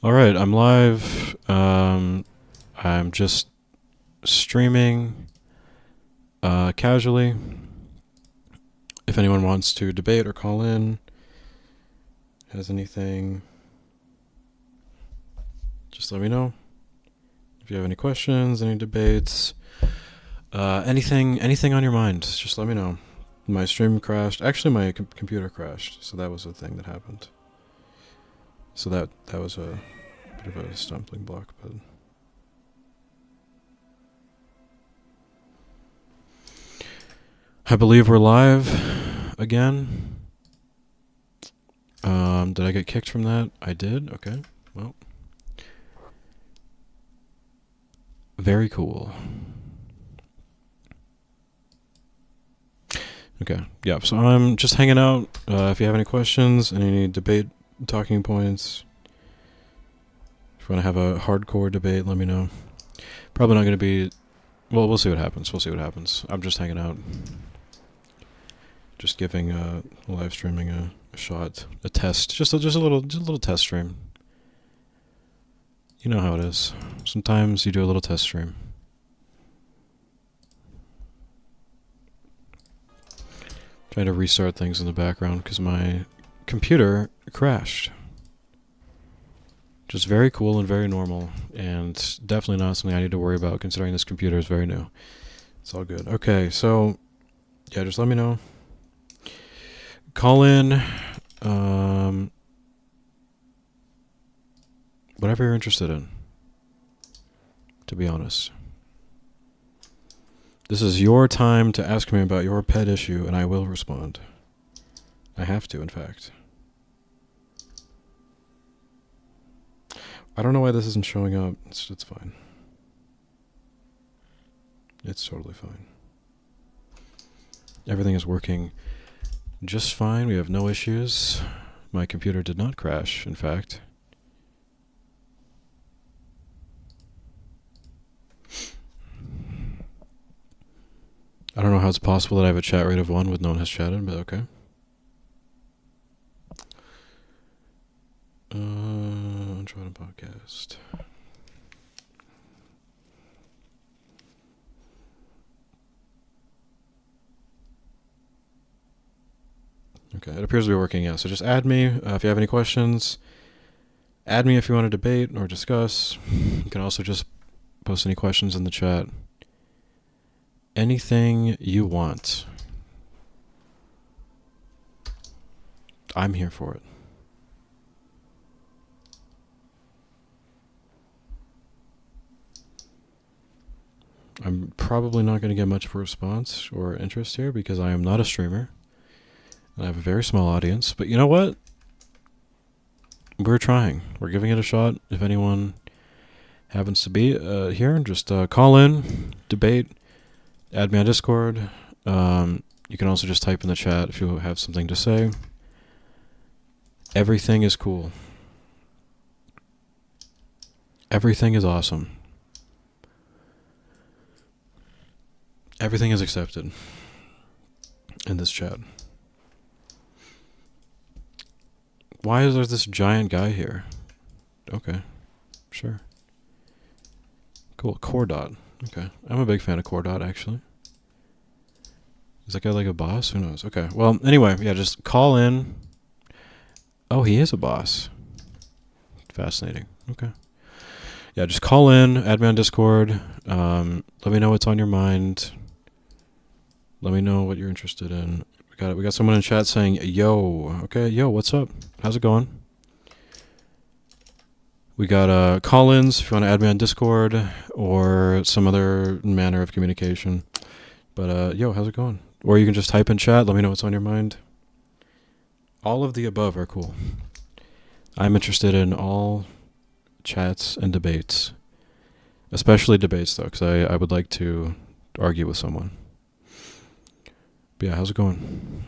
All right, I'm live. I'm just streaming casually. If anyone wants to debate or call in, has anything, just let me know. If you have any questions, any debates, anything on your mind, just let me know. My stream crashed. Actually, my computer crashed, so that was the thing that happened. So that was a bit of a stumbling block, but I believe we're live again. Did I get kicked from that? I did? Okay. Well. Very cool. Okay. Yeah, so I'm just hanging out. If you have any questions, any debate talking points, if you want to have a hardcore debate, let me know. Probably not going to be... Well, we'll see what happens. I'm just hanging out. Just giving live streaming a shot, a test, just a little test stream. You know how it is. Sometimes you do a little test stream. Trying to restart things in the background because my computer crashed. Just very cool and very normal, and definitely not something I need to worry about considering this computer is very new. It's all good. Okay, so yeah, just let me know. Call in, whatever you're interested in, to be honest. This is your time to ask me about your pet issue, and I will respond. I have to, in fact. I don't know why this isn't showing up. It's fine. It's totally fine. Everything is working just fine. We have no issues. My computer did not crash, in fact. I don't know how it's possible that I have a chat rate of 1 with no one has chatted, but okay. I'm trying to podcast. Okay, it appears to be working, yeah. So just add me if you have any questions. Add me if you want to debate or discuss. You can also just post any questions in the chat. Anything you want. I'm here for it. I'm probably not going to get much of a response or interest here because I am not a streamer. I have a very small audience, but you know what? We're trying. We're giving it a shot. If anyone happens to be here, just call in, debate, add me on Discord. You can also just type in the chat if you have something to say. Everything is cool. Everything is awesome. Everything is accepted in this chat. Why is there this giant guy here? Okay, sure. Cool, Core Dot. Okay, I'm a big fan of Core Dot, actually. Is that guy like a boss? Who knows? Okay, well, anyway, yeah, just call in. Oh, he is a boss. Fascinating. Okay. Yeah, just call in, add me on Discord. Let me know what's on your mind. Let me know what you're interested in. We got someone in chat saying, yo. Okay, yo, what's up? How's it going? We got call-ins if you want to add me on Discord or some other manner of communication. But, yo, how's it going? Or you can just type in chat, let me know what's on your mind. All of the above are cool. I'm interested in all chats and debates. Especially debates, though, because I would like to argue with someone. But yeah, how's it going?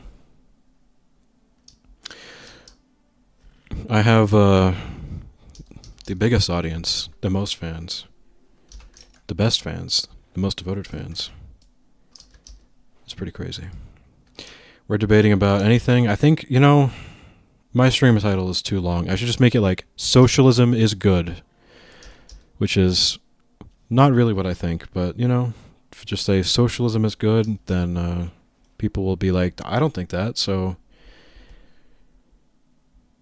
I have the biggest audience, the most fans, the best fans, the most devoted fans. It's pretty crazy. We're debating about anything. I think, My stream title is too long. I should just make it like Socialism is Good, which is not really what I think, but you know, if you just say socialism is good, then people will be like, I don't think that. So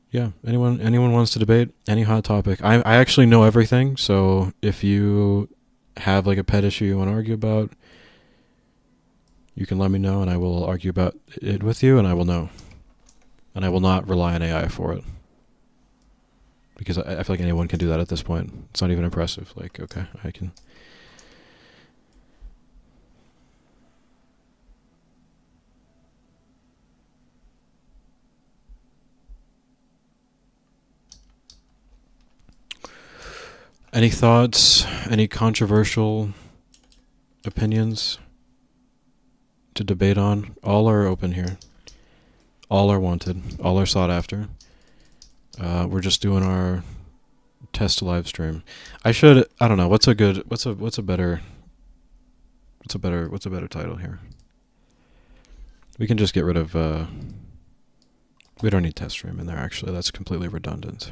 yeah, anyone wants to debate any hot topic. I actually know everything, so if you have like a pet issue you want to argue about, you can let me know and I will argue about it with you, and I will know. And I will not rely on AI for it. Because I feel like anyone can do that at this point. It's not even impressive. Like, okay, I can. Any thoughts? Any controversial opinions to debate on? All are open here. All are wanted. All are sought after. We're just doing our test live stream. I don't know. What's a better title here? We can just get rid of, we don't need test stream in there actually. That's completely redundant.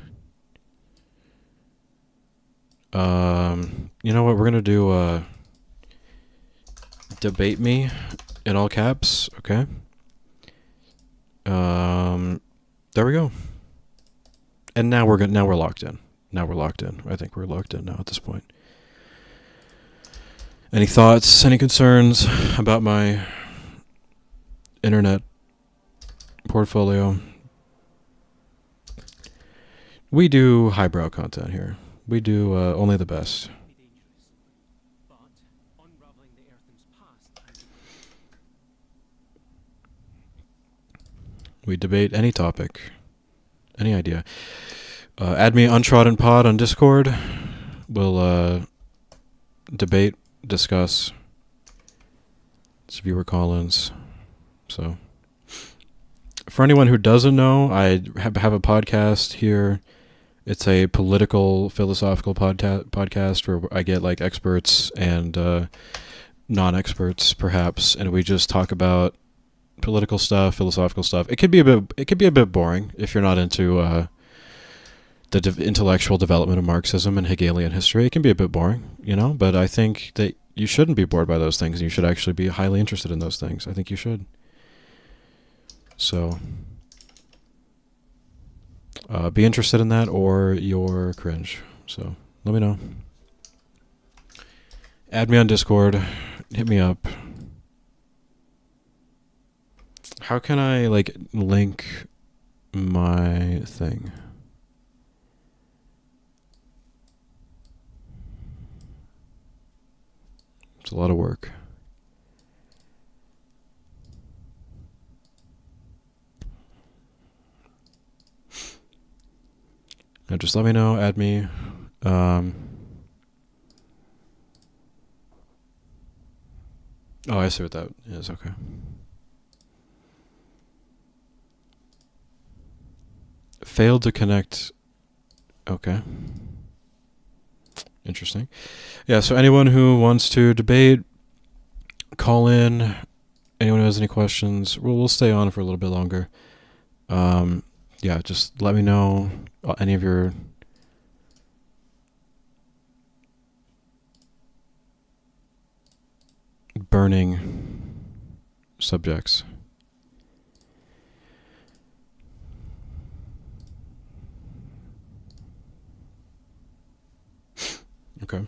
You know what? We're going to do, debate me in all caps. Okay. There we go. And now we're locked in. Now we're locked in. I think we're locked in now at this point. Any thoughts, any concerns about my internet portfolio? We do highbrow content here. We do only the best. We debate any topic, any idea. Add me Untrodden Pod on Discord. We'll debate, discuss. It's viewer call-ins. So, for anyone who doesn't know, I have a podcast here. It's a political, philosophical podcast where I get like experts and non-experts, perhaps, and we just talk about political stuff, philosophical stuff. It could be a bit boring if you're not into the intellectual development of Marxism and Hegelian history. It can be a bit boring, you know, but I think that you shouldn't be bored by those things. You should actually be highly interested in those things. I think you should. So, be interested in that or you're cringe. So, let me know. Add me on Discord. Hit me up. How can I, like, link my thing? It's a lot of work. Now just let me know, add me. Oh, I see what that is, okay. Failed to connect. Okay. Interesting. Yeah, so anyone who wants to debate, call in. Anyone who has any questions, we'll stay on for a little bit longer. Yeah, just let me know any of your burning subjects. Okay.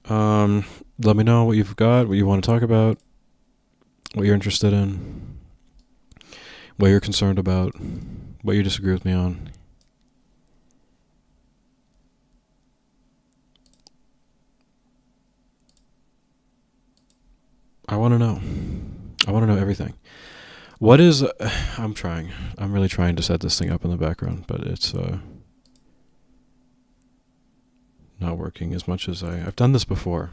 Let me know what you've got, what you want to talk about, what you're interested in, what you're concerned about, what you disagree with me on. I want to know. I want to know everything. What is... I'm really trying to set this thing up in the background, but it's not working as much as I've done this before.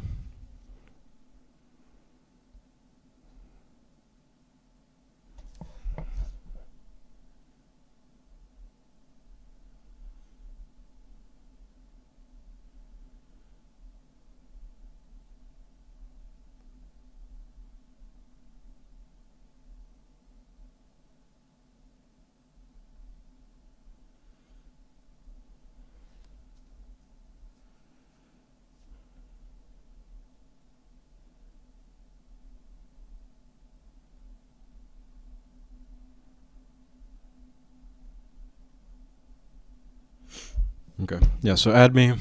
Okay. Yeah, so add me.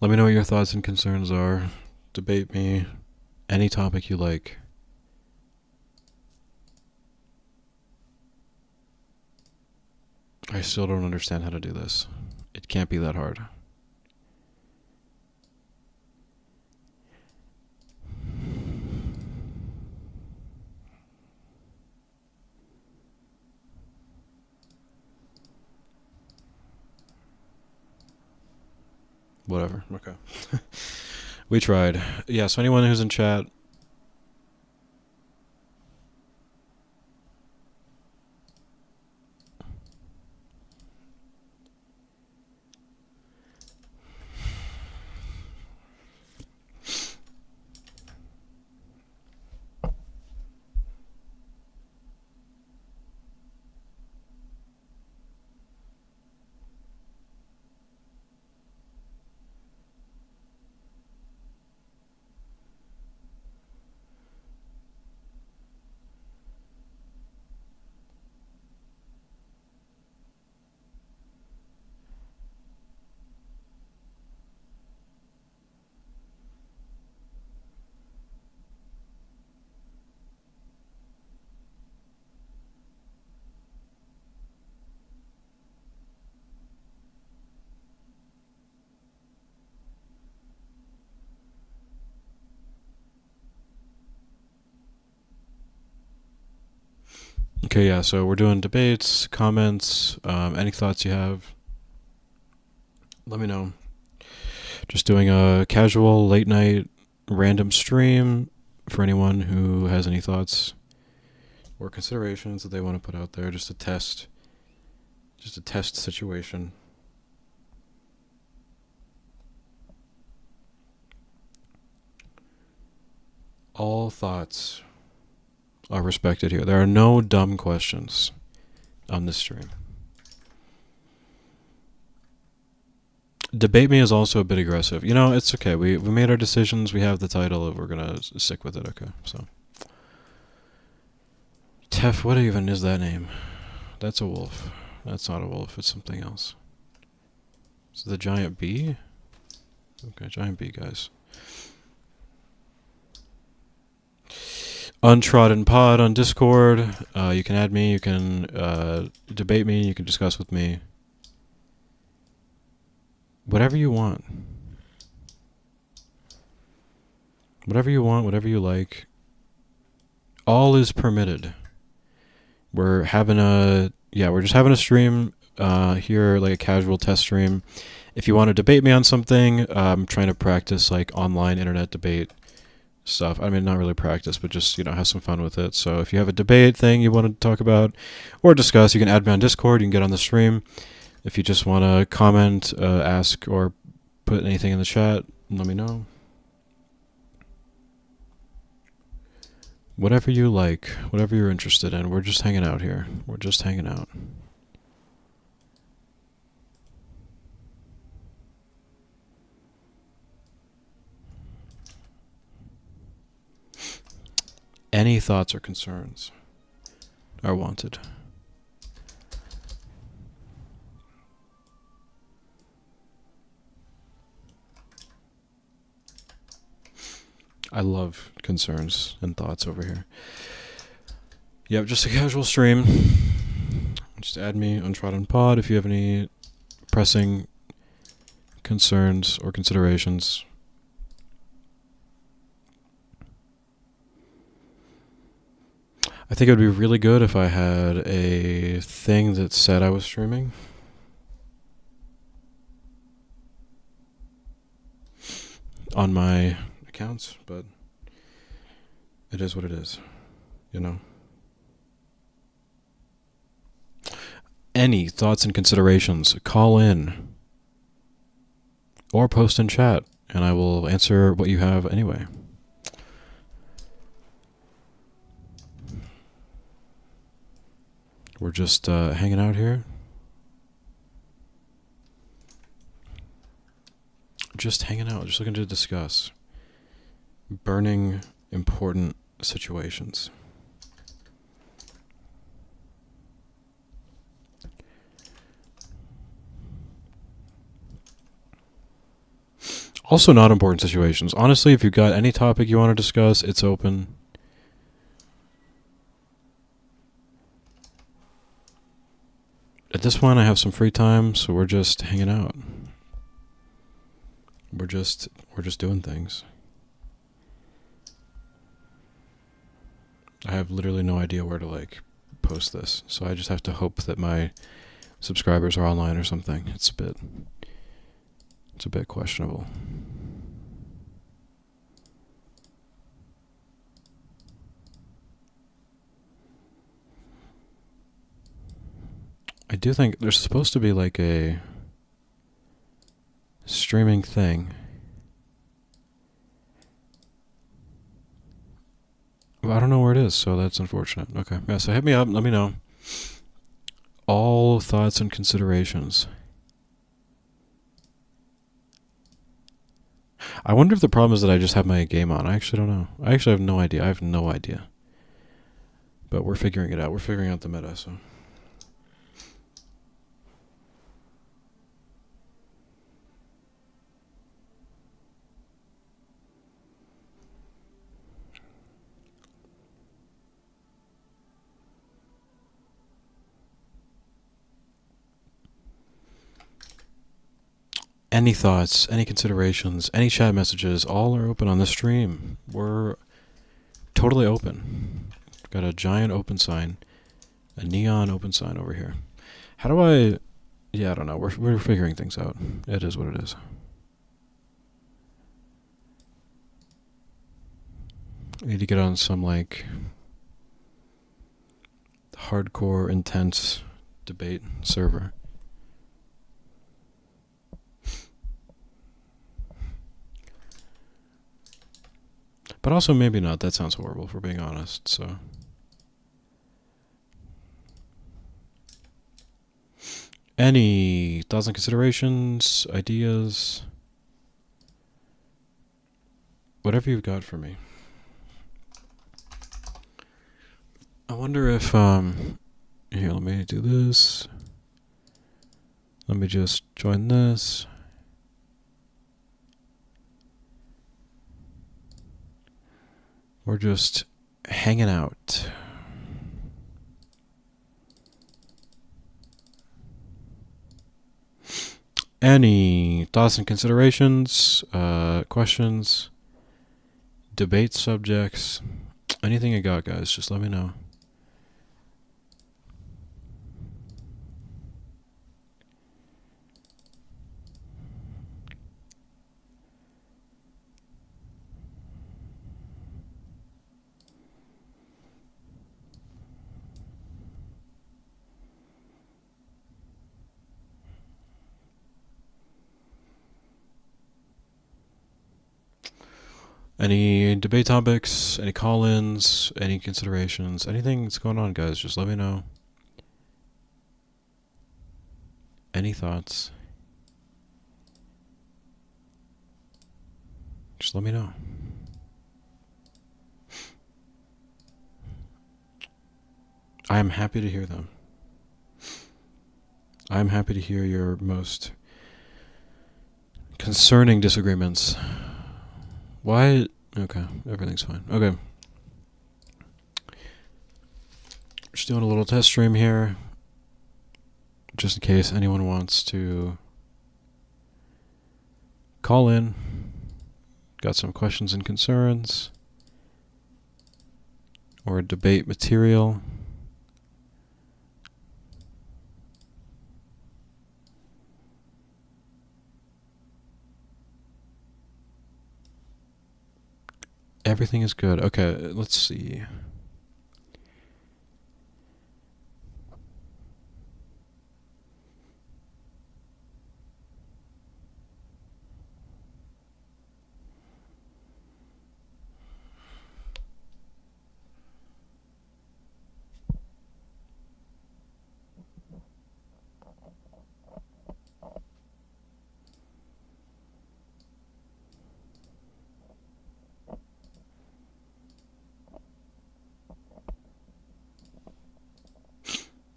Let me know what your thoughts and concerns are. Debate me. Any topic you like. I still don't understand how to do this. It can't be that hard. Whatever. Okay. We tried. Yeah, so anyone who's in chat, okay, yeah, so we're doing debates, comments, any thoughts you have, let me know. Just doing a casual late night random stream for anyone who has any thoughts or considerations that they want to put out there, just a test situation. All thoughts are respected here. There are no dumb questions on this stream. Debate me is also a bit aggressive. You know, it's okay. We made our decisions. We have the title. We're going to stick with it. Okay, so. Tef, what even is that name? That's a wolf. That's not a wolf. It's something else. Is it the giant bee? Okay, giant bee, guys. Untrodden Pod on Discord. You can add me. You can debate me. You can discuss with me. Whatever you want. Whatever you want, whatever you like. All is permitted. We're just having a stream here, like a casual test stream. If you want to debate me on something, I'm trying to practice like online internet debate stuff. I mean, not really practice, but just, have some fun with it. So if you have a debate thing you want to talk about or discuss, you can add me on Discord. You can get on the stream. If you just want to comment, ask, or put anything in the chat, let me know. Whatever you like, whatever you're interested in, we're just hanging out here. We're just hanging out. Any thoughts or concerns are wanted. I love concerns and thoughts over here. Yep, just a casual stream. Just add me, Untrodden Pod, if you have any pressing concerns or considerations. I think it would be really good if I had a thing that said I was streaming. On my accounts, but it is what it is, Any thoughts and considerations, call in or post in chat, and I will answer what you have anyway. We're just hanging out here. Just hanging out, just looking to discuss burning, important situations. Also not important situations. Honestly, if you've got any topic you want to discuss, it's open. At this point, I have some free time, so we're just hanging out. We're just doing things. I have literally no idea where to like post this, so I just have to hope that my subscribers are online or something. It's a bit questionable. I do think there's supposed to be like a streaming thing. I don't know where it is, so that's unfortunate. Okay, yeah, so hit me up, let me know. All thoughts and considerations. I wonder if the problem is that I just have my game on. I actually don't know. I actually have no idea. I have no idea. But we're figuring it out. We're figuring out the meta, so. Any thoughts, any considerations, any chat messages, all are open on this stream. We're totally open. Got a giant open sign, a neon open sign over here. How do I... Yeah, I don't know. We're figuring things out. It is what it is. I need to get on some, like, hardcore, intense debate server. But also maybe not. That sounds horrible, if we're being honest, so... Any thoughts and considerations, ideas? Whatever you've got for me. I wonder if, here, let me do this. Let me just join this. We're just hanging out. Any thoughts and considerations, questions, debate subjects, anything you got, guys, just let me know. Any debate topics, any call-ins, any considerations, anything that's going on, guys, just let me know. Any thoughts? Just let me know. I am happy to hear them. I am happy to hear your most concerning disagreements. Why? Okay, everything's fine. Okay. Just doing a little test stream here, just in case anyone wants to call in. Got some questions and concerns, or debate material. Everything is good. Okay, let's see.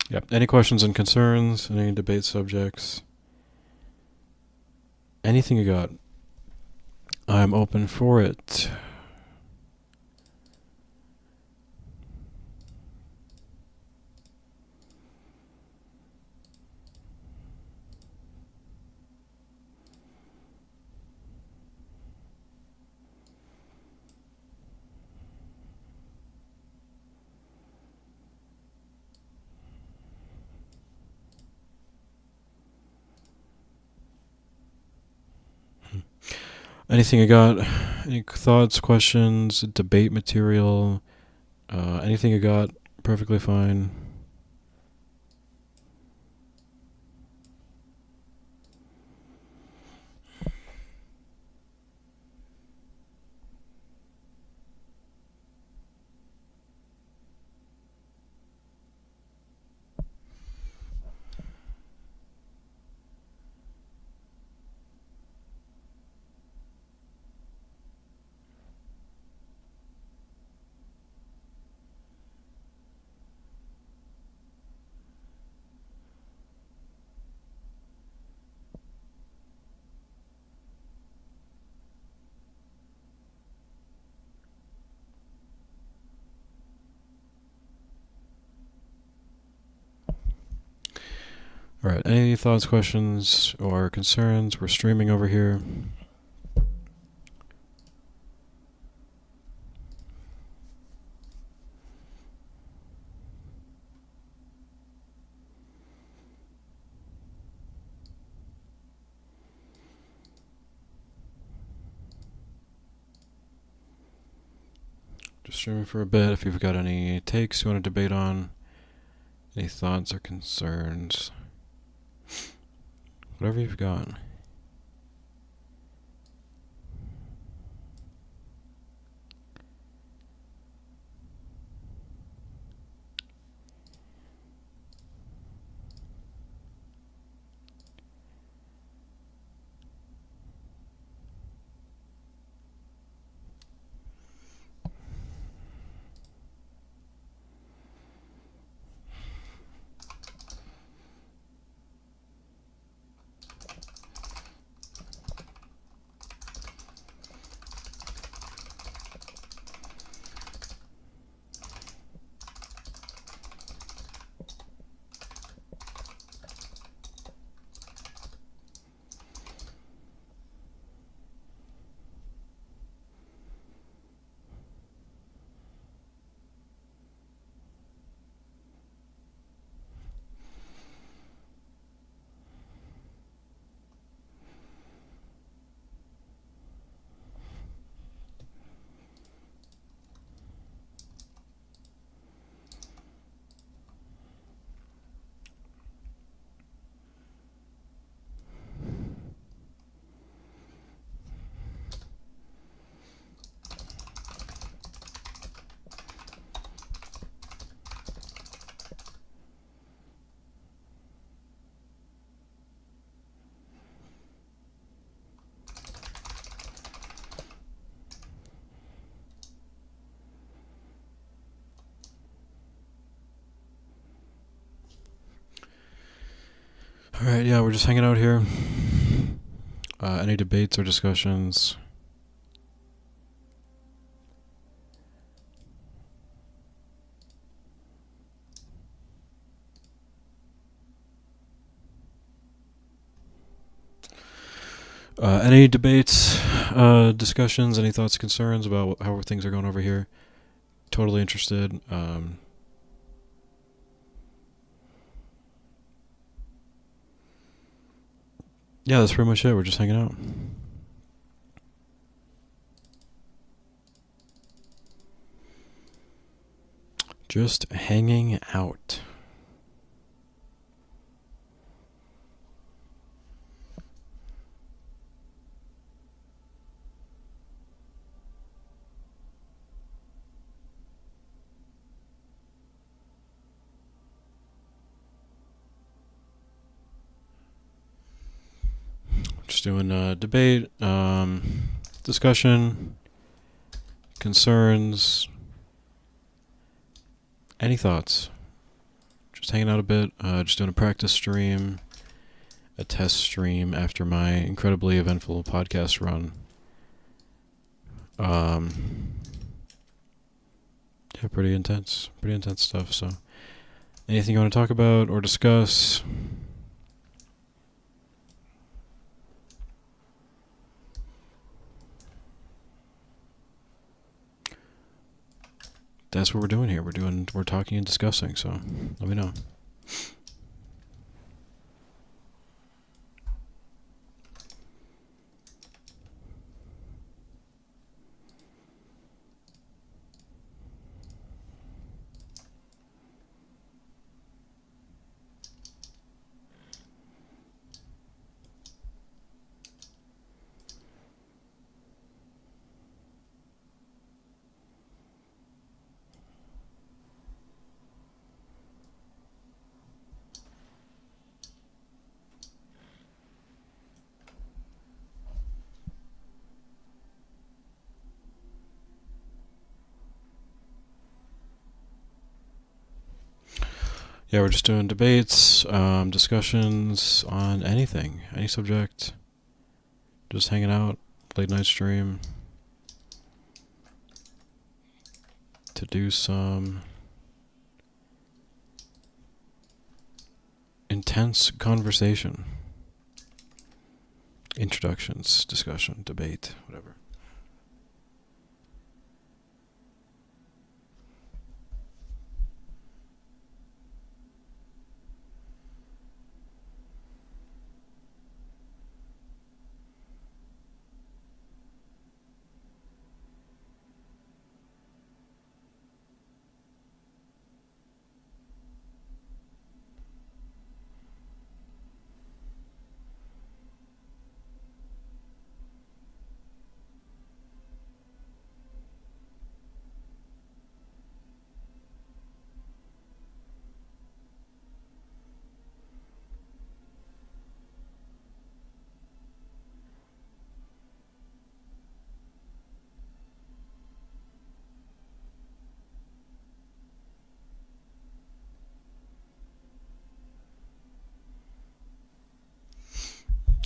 Yep. Any questions and concerns? Any debate subjects? Anything you got? I'm open for it. Anything you got? Any thoughts, questions, debate material? Anything you got? Perfectly fine. All right. Any thoughts, questions, or concerns? We're streaming over here. Just streaming for a bit. If you've got any takes you want to debate on, any thoughts or concerns, whatever you've got. All right, yeah, we're just hanging out here. Any debates or discussions? Any debates, discussions, any thoughts, concerns about how things are going over here? Totally interested. Yeah, that's pretty much it. We're just hanging out. Just hanging out. Just doing debate, discussion, concerns. Any thoughts? Just hanging out a bit. Just doing a practice stream, a test stream after my incredibly eventful podcast run. Um, yeah, pretty intense stuff. So, anything you want to talk about or discuss? That's what we're doing here. We're talking and discussing. So, let me know. Yeah, we're just doing debates, discussions on anything, any subject. Just hanging out, late night stream. To do some intense conversation. Introductions, discussion, debate, whatever.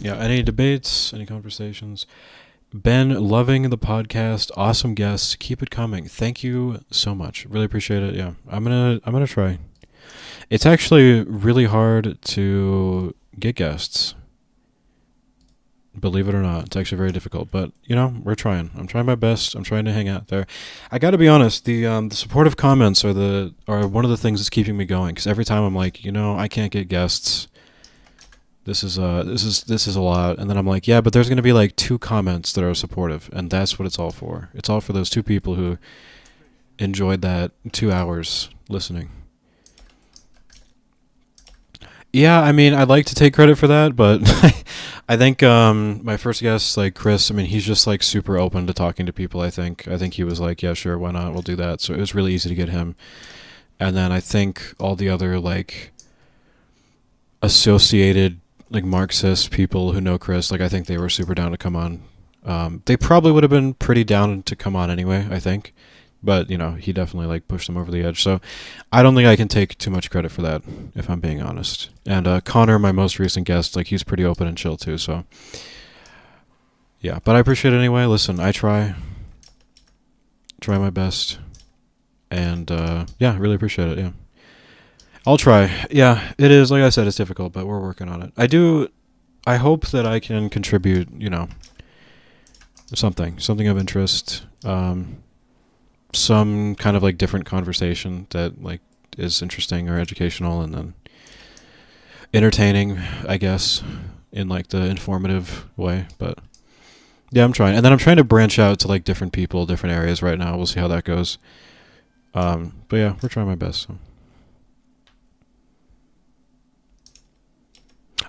Yeah, any debates, any conversations? Ben, loving the podcast. Awesome guests. Keep it coming. Thank you so much. Really appreciate it. Yeah, I'm gonna try. It's actually really hard to get guests. Believe it or not, it's actually very difficult. But we're trying. I'm trying my best. I'm trying to hang out there. I got to be honest. The supportive comments are one of the things that's keeping me going. Because every time I'm like, I can't get guests. This is a lot. And then I'm like, yeah, but there's gonna be like 2 comments that are supportive, and that's what it's all for. It's all for those 2 people who enjoyed that 2 hours listening. Yeah, I mean, I'd like to take credit for that, but I think my first guest, like Chris, I mean, he's just like super open to talking to people. I think he was like, yeah, sure, why not? We'll do that. So it was really easy to get him. And then I think all the other like associated like Marxist people who know Chris, like I think they were super down to come on. They probably would have been pretty down to come on anyway, I think. But, he definitely like pushed them over the edge. So I don't think I can take too much credit for that, if I'm being honest. And Connor, my most recent guest, like he's pretty open and chill too. So yeah, but I appreciate it anyway. Listen, I try my best. And yeah, really appreciate it. Yeah. I'll try. Yeah, it is. Like I said, it's difficult, but we're working on it. I hope that I can contribute, something of interest. Some kind of like different conversation that like is interesting or educational, and then entertaining, I guess, in like the informative way. But yeah, I'm trying. And then I'm trying to branch out to like different people, different areas right now. We'll see how that goes. But yeah, we're trying my best. So.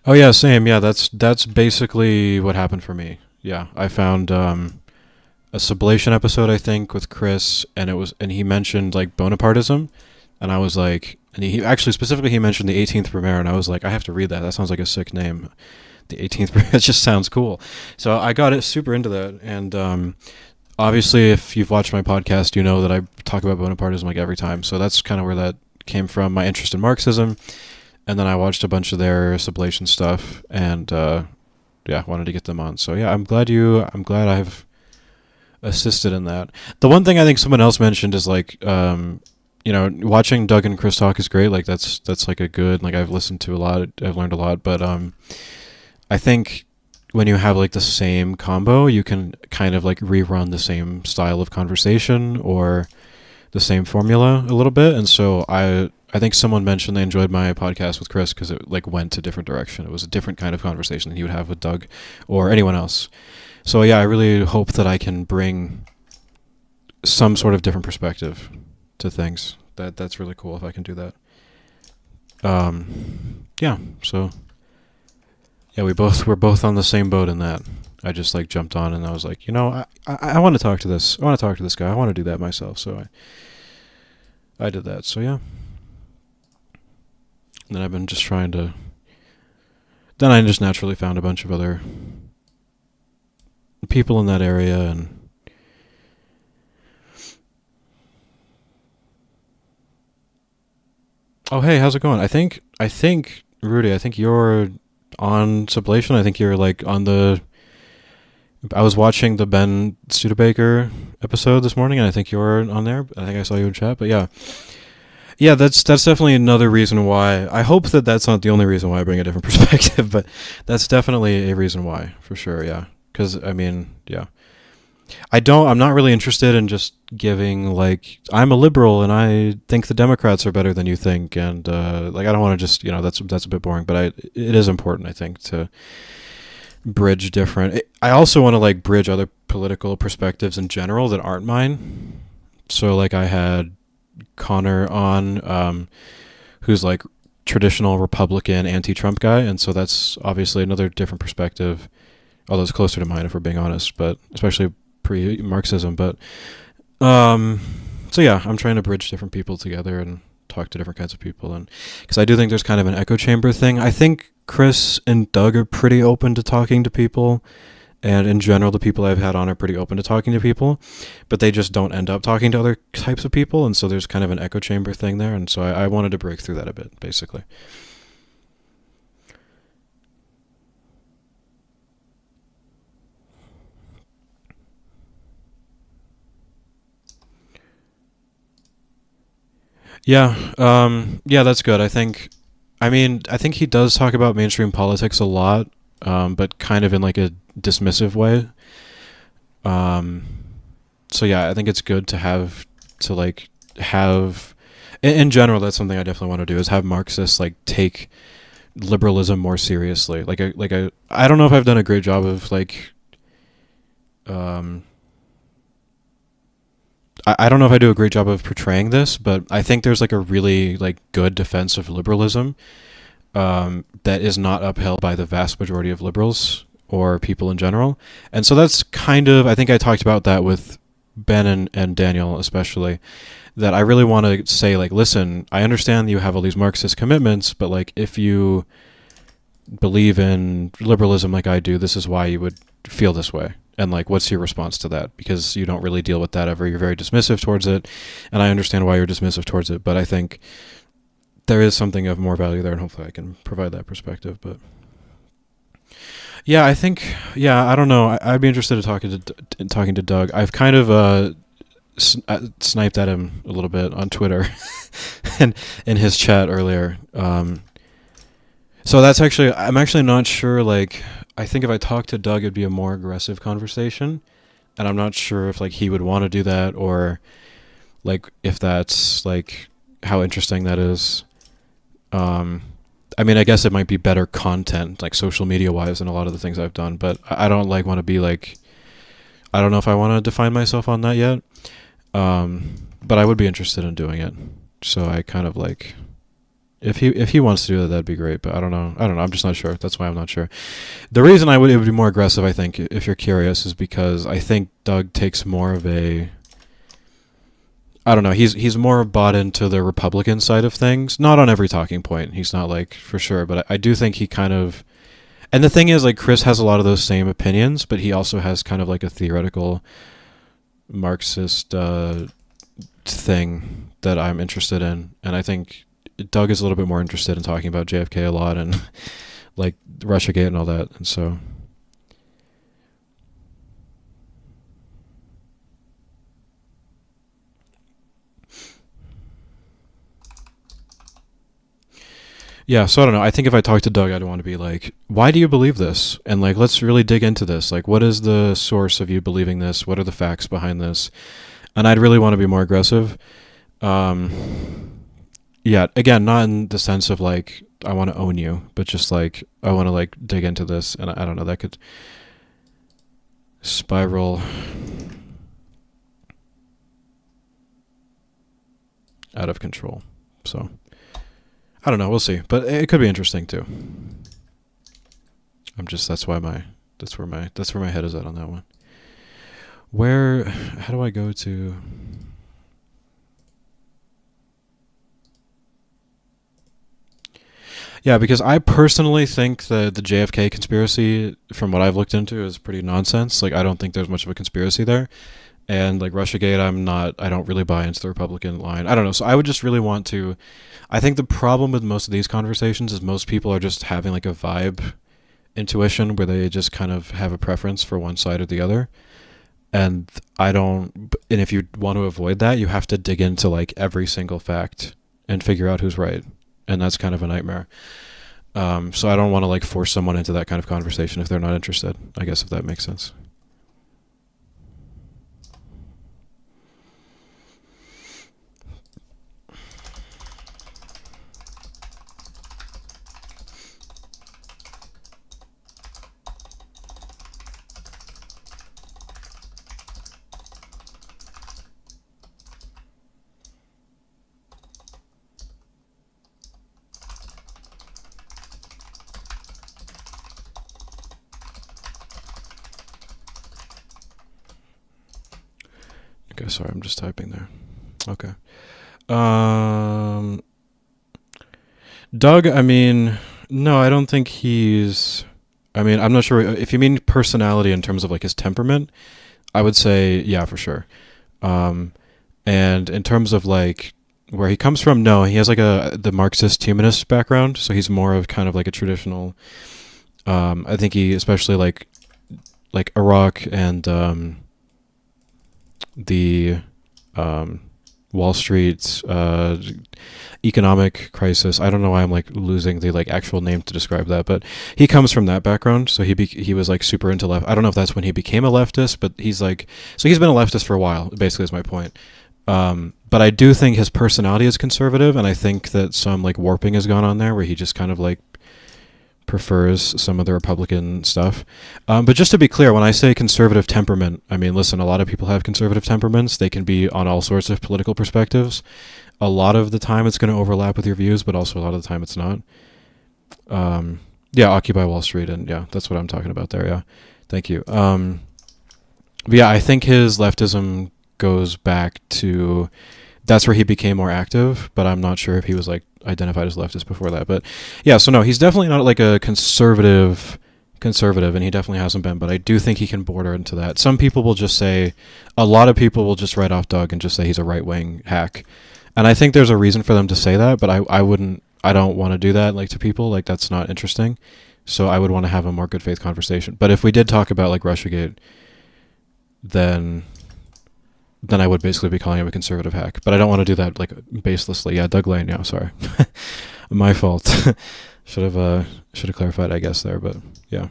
Oh yeah, same. Yeah, that's basically what happened for me. Yeah, I found a sublation episode, I think, with Chris, and he mentioned like Bonapartism, and I was like, and he actually specifically he mentioned the 18th Brumaire, and I was like, I have to read that. That sounds like a sick name. The 18th Brumaire, it just sounds cool. So I got it super into that, and obviously, if you've watched my podcast, you know that I talk about Bonapartism like every time. So that's kind of where that came from, my interest in Marxism. And then I watched a bunch of their sublation stuff, and yeah, wanted to get them on. So yeah, I'm glad I have assisted in that. The one thing I think someone else mentioned is like, watching Doug and Chris talk is great. Like that's like a good, like I've listened to a lot, I've learned a lot, but I think when you have like the same combo, you can kind of like rerun the same style of conversation or the same formula a little bit. And so I think someone mentioned they enjoyed my podcast with Chris because it like went a different direction. It was a different kind of conversation than he would have with Doug or anyone else. So yeah, I really hope that I can bring some sort of different perspective to things. That's really cool if I can do that. Yeah. So yeah, we're both on the same boat in that. I just like jumped on and I was like, I want to talk to this. I want to talk to this guy. I want to do that myself. So I did that. So yeah. And then I've been just trying to. Then I just naturally found a bunch of other people in that area and. Oh hey, how's it going? I think Rudi, I think you're on Sublation. I think you're like on the. I was watching the Ben Studebaker episode this morning, and I think you're on there. I think I saw you in chat, but yeah. Yeah, that's definitely another reason why. I hope that that's not the only reason why I bring a different perspective, but that's definitely a reason why, for sure, yeah. Because, I mean, yeah. I'm not really interested in just giving, like, I'm a liberal and I think the Democrats are better than you think, and, like, I don't want to just, that's a bit boring, but it is important, I think, to bridge different. I also want to, like, bridge other political perspectives in general that aren't mine. So, like, I had Connor on, who's like traditional Republican anti-Trump guy, and so that's obviously another different perspective, although it's closer to mine if we're being honest, but especially pre-Marxism. But so yeah, I'm trying to bridge different people together and talk to different kinds of people, and because I do think there's kind of an echo chamber thing. I think Chris and Doug are pretty open to talking to people. And in general, the people I've had on are pretty open to talking to people, but they just don't end up talking to other types of people. And so there's kind of an echo chamber thing there. And so I wanted to break through that a bit, basically. Yeah. Yeah, that's good. I think he does talk about mainstream politics a lot, but kind of in like a dismissive way. Um, so yeah, I think it's good to have in general. That's something I definitely want to do is have Marxists like take liberalism more seriously. I don't know if I've done a great job of like, um, I don't know if I do a great job of portraying this, but I think there's like a really like good defense of liberalism, that is not upheld by the vast majority of liberals or people in general. And so that's kind of, I think I talked about that with Ben and Daniel especially, that I really want to say like, listen, I understand you have all these Marxist commitments, but like if you believe in liberalism like I do, this is why you would feel this way. And like, what's your response to that? Because you don't really deal with that ever. You're very dismissive towards it. And I understand why you're dismissive towards it, but I think there is something of more value there, and hopefully I can provide that perspective. But yeah, I don't know. I'd be interested in talking to Doug. I've kind of sniped at him a little bit on Twitter and in his chat earlier. So I'm actually not sure. Like, I think if I talked to Doug, it'd be a more aggressive conversation, and I'm not sure if like he would want to do that, or like if that's like how interesting that is. I mean, I guess it might be better content, like social media wise, than a lot of the things I've done, but I don't like want to be like, I don't know if I want to define myself on that yet. But I would be interested in doing it. So I kind of like, if he wants to do that, that'd be great. But I don't know. I'm just not sure. That's why I'm not sure. The reason it would be more aggressive, I think, if you're curious, is because I think Doug takes more of a, I don't know. He's more bought into the Republican side of things. Not on every talking point. He's not like for sure, but I do think he kind of. And the thing is, like, Chris has a lot of those same opinions, but he also has kind of like a theoretical Marxist thing that I'm interested in, and I think Doug is a little bit more interested in talking about JFK a lot and like Russiagate and all that, and so. Yeah, so I don't know. I think if I talk to Doug, I'd want to be like, why do you believe this? And like, let's really dig into this. Like, what is the source of you believing this? What are the facts behind this? And I'd really want to be more aggressive. Yeah, again, not in the sense of like, I want to own you, but just like, I want to like dig into this. And I don't know, that could spiral out of control. So I don't know, we'll see. But it could be interesting too. That's where my head is at on that one. How do I go to... Yeah, because I personally think that the JFK conspiracy, from what I've looked into, is pretty nonsense. Like, I don't think there's much of a conspiracy there. And like Russiagate, I don't really buy into the Republican line. I don't know. So I would just really want to... I think the problem with most of these conversations is most people are just having like a vibe intuition where they just kind of have a preference for one side or the other. And if you want to avoid that, you have to dig into like every single fact and figure out who's right. And that's kind of a nightmare. So I don't want to like force someone into that kind of conversation if they're not interested, I guess, if that makes sense. Okay, sorry, I'm just typing there. Okay. Doug, I mean, no, I don't think he's... I mean, I'm not sure. If you mean personality in terms of like his temperament, I would say, yeah, for sure. And in terms of like where he comes from, no, he has like the Marxist humanist background, so he's more of kind of like a traditional... I think he especially like Iraq and the Wall Street economic crisis. I don't know why I'm like losing the like actual name to describe that, but he comes from that background, so he was like super into left. I don't know if that's when he became a leftist, but he's been a leftist for a while. Basically, is my point. But I do think his personality is conservative, and I think that some like warping has gone on there where he just kind of like prefers some of the Republican stuff. But just to be clear, when I say conservative temperament, I mean, listen, a lot of people have conservative temperaments. They can be on all sorts of political perspectives. A lot of the time it's going to overlap with your views, but also a lot of the time it's not. Yeah, Occupy Wall Street, and yeah, that's what I'm talking about there, yeah. Thank you. But yeah, I think his leftism goes back to... That's where he became more active, but I'm not sure if he was like identified as leftist before that. But yeah, so no, he's definitely not like a conservative, and he definitely hasn't been, but I do think he can border into that. Some people will just say... A lot of people will just write off Doug and just say he's a right-wing hack. And I think there's a reason for them to say that, but I don't want to do that like to people. Like, that's not interesting. So I would want to have a more good faith conversation. But if we did talk about like Russiagate, then I would basically be calling him a conservative hack. But I don't want to do that like baselessly. Yeah, Doug Lane, yeah, sorry. My fault. should have clarified, I guess, there, but yeah.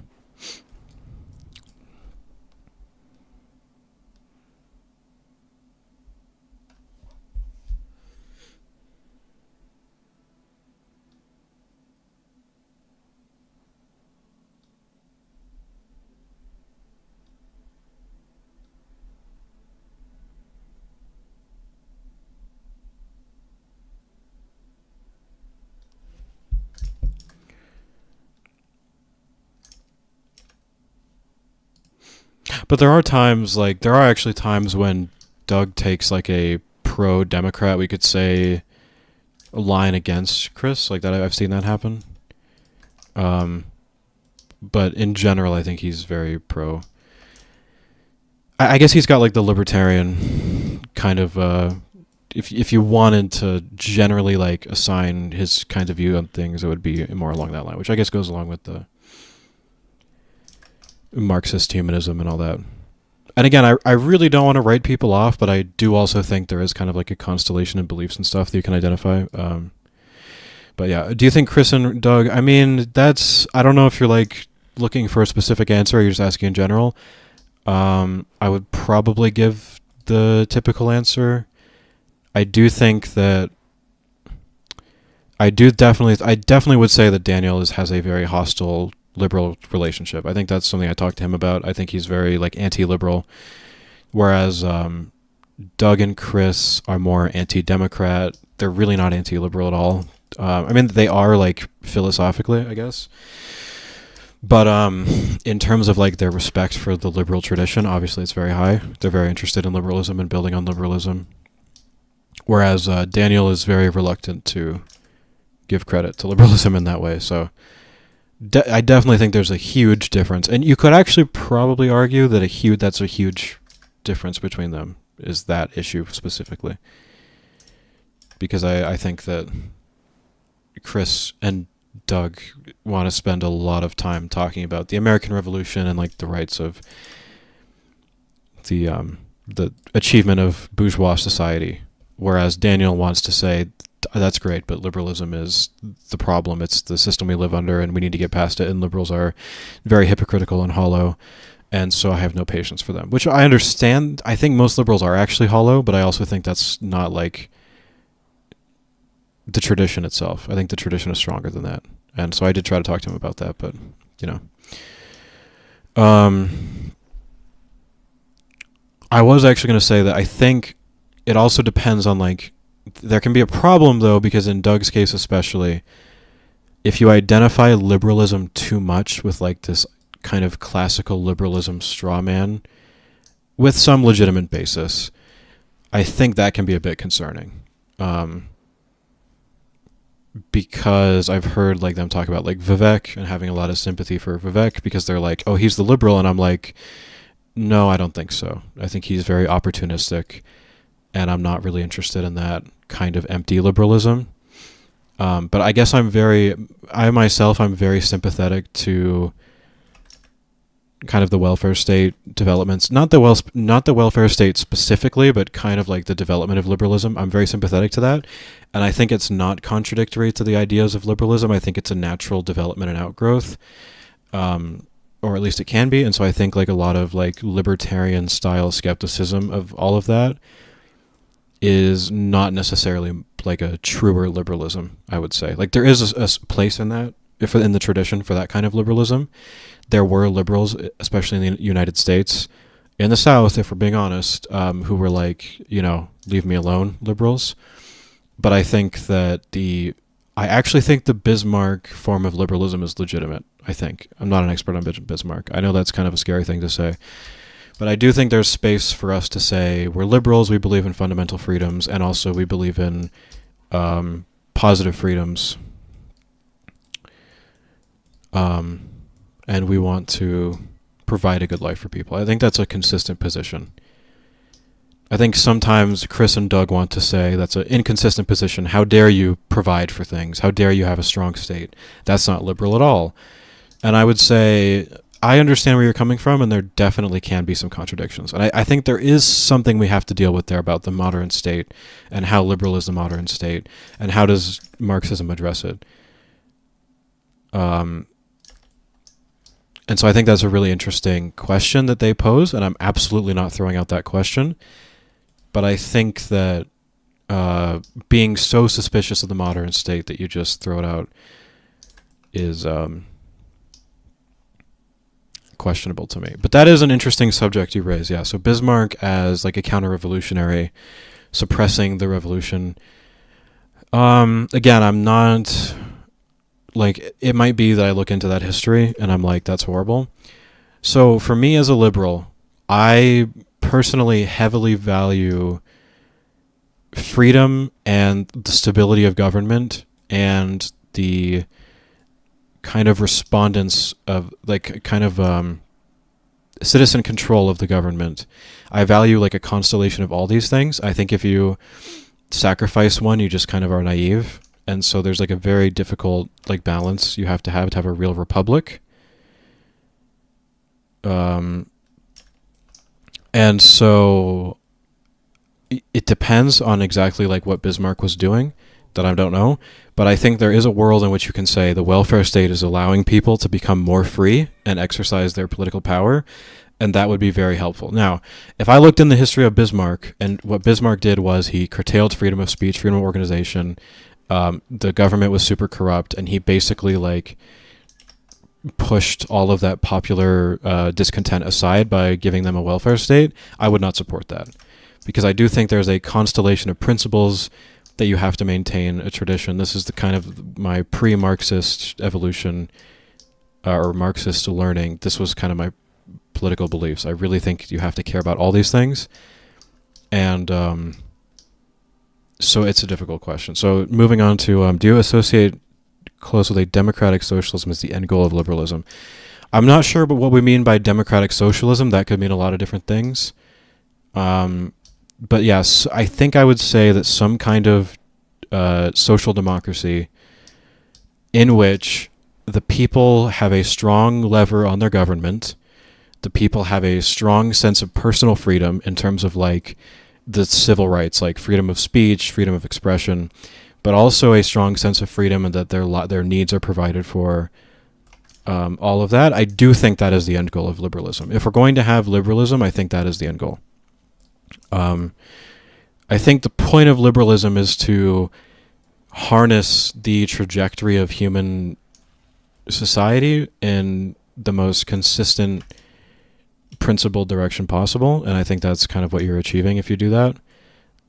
But there are actually times when Doug takes like a pro-Democrat, we could say, a line against Chris. Like that, I've seen that happen. But in general, I think he's very pro. I guess he's got like the libertarian kind of... if you wanted to generally like assign his kind of view on things, it would be more along that line, which I guess goes along with the Marxist humanism and all that. And again, I really don't want to write people off, but I do also think there is kind of like a constellation of beliefs and stuff that you can identify. But But yeah, do you think Chris and Doug? I mean, that's I don't know if you're like looking for a specific answer or you're just asking in general. I would probably give the typical answer. I do think that I definitely would say that Daniel has a very hostile liberal relationship. I think that's something I talked to him about. I think he's very like anti-liberal, whereas Doug and Chris are more anti-democrat. They're really not anti-liberal at all. I mean, they are like philosophically, I guess. But in terms of like their respect for the liberal tradition, obviously it's very high. They're very interested in liberalism and building on liberalism. Whereas Daniel is very reluctant to give credit to liberalism in that way. So I definitely think there's a huge difference. And you could actually probably argue that that's a huge difference between them, is that issue specifically. Because I think that Chris and Doug want to spend a lot of time talking about the American Revolution and like the rights of the achievement of bourgeois society, whereas Daniel wants to say that's great, but liberalism is the problem. It's the system we live under, and we need to get past it. And liberals are very hypocritical and hollow, and so I have no patience for them. Which I understand. I think most liberals are actually hollow, but I also think that's not like the tradition itself. I think the tradition is stronger than that. And so I did try to talk to him about that, but, you know. I was actually going to say that I think it also depends on, like, there can be a problem, though, because in Doug's case especially, if you identify liberalism too much with, like, this kind of classical liberalism straw man, with some legitimate basis, I think that can be a bit concerning. Because I've heard like them talk about like Vivek and having a lot of sympathy for Vivek because they're like, oh, he's the liberal, and I'm like, no, I don't think so. I think he's very opportunistic, and I'm not really interested in that kind of empty liberalism. But I guess I'm very sympathetic to kind of the welfare state developments, not the welfare state specifically, but kind of like the development of liberalism. I'm very sympathetic to that, and I think it's not contradictory to the ideas of liberalism. I think it's a natural development and outgrowth, or at least it can be. And so I think like a lot of like libertarian style skepticism of all of that is not necessarily like a truer liberalism, I would say. Like there is a place in that, if in the tradition for that kind of liberalism. There were liberals, especially in the United States, in the South, if we're being honest, who were like, you know, leave me alone liberals. But I think that I actually think the Bismarck form of liberalism is legitimate, I think. I'm not an expert on Bismarck. I know that's kind of a scary thing to say. But I do think there's space for us to say we're liberals, we believe in fundamental freedoms, and also we believe in positive freedoms. And we want to provide a good life for people. I think that's a consistent position. I think sometimes Chris and Doug want to say that's an inconsistent position. How dare you provide for things? How dare you have a strong state? That's not liberal at all. And I would say, I understand where you're coming from, and there definitely can be some contradictions. And I think there is something we have to deal with there about the modern state, and how liberal is the modern state, and how does Marxism address it. And so I think that's a really interesting question that they pose, and I'm absolutely not throwing out that question. But I think that being so suspicious of the modern state that you just throw it out is questionable to me. But that is an interesting subject you raise, yeah. So Bismarck as like a counter-revolutionary, suppressing the revolution. Again, I'm not... Like, it might be that I look into that history and I'm like, that's horrible. So for me as a liberal, I personally heavily value freedom and the stability of government and the kind of respondents of, like, kind of citizen control of the government. I value, like, a constellation of all these things. I think if you sacrifice one, you just kind of are naive. And so there's like a very difficult like balance you have to have a real republic. And so it depends on exactly like what Bismarck was doing. that I don't know. But I think there is a world in which you can say the welfare state is allowing people to become more free and exercise their political power, and that would be very helpful. Now, if I looked in the history of Bismarck, and what Bismarck did was he curtailed freedom of speech, freedom of organization. The government was super corrupt, and he basically like pushed all of that popular discontent aside by giving them a welfare state. I would not support that, because I do think there's a constellation of principles that you have to maintain a tradition. This is the kind of my pre-Marxist evolution or Marxist learning. This was kind of my political beliefs. I really think you have to care about all these things. And so it's a difficult question. So moving on to, do you associate close with a democratic socialism as the end goal of liberalism? I'm not sure but what we mean by democratic socialism. That could mean a lot of different things. But yes, I think I would say that some kind of social democracy in which the people have a strong lever on their government, the people have a strong sense of personal freedom in terms of like the civil rights, like freedom of speech, freedom of expression, but also a strong sense of freedom and that their needs are provided for. All of that, I do think that is the end goal of liberalism. If we're going to have liberalism, I think that is the end goal. I think the point of liberalism is to harness the trajectory of human society in the most consistent, principled direction possible, and I think that's kind of what you're achieving if you do that.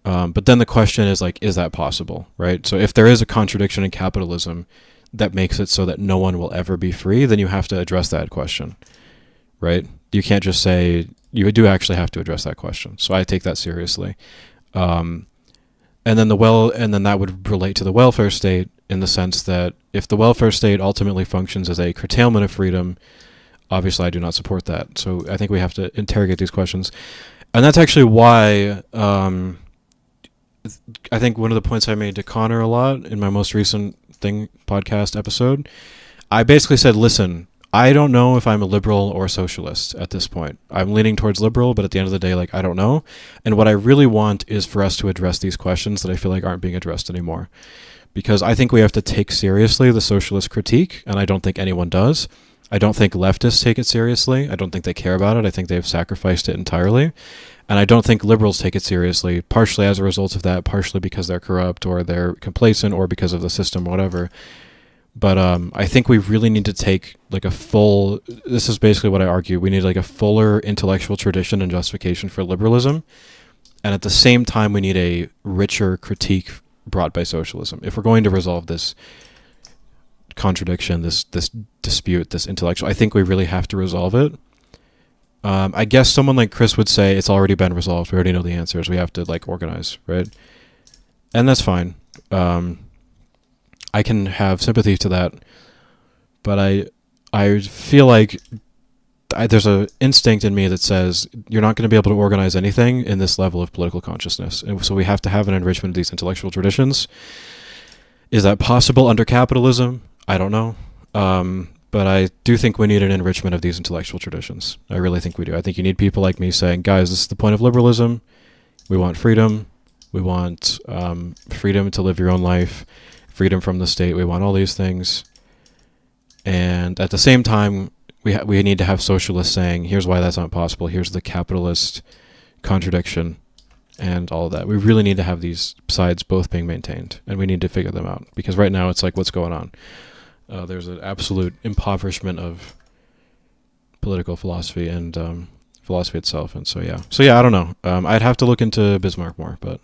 But then the question is like, is that possible, right? So if there is a contradiction in capitalism that makes it so that no one will ever be free, then you have to address that question, right? You can't just say, you do actually have to address that question. So I take that seriously. And then that would relate to the welfare state in the sense that if the welfare state ultimately functions as a curtailment of freedom, obviously I do not support that. So I think we have to interrogate these questions. And that's actually why I think one of the points I made to Connor a lot in my most recent podcast episode, I basically said, listen, I don't know if I'm a liberal or socialist at this point. I'm leaning towards liberal, but at the end of the day, like, I don't know. And what I really want is for us to address these questions that I feel like aren't being addressed anymore. Because I think we have to take seriously the socialist critique, and I don't think anyone does. I don't think leftists take it seriously. I don't think they care about it. I think they've sacrificed it entirely. And I don't think liberals take it seriously, partially as a result of that, partially because they're corrupt or they're complacent or because of the system, whatever. But I think we really need to take like this is basically what I argue, we need like a fuller intellectual tradition and justification for liberalism. And at the same time, we need a richer critique brought by socialism. If we're going to resolve this contradiction, this dispute, this intellectual, I think we really have to resolve it. I guess someone like Chris would say it's already been resolved. We already know the answers. We have to like organize, right? And that's fine. I can have sympathy to that, but I feel like there's an instinct in me that says you're not going to be able to organize anything in this level of political consciousness, and so we have to have an enrichment of these intellectual traditions. Is that possible under capitalism? I don't know, but I do think we need an enrichment of these intellectual traditions. I really think we do. I think you need people like me saying, guys, this is the point of liberalism. We want freedom. We want freedom to live your own life. Freedom from the state. We want all these things. And at the same time, we need to have socialists saying, here's why that's not possible. Here's the capitalist contradiction and all of that. We really need to have these sides both being maintained, and we need to figure them out. Because right now it's like, what's going on? There's an absolute impoverishment of political philosophy and philosophy itself. And so, yeah. So, yeah, I don't know. I'd have to look into Bismarck more, but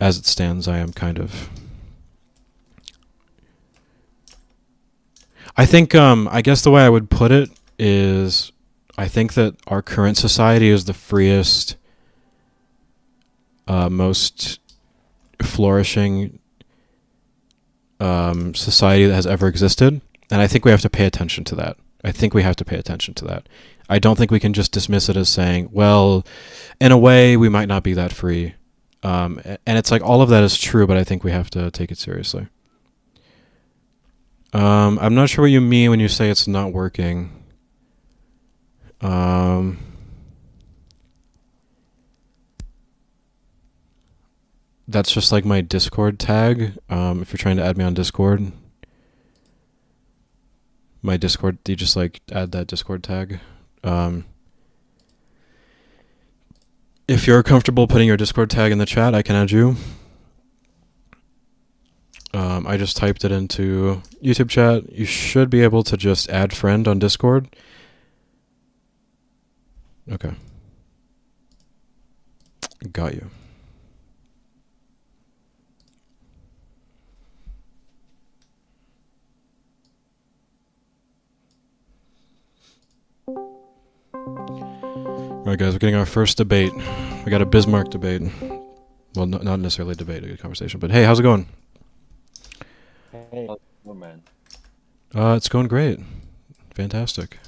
as it stands, I am kind of... I think, I guess the way I would put it is, I think that our current society is the freest, most flourishing society that has ever existed. And I think we have to pay attention to that. I don't think we can just dismiss it as saying, well, in a way, we might not be that free. And it's like all of that is true, but I think we have to take it seriously. I'm not sure what you mean when you say it's not working. The That's just like my Discord tag. If you're trying to add me on Discord, my Discord, you just like add that Discord tag. If you're comfortable putting your Discord tag in the chat, I can add you. I just typed it into YouTube chat. You should be able to just add friend on Discord. Okay. Got you. Alright guys, we're getting our first debate. We got a Bismarck debate. Well, not necessarily a debate, a good conversation. But hey, how's it going? Hey, how's it going, man? It's going great. Fantastic.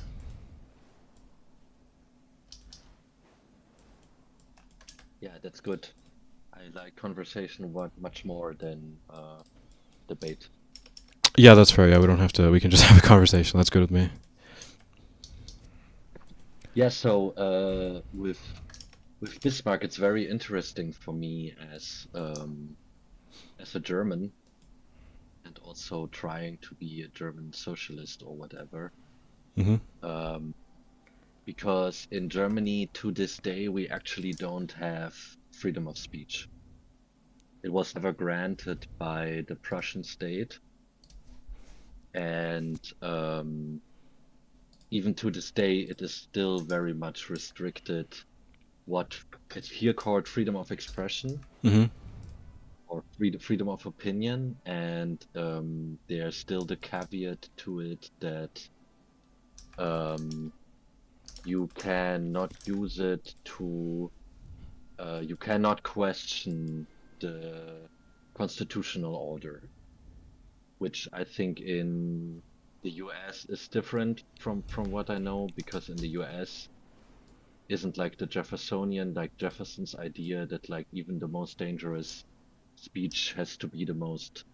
Yeah, that's good. I like conversation much more than debate. Yeah, that's fair. Yeah, we don't have to. We can just have a conversation. That's good with me. Yeah, so with Bismarck, it's very interesting for me as a German, and also trying to be a German socialist or whatever. Mm-hmm. Because in Germany, to this day, we actually don't have freedom of speech. It was never granted by the Prussian state. And even to this day, it is still very much restricted. What is here called freedom of expression, Mm-hmm. or freedom of opinion, and there's still the caveat to it that you cannot use it to, you cannot question the constitutional order, which I think in the US is different from what I know, because in the US isn't like the Jeffersonian, like Jefferson's idea that like even the most dangerous speech has to be the most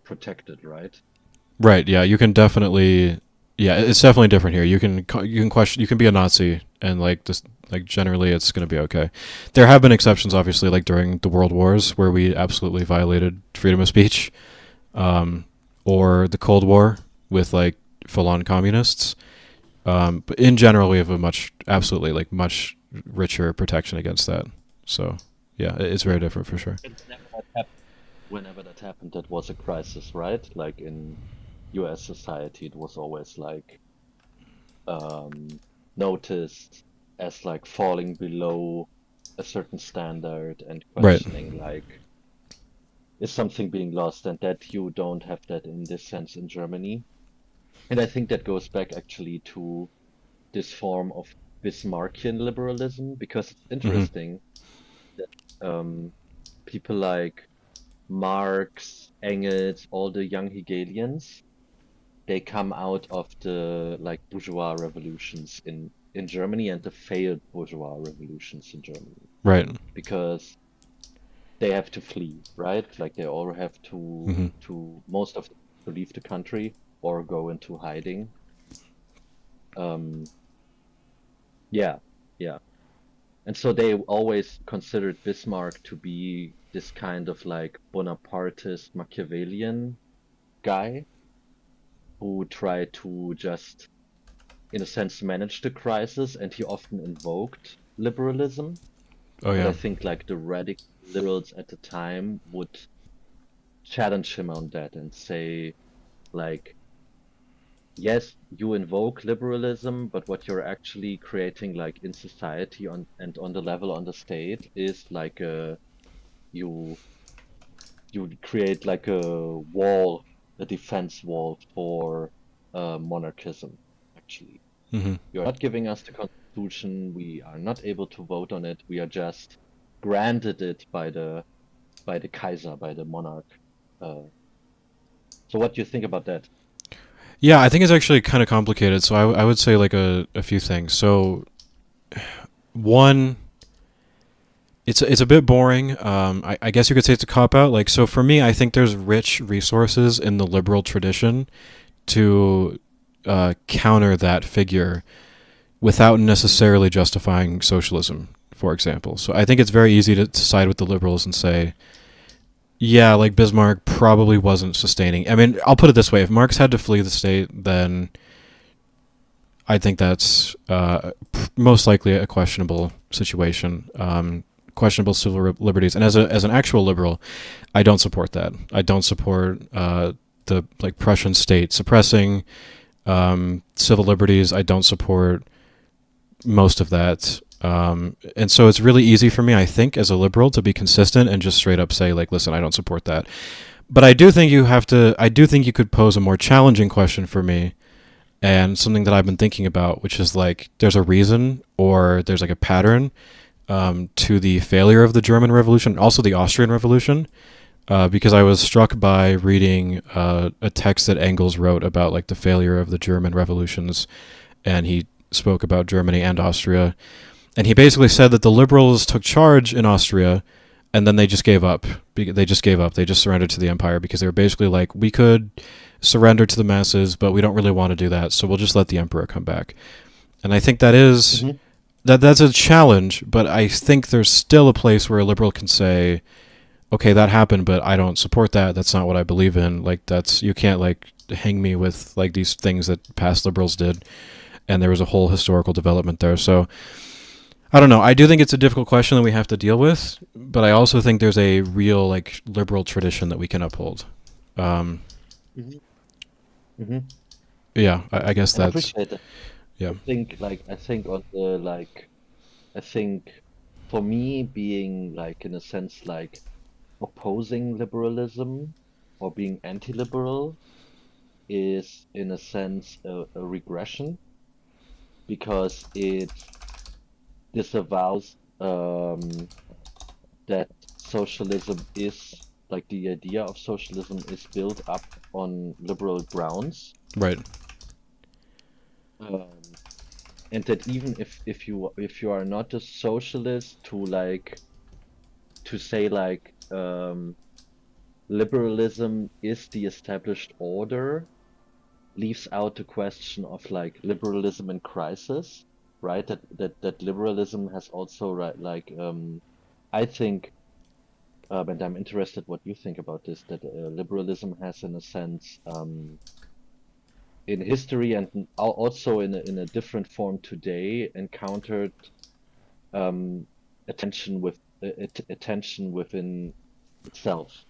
protected, right? Right. Yeah, you can definitely. Yeah, it's definitely different here. You can question. You can be a Nazi, and like this, like generally, it's going to be okay. There have been exceptions, obviously, like during the World Wars, where we absolutely violated freedom of speech, or the Cold War with like full-on communists. But in general, we have a much richer protection against that. So yeah, it's very different for sure. Whenever that happened, that was a crisis, right? Like in US society, it was always like noticed as like falling below a certain standard and Right. questioning like, is something being lost? And that you don't have that in this sense in Germany. And I think that goes back actually to this form of Bismarckian liberalism, because it's interesting that people like Marx, Engels, all the young Hegelians, they come out of the like bourgeois revolutions in Germany and the failed bourgeois revolutions in Germany, Right. because they have to flee, right? Like they all have to Mm-hmm. most of them to leave the country or go into hiding. Yeah, yeah. And so they always considered Bismarck to be this kind of like Bonapartist Machiavellian guy who tried to just, in a sense, manage the crisis, and he often invoked liberalism. Oh But I yeah. think like the radical liberals at the time would challenge him on that and say, like, yes, you invoke liberalism, but what you're actually creating, like in society and on the level on the state, is like you create like a wall, a defense wall for monarchism. Actually, Mm-hmm. you're not giving us the constitution. We are not able to vote on it. We are just granted it by the Kaiser, by the monarch. So what do you think about that? Yeah, I think it's actually kind of complicated. So I would say like a few things. So one, it's a bit boring. I guess you could say it's a cop out. Like, so for me, I think there's rich resources in the liberal tradition to counter that figure without necessarily justifying socialism, for example. So I think it's very easy to side with the liberals and say, Yeah, like Bismarck probably wasn't sustaining. I mean, I'll put it this way: if Marx had to flee the state, then I think that's most likely a questionable situation, questionable civil liberties. And as an actual liberal, I don't support that. I don't support the like Prussian state suppressing civil liberties. I don't support most of that. And so it's really easy for me, I think, as a liberal, to be consistent and just straight up say, like, listen, I don't support that. But I do think you have to. I do think you could pose a more challenging question for me, and something that I've been thinking about, which is like, there's a reason or there's like a pattern to the failure of the German Revolution, also the Austrian Revolution, because I was struck by reading a text that Engels wrote about like the failure of the German revolutions, and he spoke about Germany and Austria, and he basically said that the liberals took charge in Austria, and then they just gave up. They just gave up. They just surrendered to the empire because they were basically like, we could surrender to the masses, but we don't really want to do that, so we'll just let the emperor come back. And I think Hmm. that's a challenge, but I think there's still a place where a liberal can say, okay, that happened, but I don't support that. That's not what I believe in. Like, that's, you can't like hang me with like these things that past liberals did, and there was a whole historical development there. So I don't know. I do think it's a difficult question that we have to deal with, but I also think there's a real like liberal tradition that we can uphold. Um, Hmm. Hmm. yeah, I guess And I that's appreciate that. yeah. I think on the like, I think for me being like in a sense like opposing liberalism or being anti-liberal is in a sense a regression because it disavows that socialism is like the idea of socialism is built up on liberal grounds. Right. Um, and that even if you are not a socialist to like to say like liberalism is the established order leaves out the question of like liberalism in crisis, right? That liberalism has also right like I think and I'm interested what you think about this that liberalism has in a sense in history and also in a different form today encountered um, attention with attention within itself.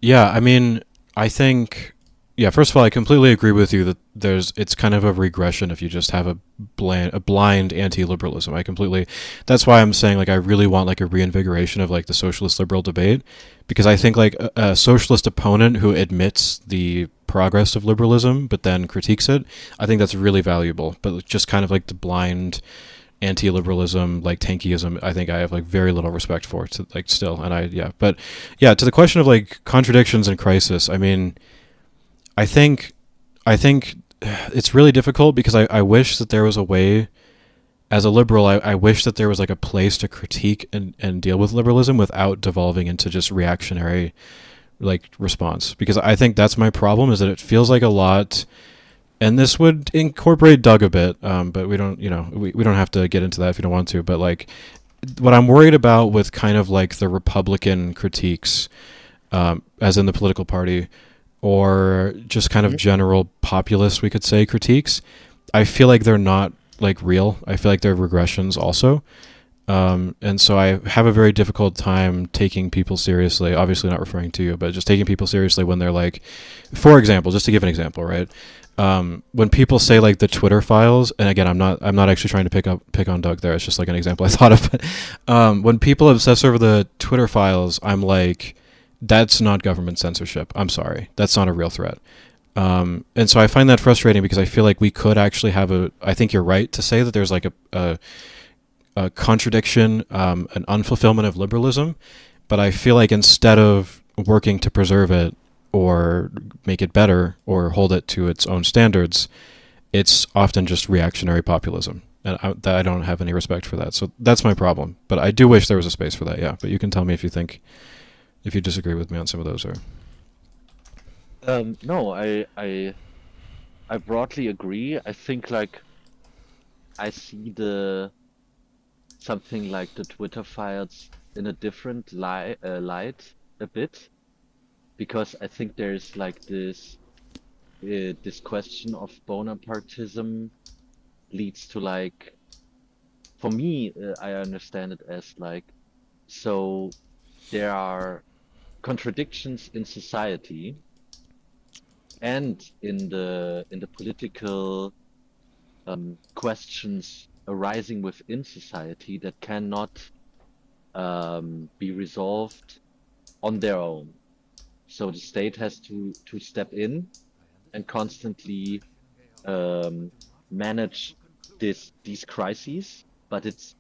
Yeah, I mean, I think yeah, first of all, I completely agree with you that there's it's kind of a regression if you just have a blind anti-liberalism. I completely That's why I'm saying like I really want like a reinvigoration of like the socialist liberal debate, because I think like a socialist opponent who admits the progress of liberalism but then critiques it, I think that's really valuable. But just kind of like the blind anti-liberalism, like tankyism, I think I have like very little respect for to like still. And I yeah, but yeah, to the question of like contradictions and crisis, I mean, I think I think it's really difficult because I wish that there was a way. As a liberal, I wish that there was like a place to critique and deal with liberalism without devolving into just reactionary like response, because I think that's my problem, is that it feels like a lot, and this would incorporate Doug a bit, but we don't, we don't have to get into that if you don't want to. But like, what I'm worried about with kind of like the Republican critiques, as in the political party, or just kind of Mhm. general populist, we could say, critiques, I feel like they're not like real. I feel like they're regressions also. And so I have a very difficult time taking people seriously. Obviously, not referring to you, but just taking people seriously when they're like, for example, just to give an example, right? When people say like the Twitter files, and again, I'm not actually trying to pick on Doug there. It's just like an example I thought of. But, when people obsess over the Twitter files, I'm like, that's not government censorship. I'm sorry, that's not a real threat. And so I find that frustrating because I feel like we could actually have a. I think you're right to say that there's like a contradiction, an unfulfillment of liberalism, but I feel like instead of working to preserve it or make it better or hold it to its own standards, it's often just reactionary populism. And I don't have any respect for that. So that's my problem. But I do wish there was a space for that, yeah. But you can tell me if you think, if you disagree with me on some of those. Or No, I broadly agree. I think like I see the something like the Twitter files. in a different light a bit, because I think there's like this question of Bonapartism leads to like, for me, I understand it as like, so there are contradictions in society and in the political questions arising within society that cannot be resolved on their own. So the state has to step in and constantly um, manage these crises, but it's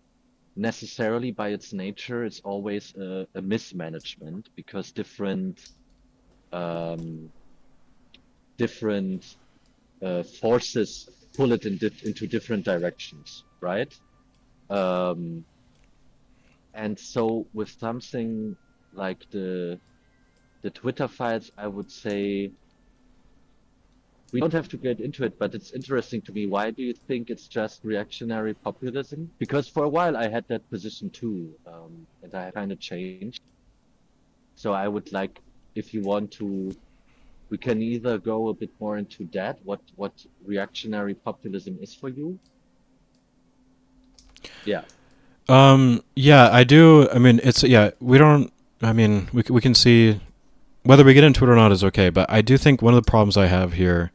necessarily by its nature, it's always a mismanagement because um, different forces pull it into different directions, right? Um, and so with something like the Twitter files, I would say we don't have to get into it, but it's interesting to me. Why do you think it's just reactionary populism? Because for a while I had that position too, and I kind of changed. So I would like, if you want to, we can either go a bit more into that, what reactionary populism is for you. Yeah. Yeah, I do. I mean, it's yeah. We don't. I mean, we can see whether we get into it or not is okay. But I do think one of the problems I have here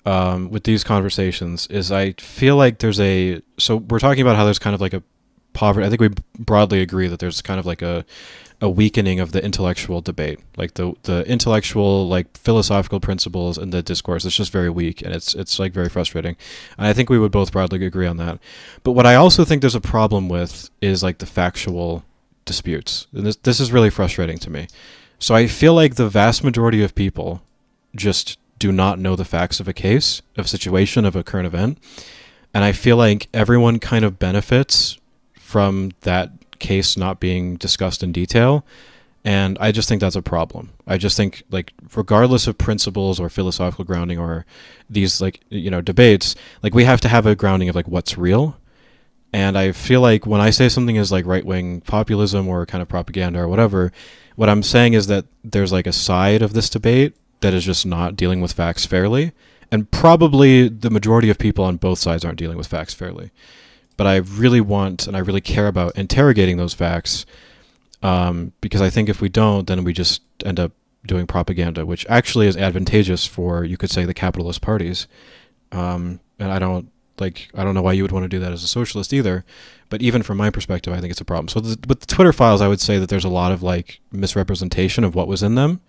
with these conversations is I feel like there's a. So we're talking about how there's kind of like a poverty. I think we broadly agree that there's kind of like a weakening of the intellectual debate, like the intellectual like philosophical principles and the discourse. It's just very weak, and it's like very frustrating. And I think we would both broadly agree on that. But what I also think there's a problem with is like the factual disputes, and this is really frustrating to me. So I feel like the vast majority of people just do not know the facts of a case, of a situation, of a current event, and I feel like everyone kind of benefits from that case not being discussed in detail. And I just think that's a problem. I just think, like, regardless of principles or philosophical grounding or these, like, debates, like, we have to have a grounding of, like, what's real. And I feel like when I say something is, like, right-wing populism or kind of propaganda or whatever, what I'm saying is that there's, like, a side of this debate that is just not dealing with facts fairly. And probably the majority of people on both sides aren't dealing with facts fairly. But I really want and I really care about interrogating those facts, because I think if we don't, then we just end up doing propaganda, which actually is advantageous for, you could say, the capitalist parties. And I don't know why you would want to do that as a socialist either. But even from my perspective, I think it's a problem. So with the Twitter files, I would say that there's a lot of like misrepresentation of what was in them.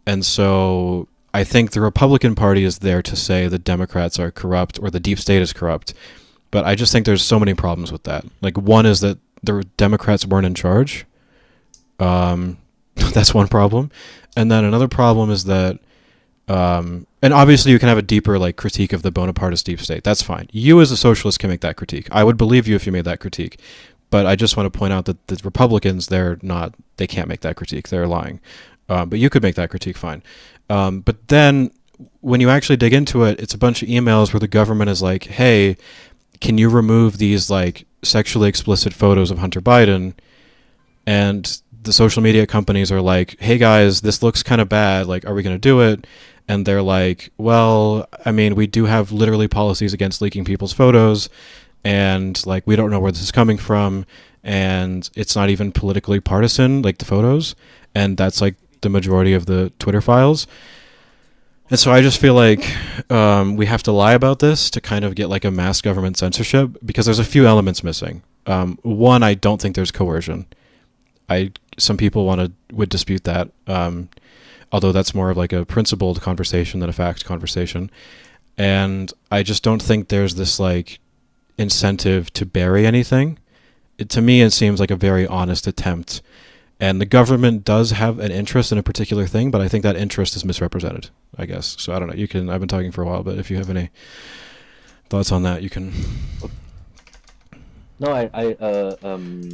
And so I think the Republican Party is there to say the Democrats are corrupt or the deep state is corrupt. But I just think there's so many problems with that. Like, one is that the Democrats weren't in charge. That's one problem. And then another problem is that, and obviously you can have a deeper like critique of the Bonapartist deep state. That's fine. You as a socialist can make that critique. I would believe you if you made that critique. But I just want to point out that the Republicans, they can't make that critique. They're lying. But you could make that critique fine. But then when you actually dig into it, it's a bunch of emails where the government is like, hey, can you remove these like sexually explicit photos of Hunter Biden? And the social media companies are like, hey guys, this looks kind of bad. Like, are we going to do it? And they're like, well, I mean, we do have literally policies against leaking people's photos. And like, we don't know where this is coming from. And it's not even politically partisan, like the photos. And that's like the majority of the Twitter files. And so I just feel like we have to lie about this to kind of get like a mass government censorship, because there's a few elements missing. One, I don't think there's coercion. Some people would dispute that, although that's more of like a principled conversation than a fact conversation. And I just don't think there's this like incentive to bury anything. To me, it seems like a very honest attempt. And the government does have an interest in a particular thing, but I think that interest is misrepresented, I guess. So I don't know. I've been talking for a while, but if you have any thoughts on that, you can. No, I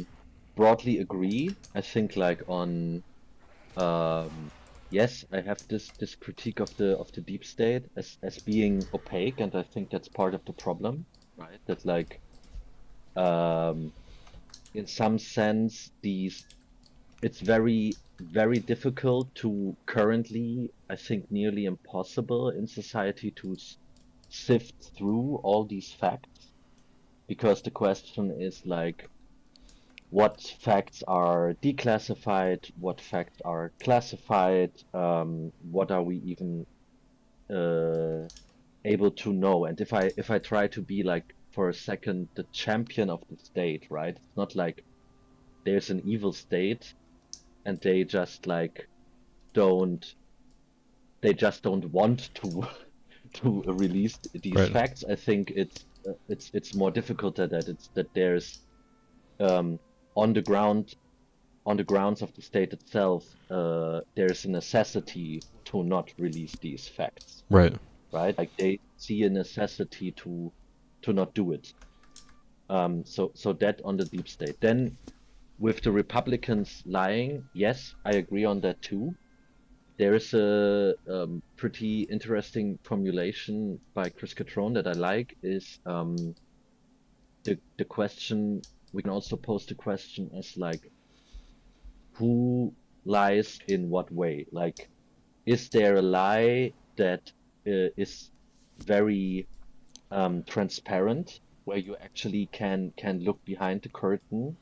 broadly agree. I think like on yes, I have this critique of the deep state as being opaque, and I think that's part of the problem, right? That like um in some sense, it's very, very difficult to currently, I think nearly impossible in society to sift through all these facts, because the question is like, what facts are declassified, what facts are classified, what are we even uh, able to know? And if I try to be like for a second the champion of the state, right? It's not like there's an evil state and don't they just don't want to to release these Right. facts. I think it's more difficult than that. It's that there's um, on the ground on the grounds of the state itself, there's a necessity to not release these facts, Right. right? Like they see a necessity to not do it. So that on the deep state. Then with the Republicans lying, yes, I agree on that too. There is a pretty interesting formulation by Chris Catrone that I like. Is the question, we can also pose the question as like, who lies in what way? Like, is there a lie that is very transparent, where you actually can look behind the curtain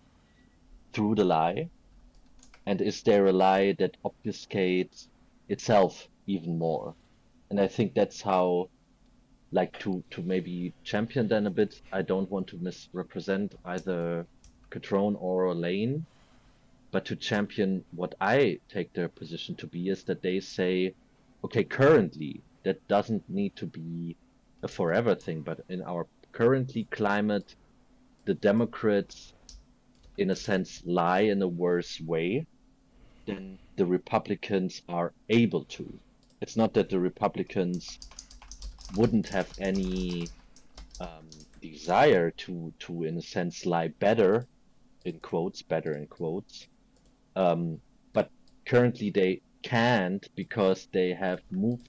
through the lie? And is there a lie that obfuscates itself even more? And I think that's how, like, to maybe champion then a bit. I don't want to misrepresent either Catrone or Lane, but to champion what I take their position to be is that they say, okay, currently, that doesn't need to be a forever thing, but in our currently climate, the Democrats, in a sense, lie in a worse way than the Republicans are able to. It's not that the Republicans wouldn't have any um, desire to, in a sense, lie better, in quotes, better in quotes. But currently they can't because they have been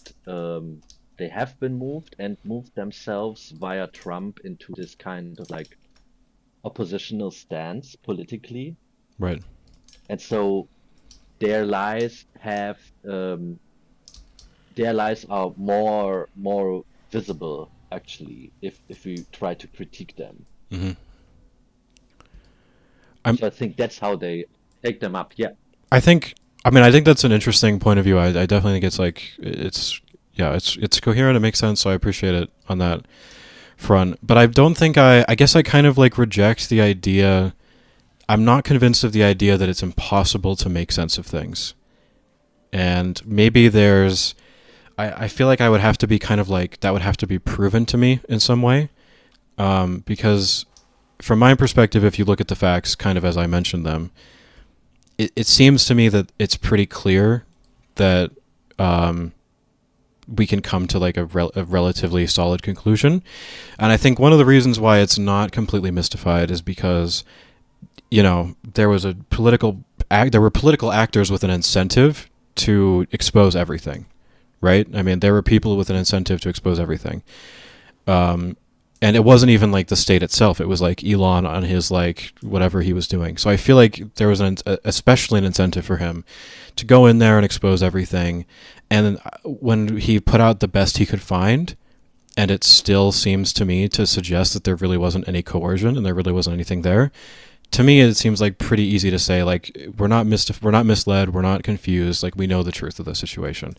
moved and moved themselves via Trump into this kind of like oppositional stance politically. Right. And so their lies have, their lies are more visible actually if we try to critique them. Hmm. I'm. So I think that's how they take them up. Yeah. I think. I mean, I think that's an interesting point of view. I definitely think it's like it's. Yeah, it's coherent. It makes sense. So I appreciate it on that front. But I don't think I guess I kind of like reject the idea. I'm not convinced of the idea that it's impossible to make sense of things. And maybe there's. I feel like I would have to be kind of like that would have to be proven to me in some way. Because from my perspective, if you look at the facts, kind of as I mentioned them, it seems to me that it's pretty clear that um, we can come to like a relatively solid conclusion. And I think one of the reasons why it's not completely mystified is because, you know, there were political actors with an incentive to expose everything, right? I mean, there were people with an incentive to expose everything. Um, and it wasn't even like the state itself. It was like Elon on his like whatever he was doing. So I feel like there was especially an incentive for him to go in there and expose everything. And when he put out the best he could find, and it still seems to me to suggest that there really wasn't any coercion and there really wasn't anything there. To me, it seems like pretty easy to say like we're not misled, we're not confused, like we know the truth of the situation,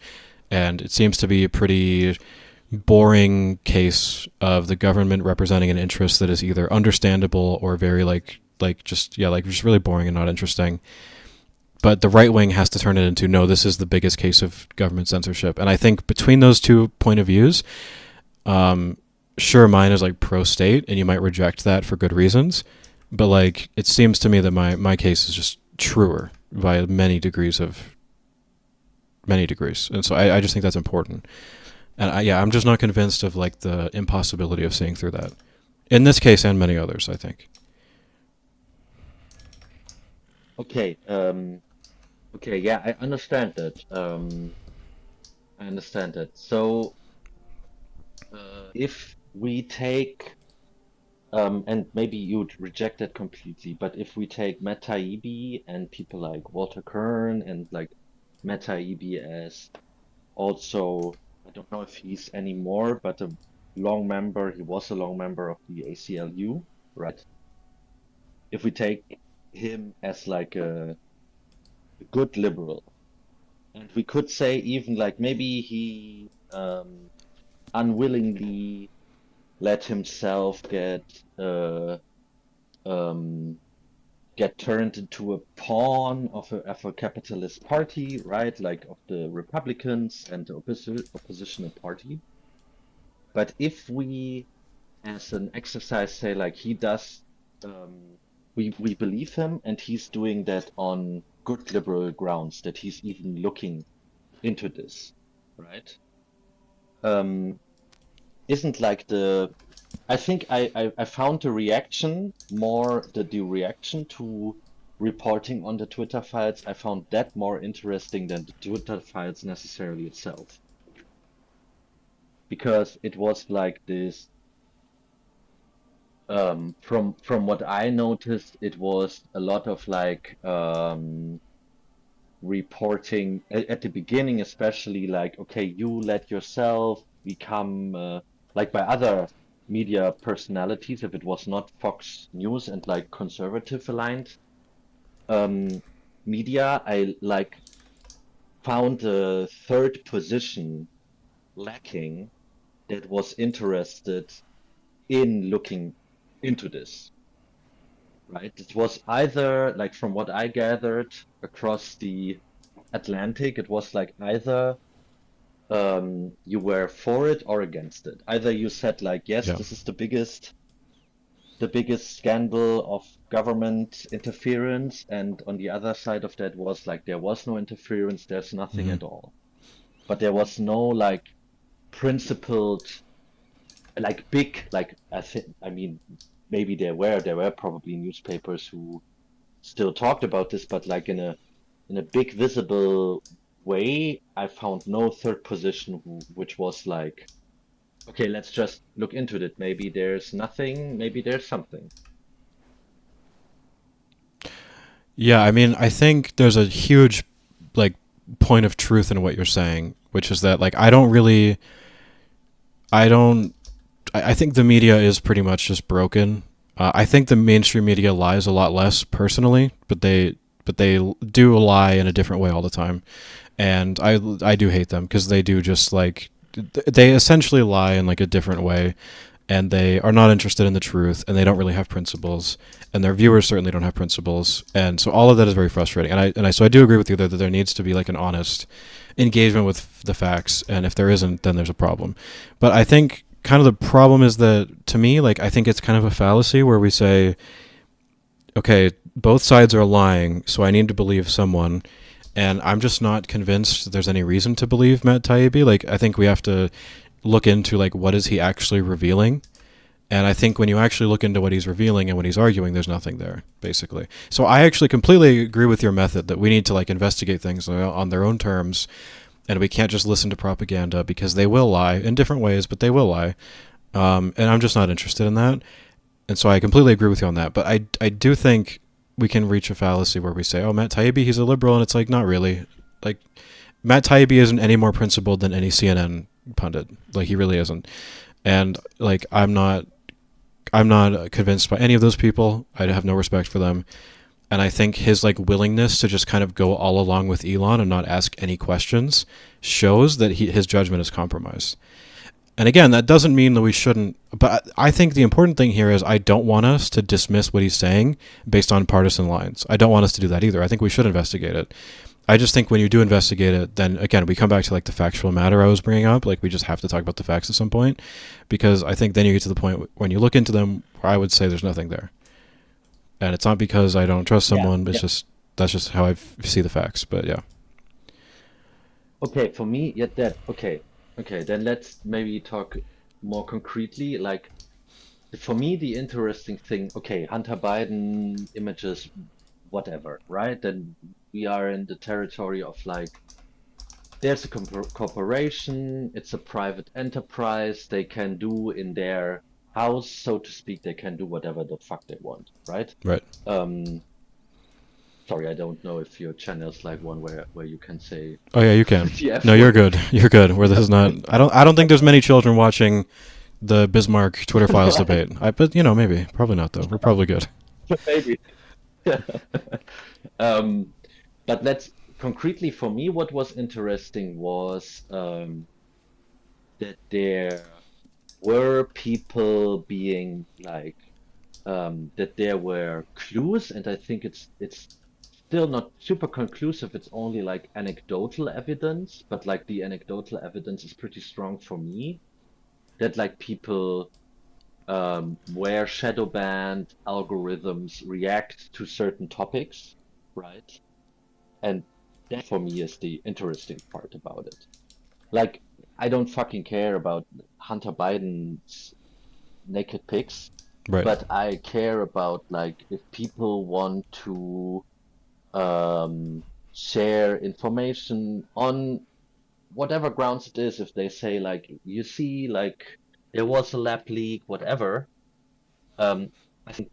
and it seems to be a pretty boring case of the government representing an interest that is either understandable or very just really boring and not interesting. But the right wing has to turn it into no, this is the biggest case of government censorship. And I think between those two point of views, sure, mine is like pro state, and you might reject that for good reasons. But like it seems to me that my case is just truer by many degrees, and so I just think that's important. And I'm just not convinced of like the impossibility of seeing through that. In this case and many others, I think. Okay. Okay. Yeah, I understand that. I understand that. So, if we take and maybe you'd reject that completely, but if we take Matt Taibbi and people like Walter Kern and like Matt Taibbi as also, I don't know if he's anymore, but a long member, he was a long member of the ACLU, right? If we take him as like a good liberal, and we could say even like maybe he unwillingly let himself um, get turned into a pawn of a capitalist party, right? Like of the Republicans and the oppositional party. But if we, as an exercise, say like he does, we believe him, and he's doing that on good liberal grounds, that he's even looking into this, right? Um, isn't like the I think I found the reaction more the reaction to reporting on the Twitter files. I found that more interesting than the Twitter files necessarily itself, because it was like this. From what I noticed, it was a lot of like reporting at the beginning, especially like, okay, you let yourself become like by other media personalities, if it was not Fox News and like conservative aligned um, media, I like found a third position lacking that was interested in looking into this, right? It was either like from what I gathered across the Atlantic, it was like either you were for it or against it. Either you said like, yes, Yeah. this is the biggest scandal of government interference, and on the other side of that was like there was no interference, there's nothing Hmm. at all. But there was no like principled, like big, like I mean, maybe there were probably newspapers who still talked about this, but like in a big visible way, I found no third position which was like, okay, let's just look into it. Maybe there's nothing, maybe there's something. Yeah, I mean, I think there's a huge like point of truth in what you're saying, which is that like I don't I think the media is pretty much just broken. I think the mainstream media lies a lot less personally, but they do lie in a different way all the time, and I do hate them because they do just like they essentially lie in like a different way, and they are not interested in the truth, and they don't really have principles, and their viewers certainly don't have principles, and so all of that is very frustrating. So I do agree with you that there needs to be like an honest engagement with the facts, and if there isn't, then there's a problem. But I think kind of the problem is that to me, like I think it's kind of a fallacy where we say, okay, both sides are lying, so I need to believe someone. And I'm just not convinced there's any reason to believe Matt Taibbi. Like, I think we have to look into like what is he actually revealing. And I think when you actually look into what he's revealing and what he's arguing, there's nothing there, basically. So I actually completely agree with your method that we need to like investigate things on their own terms, and we can't just listen to propaganda because they will lie in different ways, but they will lie. And I'm just not interested in that. And so I completely agree with you on that. But I do think we can reach a fallacy where we say, oh, Matt Taibbi, he's a liberal. And it's like, not really. Like, Matt Taibbi isn't any more principled than any CNN pundit. Like, he really isn't. And, like, I'm not convinced by any of those people. I have no respect for them. And I think his like willingness to just kind of go all along with Elon and not ask any questions shows that his judgment is compromised. And again, that doesn't mean that we shouldn't. But I think the important thing here is I don't want us to dismiss what he's saying based on partisan lines. I don't want us to do that either. I think we should investigate it. I just think when you do investigate it, then again, we come back to like the factual matter I was bringing up. Like we just have to talk about the facts at some point, because I think then you get to the point when you look into them where I would say there's nothing there. And it's not because I don't trust Yeah, someone. It's yeah. just that's just how I see the facts. But yeah, Okay, for me, yeah, that, okay. Okay, then let's maybe talk more concretely. Like, for me, the interesting thing, okay, Hunter Biden images, whatever, right? Then we are in the territory of like, there's a corporation, it's a private enterprise, they can do in their how, so to speak, they can do whatever the fuck they want, right? Right. Um, Sorry, I don't know if your channel's like one where you can say Oh yeah, you can. the F No, you're word. good. You're good. Where this is not. I don't think there's many children watching the Bismarck Twitter files Right. debate. But maybe. Probably not though. We're probably good. Maybe. Um, but let's concretely for me, what was interesting was that there were people being like that there were clues, and I think it's still not super conclusive. It's only like anecdotal evidence, but like the anecdotal evidence is pretty strong for me that like people where shadow banned algorithms react to certain topics, right? And that for me is the interesting part about it. Like, I don't fucking care about Hunter Biden's naked pics, Right. but I care about like if people want to um, share information on whatever grounds it is, if they say like, you see, like there was a lab leak, whatever. I think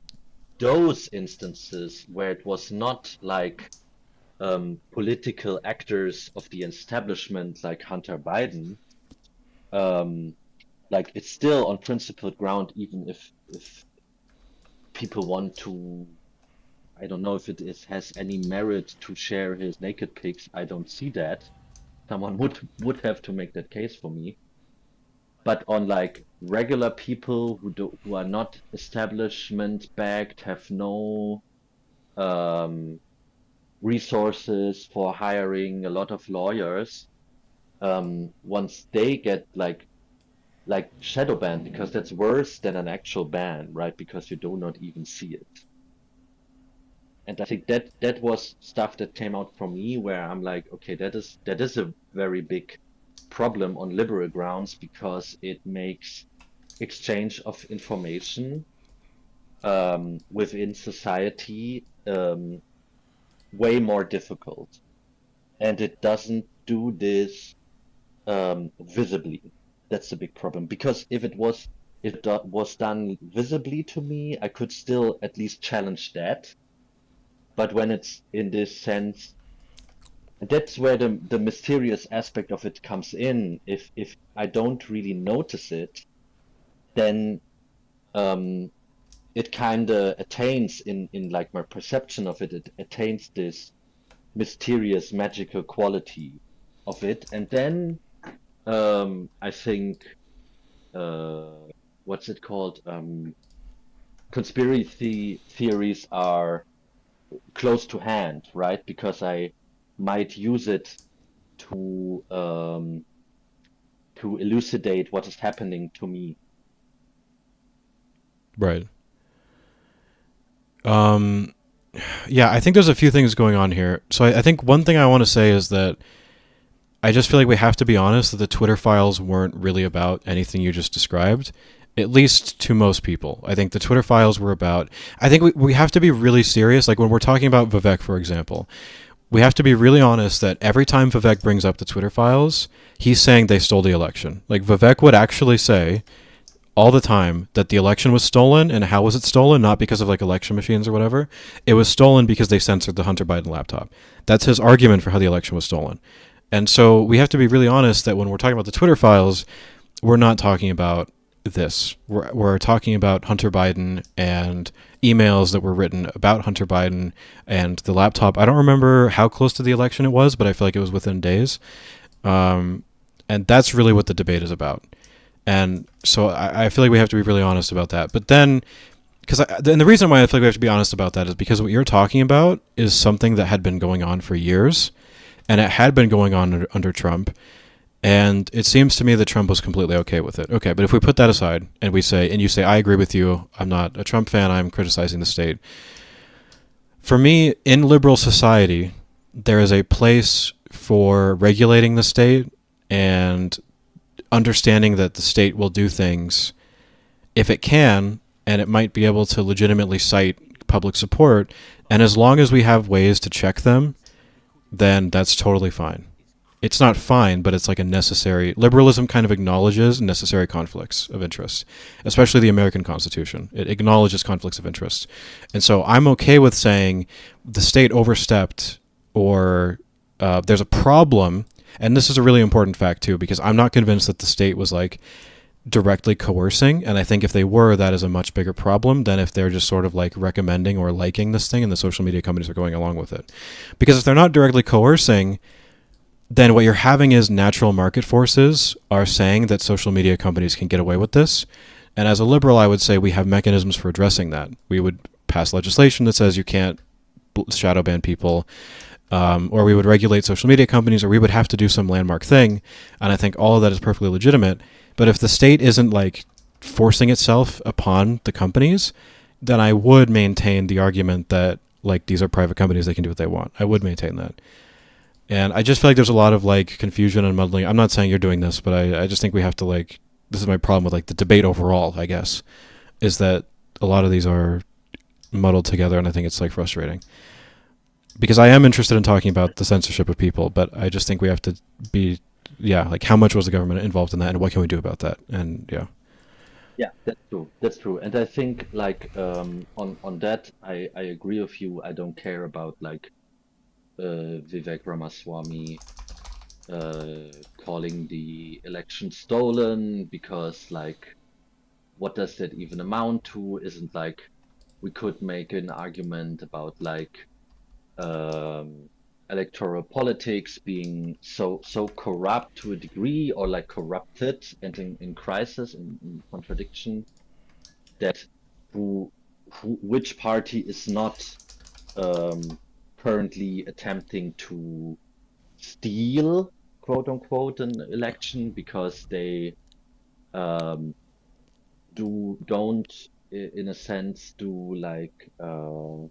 those instances where it was not like political actors of the establishment like Hunter Biden, um, like it's still on principled ground, even if people want to. I don't know if it has any merit to share his naked pics. I don't see that. Someone would have to make that case for me. But on like regular people who are not establishment backed, have no um, resources for hiring a lot of lawyers, once they get like shadow banned, because that's worse than an actual ban, right? Because you do not even see it. And I think that was stuff that came out from me where I'm like, okay, that is a very big problem on liberal grounds because it makes exchange of information within society way more difficult. And it doesn't do this visibly. That's the big problem. Because if it was done visibly to me, I could still at least challenge that. But when it's in this sense, that's where the mysterious aspect of it comes in. If I don't really notice it, then um, it kind of attains in like my perception of it. It attains this mysterious, magical quality of it, and then I think uh, what's it called? Conspiracy theories are close to hand, right? Because I might use it to elucidate what is happening to me. Right. Um. Yeah, I think there's a few things going on here. So I think one thing I want to say is that I just feel like we have to be honest that the Twitter files weren't really about anything you just described, at least to most people. I think the Twitter files were about. I think we have to be really serious. Like when we're talking about Vivek, for example, we have to be really honest that every time Vivek brings up the Twitter files, he's saying they stole the election. Like Vivek would actually say all the time that the election was stolen, and how was it stolen? Not because of like election machines or whatever. It was stolen because they censored the Hunter Biden laptop. That's his argument for how the election was stolen. And so we have to be really honest that when we're talking about the Twitter files, we're not talking about this. We're talking about Hunter Biden and emails that were written about Hunter Biden and the laptop. I don't remember how close to the election it was, but I feel like it was within days. And that's really what the debate is about. And so I feel like we have to be really honest about that. But then, and the reason why I feel like we have to be honest about that is because what you're talking about is something that had been going on for years, and it had been going on under Trump. And it seems to me that Trump was completely okay with it. Okay, but if we put that aside and you say, I agree with you, I'm not a Trump fan, I'm criticizing the state. For me, in liberal society, there is a place for regulating the state and understanding that the state will do things if it can, and it might be able to legitimately cite public support. And as long as we have ways to check them, then that's totally fine. it's not fine, but it's like a necessary. Liberalism kind of acknowledges necessary conflicts of interest, especially the American Constitution. It acknowledges conflicts of interest, and so I'm okay with saying the state overstepped or there's a problem. And this is a really important fact too, because I'm not convinced that the state was like directly coercing, and I think if they were, that is a much bigger problem than if they're just sort of like recommending or liking this thing and the social media companies are going along with it. Because if they're not directly coercing, then what you're having is natural market forces are saying that social media companies can get away with this. And as a liberal, I would say we have mechanisms for addressing that. We would pass legislation that says you can't shadow ban people, or we would regulate social media companies, or we would have to do some landmark thing. And I think all of that is perfectly legitimate. But if the state isn't like forcing itself upon the companies, then I would maintain the argument that like these are private companies, they can do what they want. I would maintain that. And I just feel like there's a lot of like confusion and muddling. I'm not saying you're doing this, but I just think we have to like, this is my problem with like the debate overall, I guess, is that a lot of these are muddled together, and I think it's like frustrating. Because I am interested in talking about the censorship of people, but I just think we have to be, yeah, like how much was the government involved in that, and what can we do about that? And yeah. Yeah, that's true. That's true. And I think like on that, I agree with you. I don't care about like Vivek Ramaswamy calling the election stolen because like what does that even amount to? Isn't like we could make an argument about like um, electoral politics being so corrupt to a degree or like corrupted and in crisis in contradiction that who, which party is not um, currently attempting to steal quote unquote an election because they um, don't in a sense do like um,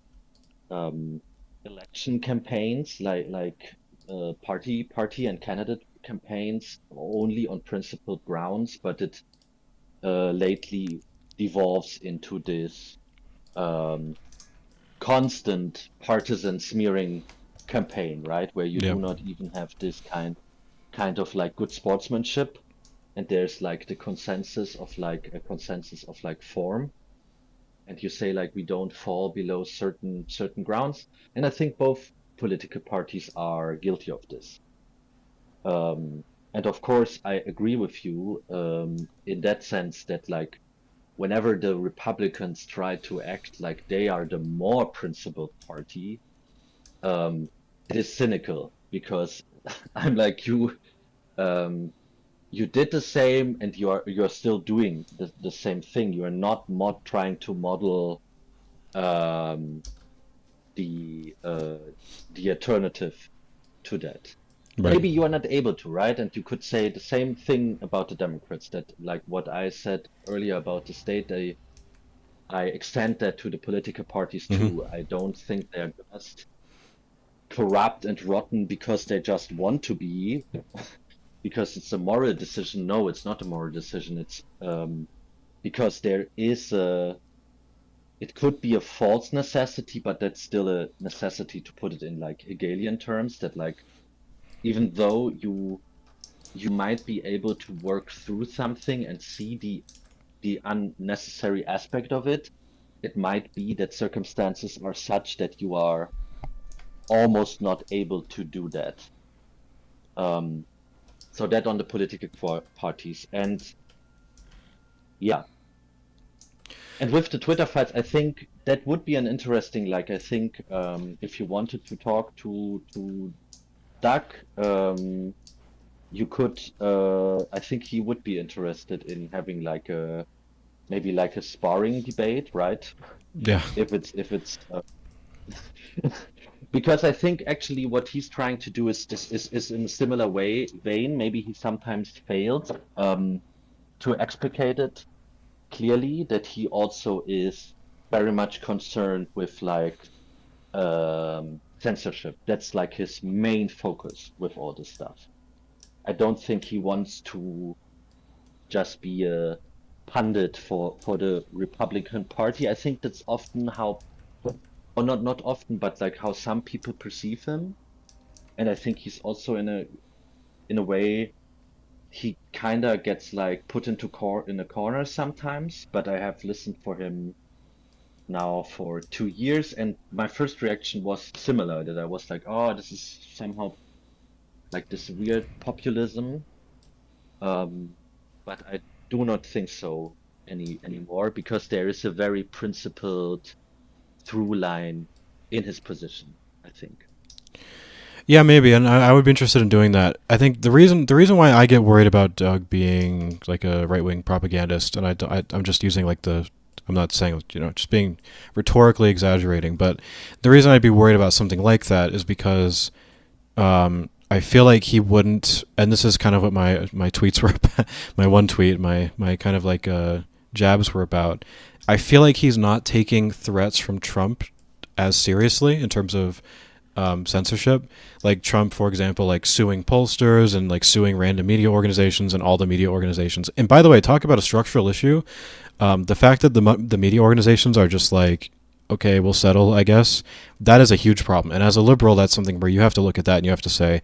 election campaigns like party and candidate campaigns only on principled grounds, but it lately devolves into this um, constant partisan smearing campaign, right? Where you Yep. do not even have this kind of like good sportsmanship, and there's like the consensus of like a consensus of like form, and you say like we don't fall below certain grounds, and I think both political parties are guilty of this. And of course, I agree with you in that sense that like whenever the Republicans try to act like they are the more principled party, um, it is cynical because I'm like um, you did the same and you're still doing the same thing. You are not trying to model um, the uh, the alternative to that. Right. Maybe you are not able to, right? And you could say the same thing about the Democrats, that like what I said earlier about the state, I extend that to the political parties Mm-hmm. too. I don't think they're just corrupt and rotten because they just want to be, because it's a moral decision. No, it's not a moral decision. It's because there is a, it could be a false necessity, but that's still a necessity to put it in like Hegelian terms, that like even though you might be able to work through something and see the unnecessary aspect of it, it might be that circumstances are such that you are almost not able to do that. Um, so that on the political parties. And yeah, and with the Twitter fights, I think that would be an interesting, like I think if you wanted to talk to Doug, you could I think he would be interested in having like a maybe like a sparring debate, right? Yeah. If it's because I think actually what he's trying to do is this is in a similar vein. Maybe he sometimes failed to explicate it clearly, that he also is very much concerned with like censorship. That's like his main focus with all this stuff. I don't think he wants to just be a pundit for the Republican Party. I think that's often how, or not often, but like how some people perceive him. And I think he's also in a in a way, he kind of gets like put into in a corner sometimes, but I have listened for him now for 2 years, and my first reaction was similar, that I was like, oh, this is somehow like this weird populism. Um, but I do not think so anymore because there is a very principled through line in his position, I think. Yeah, maybe, and I would be interested in doing that. I think the reason why I get worried about Doug being like a right wing propagandist, and I'm just using like the I'm not saying just being rhetorically exaggerating, but the reason I'd be worried about something like that is because I feel like he wouldn't, and this is kind of what my tweets were about, my one tweet, my kind of like jabs were about. I feel like he's not taking threats from Trump as seriously in terms of censorship. Like Trump, for example, like suing pollsters and like suing random media organizations and all the media organizations. And by the way, talk about a structural issue. The fact that the media organizations are just like, okay, we'll settle, I guess, that is a huge problem. And as a liberal, that's something where you have to look at that and you have to say,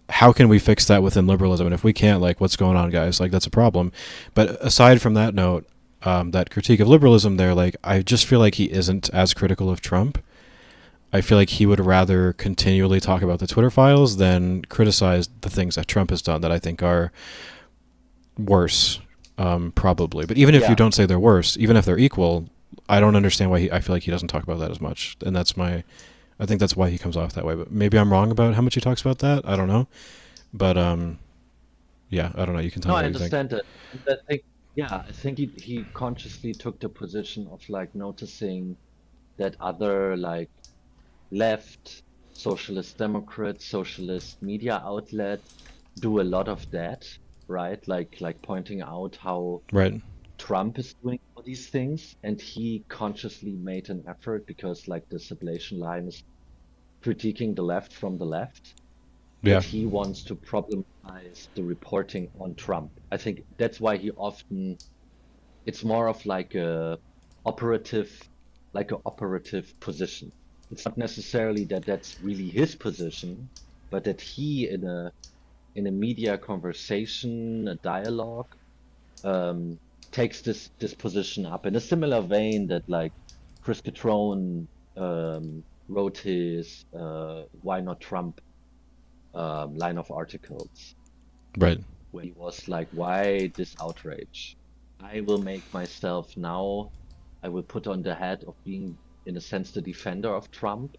how can we fix that within liberalism? And if we can't, like, what's going on, guys? Like, that's a problem. But aside from that note, that critique of liberalism there, like, I just feel like he isn't as critical of Trump. I feel like he would rather continually talk about the Twitter files than criticize the things that Trump has done that I think are worse, probably. But even if you Yeah. don't say they're worse, even if they're equal, I don't understand why I feel like he doesn't talk about that as much. And I think that's why he comes off that way. But maybe I'm wrong about how much he talks about that. I don't know. But yeah, I don't know. You can tell No, me I what you think. understand that. And I think, yeah, I think he consciously took the position of like noticing that other like left, socialist Democrats, socialist media outlets do a lot of that, right? Like pointing out how Right. Trump is doing all these things, and he consciously made an effort because like the sublation line is critiquing the left from the left, Yeah. that he wants to problematize the reporting on Trump. I think that's why he often it's more of operative like an operative position. It's not necessarily that that's really his position, but that he in a media conversation, a dialogue, um, takes this position up in a similar vein that like Chris Catrone wrote his "Why Not Trump" line of articles, Right. where he was like, "Why this outrage? I will make myself now. I will put on the hat of being, in a sense, the defender of Trump,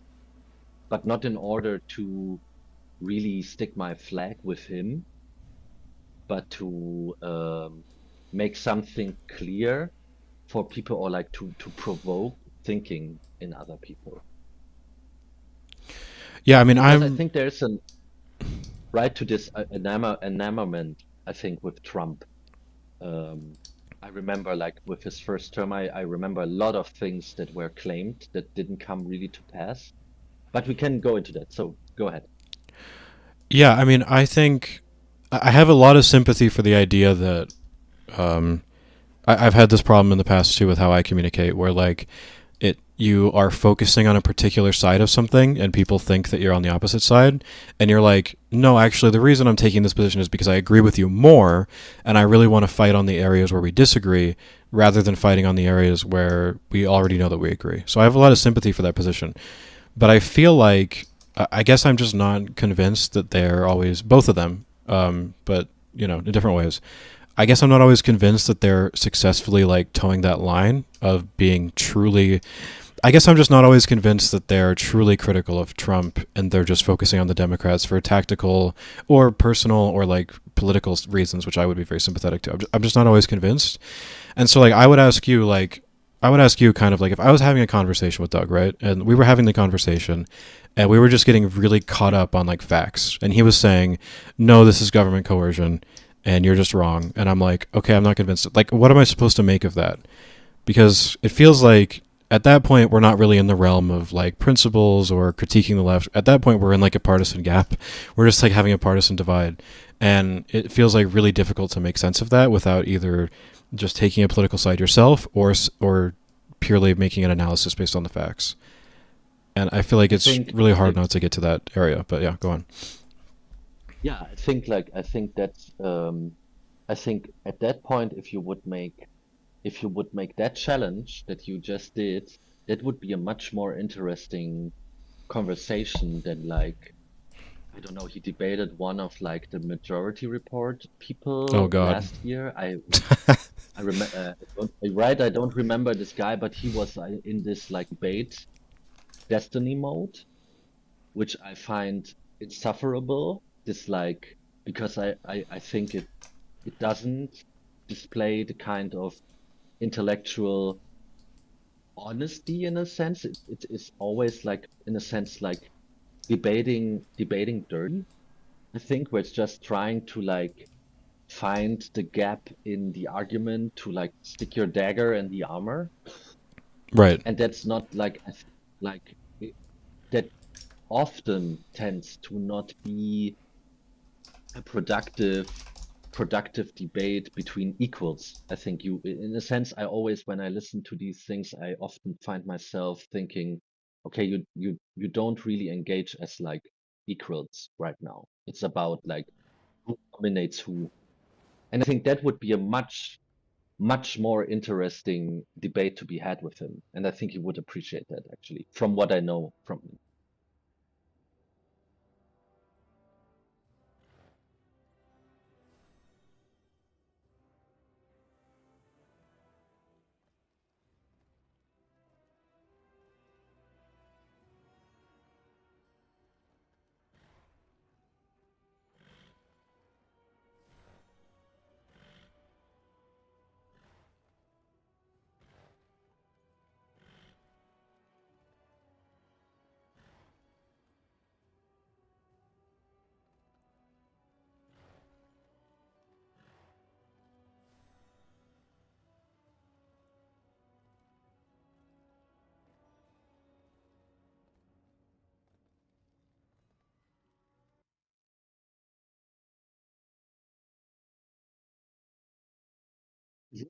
but not in order to really stick my flag with him, but to make something clear for people or like to provoke thinking in other people. Yeah. I mean, Because I I'm. think there's a right to this enamorment, I think, with Trump. Um, I remember like with his first term, I remember a lot of things that were claimed that didn't come really to pass. But we can go into that. So go ahead. Yeah. I mean, I think I have a lot of sympathy for the idea that um, I've had this problem in the past too with how I communicate, where like you are focusing on a particular side of something and people think that you're on the opposite side, and you're like, no, actually the reason I'm taking this position is because I agree with you more and I really want to fight on the areas where we disagree rather than fighting on the areas where we already know that we agree. So I have a lot of sympathy for that position, but I feel like I guess I'm just not convinced that they're always both of them, but in different ways. I guess I'm not always convinced that they're successfully like towing that line of being truly. I guess I'm just not always convinced that they're truly critical of Trump and they're just focusing on the Democrats for tactical or personal or like political reasons, which I would be very sympathetic to. I'm just not always convinced. And so like I would ask you kind of like if I was having a conversation with Doug, right? And we were having the conversation and we were just getting really caught up on like facts. And he was saying, no, this is government coercion and you're just wrong. And I'm like, okay, I'm not convinced. Like, what am I supposed to make of that? Because it feels like at that point we're not really in the realm of like principles or critiquing the left. At that point we're in like a partisan gap. We're just like having a partisan divide. And it feels like really difficult to make sense of that without either just taking a political side yourself or purely making an analysis based on the facts. And I feel like I it's think really hard like not to get to that area. But yeah, go on. Yeah, I think that's I think at that point if you would make that challenge that you just did, that would be a much more interesting conversation than like I don't know, he debated one of like the Majority Report Oh people God. last year. I remember right, I don't remember this guy, but he was in this like debate destiny mode, which I find insufferable. This like because I think it doesn't display the kind of intellectual honesty in a sense. It is always like in a sense like debating dirty. I think where it's just trying to like find the gap in the argument to like stick your dagger in the armor, Right. and that's not like like that often tends to not be a productive debate between equals. I think you, in a sense, I always, when I listen to these things, I often find myself thinking, okay, you don't really engage as like equals right now. It's about like who dominates who. And I think that would be a much more interesting debate to be had with him. And I think he would appreciate that actually, from what I know from him. Mhm.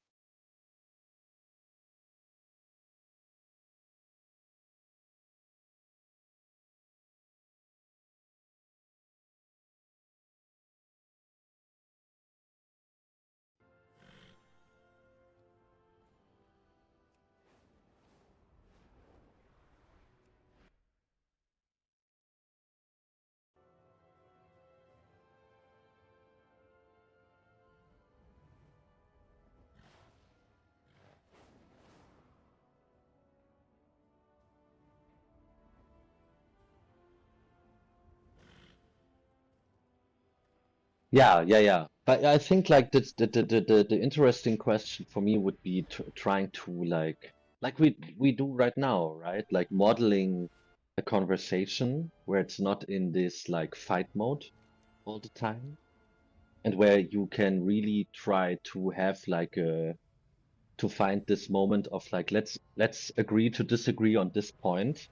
Yeah. But I think like the interesting question for me would be trying to like we do right now, right? Like modeling a conversation where it's not in this like fight mode all the time, and where you can really try to have like a to find this moment of like let's agree to disagree on this point,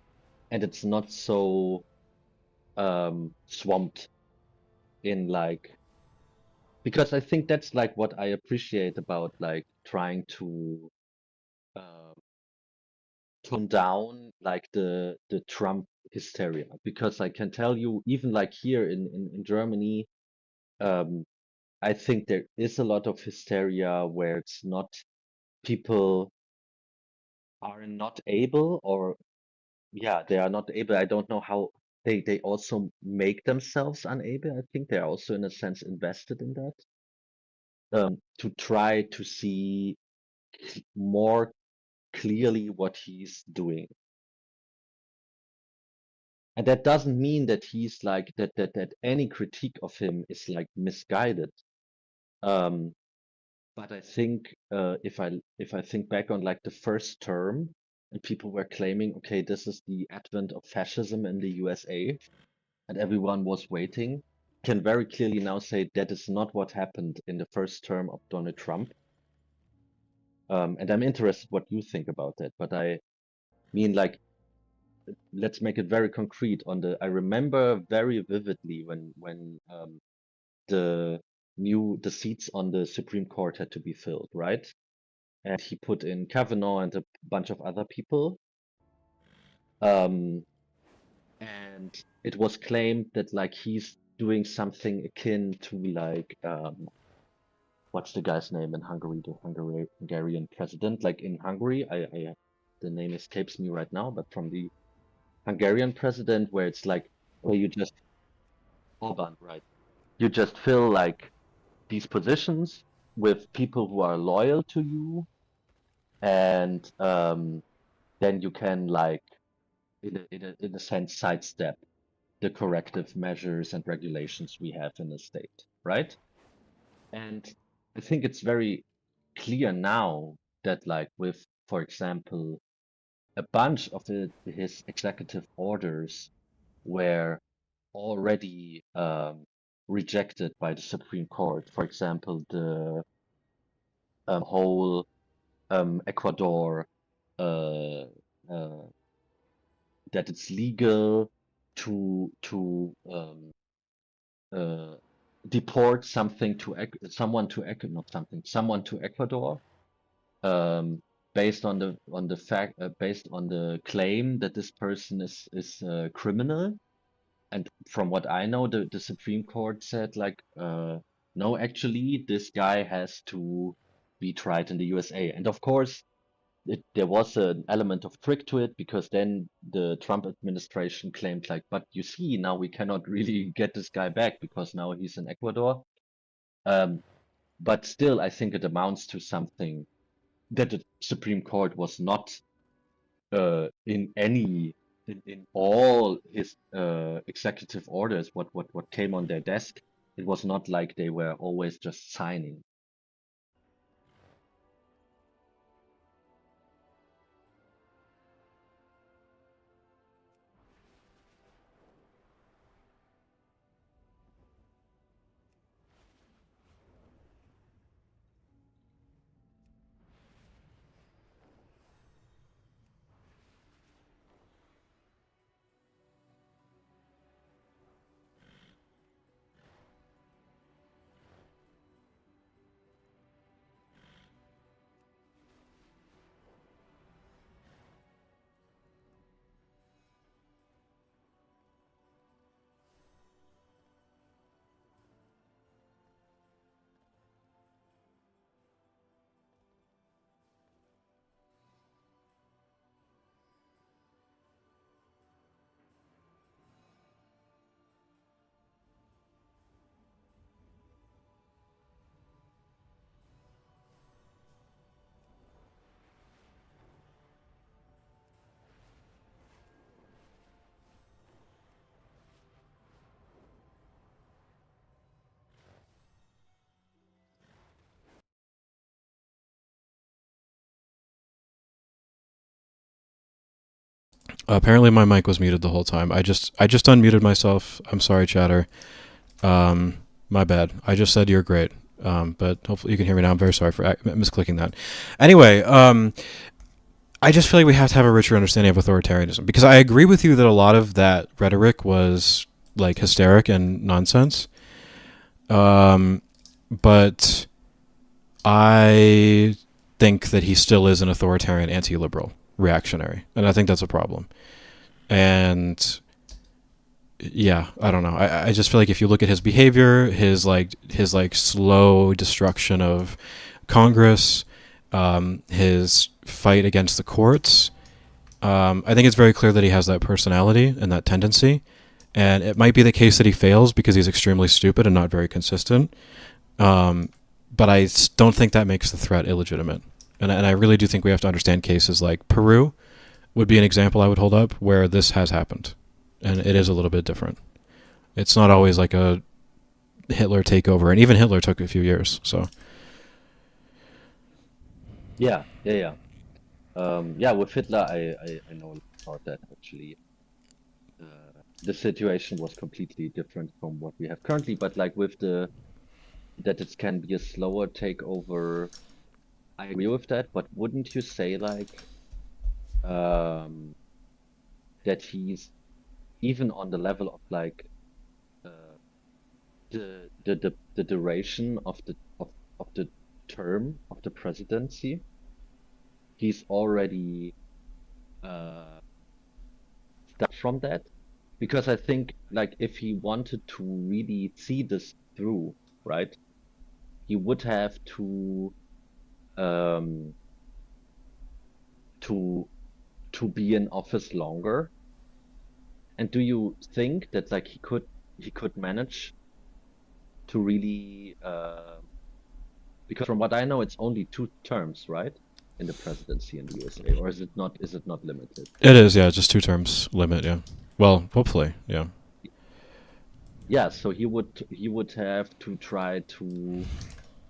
and it's not so swamped in like because I think that's like what I appreciate about like trying to uh, tone down like the Trump hysteria because I can tell you even like here in Germany um, I think there is a lot of hysteria where it's not people are not able or yeah they are not able. I don't know how they also make themselves unable. I think they're also in a sense invested in that to try to see more clearly what he's doing. And that doesn't mean that he's like that any critique of him is like misguided. Um, but I think if I think back on like the first term and people were claiming, okay, this is the advent of fascism in the USA, and everyone was waiting, can very clearly now say that is not what happened in the first term of Donald Trump. And I'm interested what you think about that. But I mean, like let's make it very concrete on the I remember very vividly when the seats on the Supreme Court had to be filled, right? And he put in Kavanaugh and a bunch of other people. Um, and it was claimed that like he's doing something akin to like what's the guy's name in Hungary, the Hungarian president? Like in Hungary, the name escapes me right now, but from the Hungarian president, where it's like where you just Orban, right? You just fill like these positions with people who are loyal to you, and then you can like in a sense sidestep the corrective measures and regulations we have in the state, right? And I think it's very clear now that like with, for example, a bunch of his executive orders were already rejected by the Supreme Court. For example, the whole Ecuador uh, uh, that it's legal to uh, deport someone to not something someone to Ecuador um, based on the fact based on the claim that this person is a criminal. And from what I know, the Supreme Court said like no, actually this guy has to be tried in the USA. And of course there was an element of trick to it, because then the Trump administration claimed like, but you see, now we cannot really get this guy back because now he's in Ecuador. Um, but still, I think it amounts to something that the Supreme Court was not in all his executive orders, what came on their desk. It was not like they were always just signing. Apparently, my mic was muted the whole time. I just unmuted myself. I'm sorry, chatter. Um, my bad. I just said you're great. But hopefully you can hear me now. I'm very sorry for misclicking that. Anyway, I just feel like we have to have a richer understanding of authoritarianism, because I agree with you that a lot of that rhetoric was like hysteric and nonsense. Um, but I think that he still is an authoritarian, anti-liberal, reactionary, and I think that's a problem. And yeah, I don't know. I just feel like if you look at his behavior, his slow destruction of Congress, his fight against the courts, I think it's very clear that he has that personality and that tendency. And it might be the case that he fails because he's extremely stupid and not very consistent. Um, but I don't think that makes the threat illegitimate. And I really do think we have to understand cases like Peru would be an example I would hold up where this has happened. And it is a little bit different. It's not always like a Hitler takeover, and even Hitler took a few years. So Yeah, yeah, yeah. Yeah, with Hitler, I know about that actually. The situation was completely different from what we have currently, but like with the that it can be a slower takeover, I agree with that. But wouldn't you say like um, that he's even on the level of like uh, the duration of the term of the presidency, he's already uh, stuck from that? because I think like if he wanted to really see this through, right, he would have um to be in office longer. And do you think that like he could manage to really because from what I know it's only 2 terms, right? In the presidency in the USA, or is it not limited? It is, yeah, just 2 terms limit, yeah. Well, hopefully, yeah. Yeah, so he would have to try to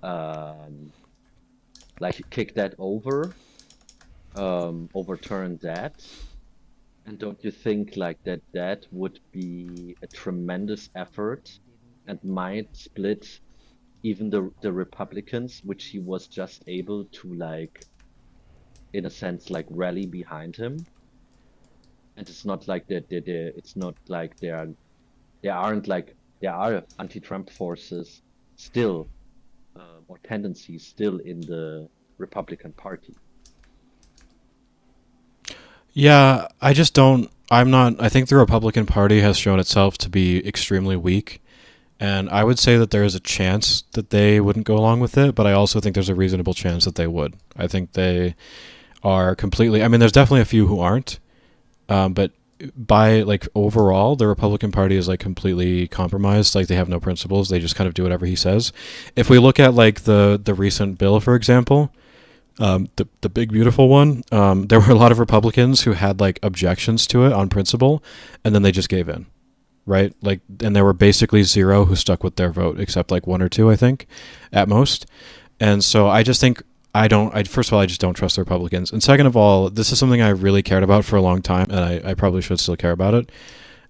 um like kick that over, overturn that. And don't you think like that would be a tremendous effort and might split even the Republicans, which he was just able to like, in a sense, like rally behind him? And it's not like it's not like there aren't like there are anti-Trump forces still or tendencies still in the Republican Party. Yeah, I just don't. I'm not. I think the Republican Party has shown itself to be extremely weak. And I would say that there is a chance that they wouldn't go along with it, but I also think there's a reasonable chance that they would. I think they are completely. I mean, there's definitely a few who aren't, but by like overall, the Republican Party is like completely compromised. Like they have no principles. They just kind of do whatever he says. If we look at like the recent bill, for example, the big beautiful one, there were a lot of Republicans who had like objections to it on principle, and then they just gave in, right? Like, and there were basically zero who stuck with their vote, except like one or two, I think, at most. And so I just think I don't. I first of all, I just don't trust the Republicans, and second of all, this is something I really cared about for a long time, and I probably should still care about it.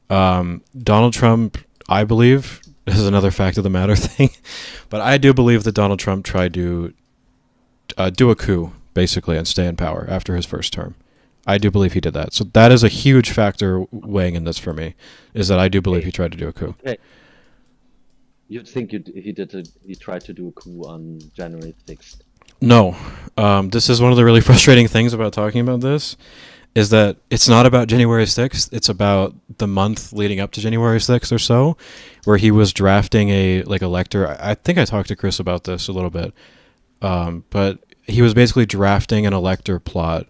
Donald Trump, I believe, this is another fact of the matter thing, but I do believe that Donald Trump tried to do a coup basically and stay in power after his first term. I do believe he did that. So that is a huge factor weighing in this for me, is that I do believe he Okay, tried to do a coup. okay. You think he tried to do a coup on January 6th? No, this is one of the really frustrating things about talking about this, is that it's not about January 6th. It's about the month leading up to January 6th or so, where he was drafting a like elector. I think I talked to Chris about this a little bit, but he was basically drafting an elector plot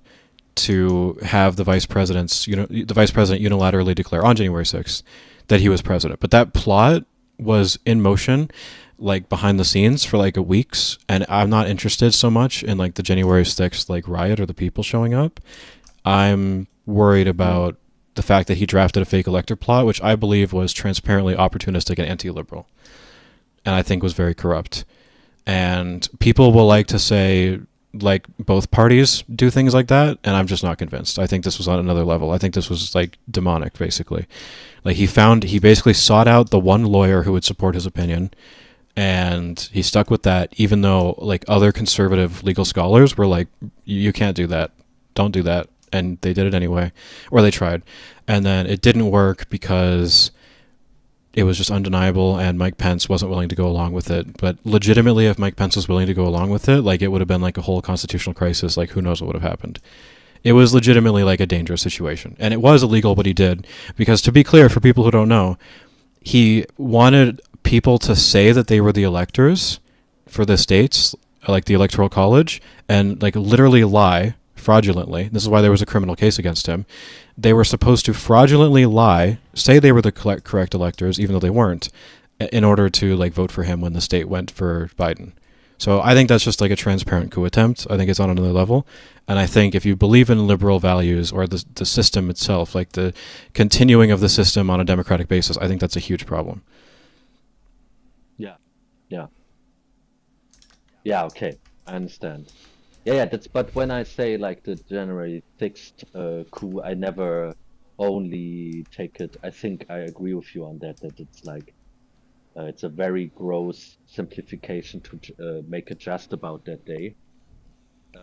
to have the vice president unilaterally declare on January 6th that he was president. But that plot was in motion, like behind the scenes for like a weeks, and I'm not interested so much in like the January 6th like riot or the people showing up. I'm worried Mm. about the fact that he drafted a fake elector plot, which I believe was transparently opportunistic and anti-liberal, and I think was very corrupt. And people will like to say like both parties do things like that, and I'm just not convinced. I think this was on another level. I think this was like demonic, basically. Like he basically sought out the one lawyer who would support his opinion, and he stuck with that, even though like other conservative legal scholars were like, you can't do that, don't do that, and they did it anyway, or they tried, and then it didn't work because it was just undeniable, and Mike Pence wasn't willing to go along with it. But legitimately, if Mike Pence was willing to go along with it, like it would have been like a whole constitutional crisis. Like who knows what would have happened. It was legitimately like a dangerous situation, and it was illegal what he did. Because to be clear, for people who don't know, he wanted people to say that they were the electors for the states, like the electoral college, and like literally lie fraudulently. This is why there was a criminal case against him. They were supposed to fraudulently lie, say they were the correct electors, even though they weren't, in order to like vote for him when the state went for Biden. So I think that's just like a transparent coup attempt. I think it's on another level. And I think if you believe in liberal values or the system itself, like the continuing of the system on a democratic basis, I think that's a huge problem. Yeah, yeah, yeah. Okay, I understand. Yeah, yeah. That's but when I say like the January 6th coup, I never only take it. I think I agree with you on that. That it's like it's a very gross simplification to make it just about that day.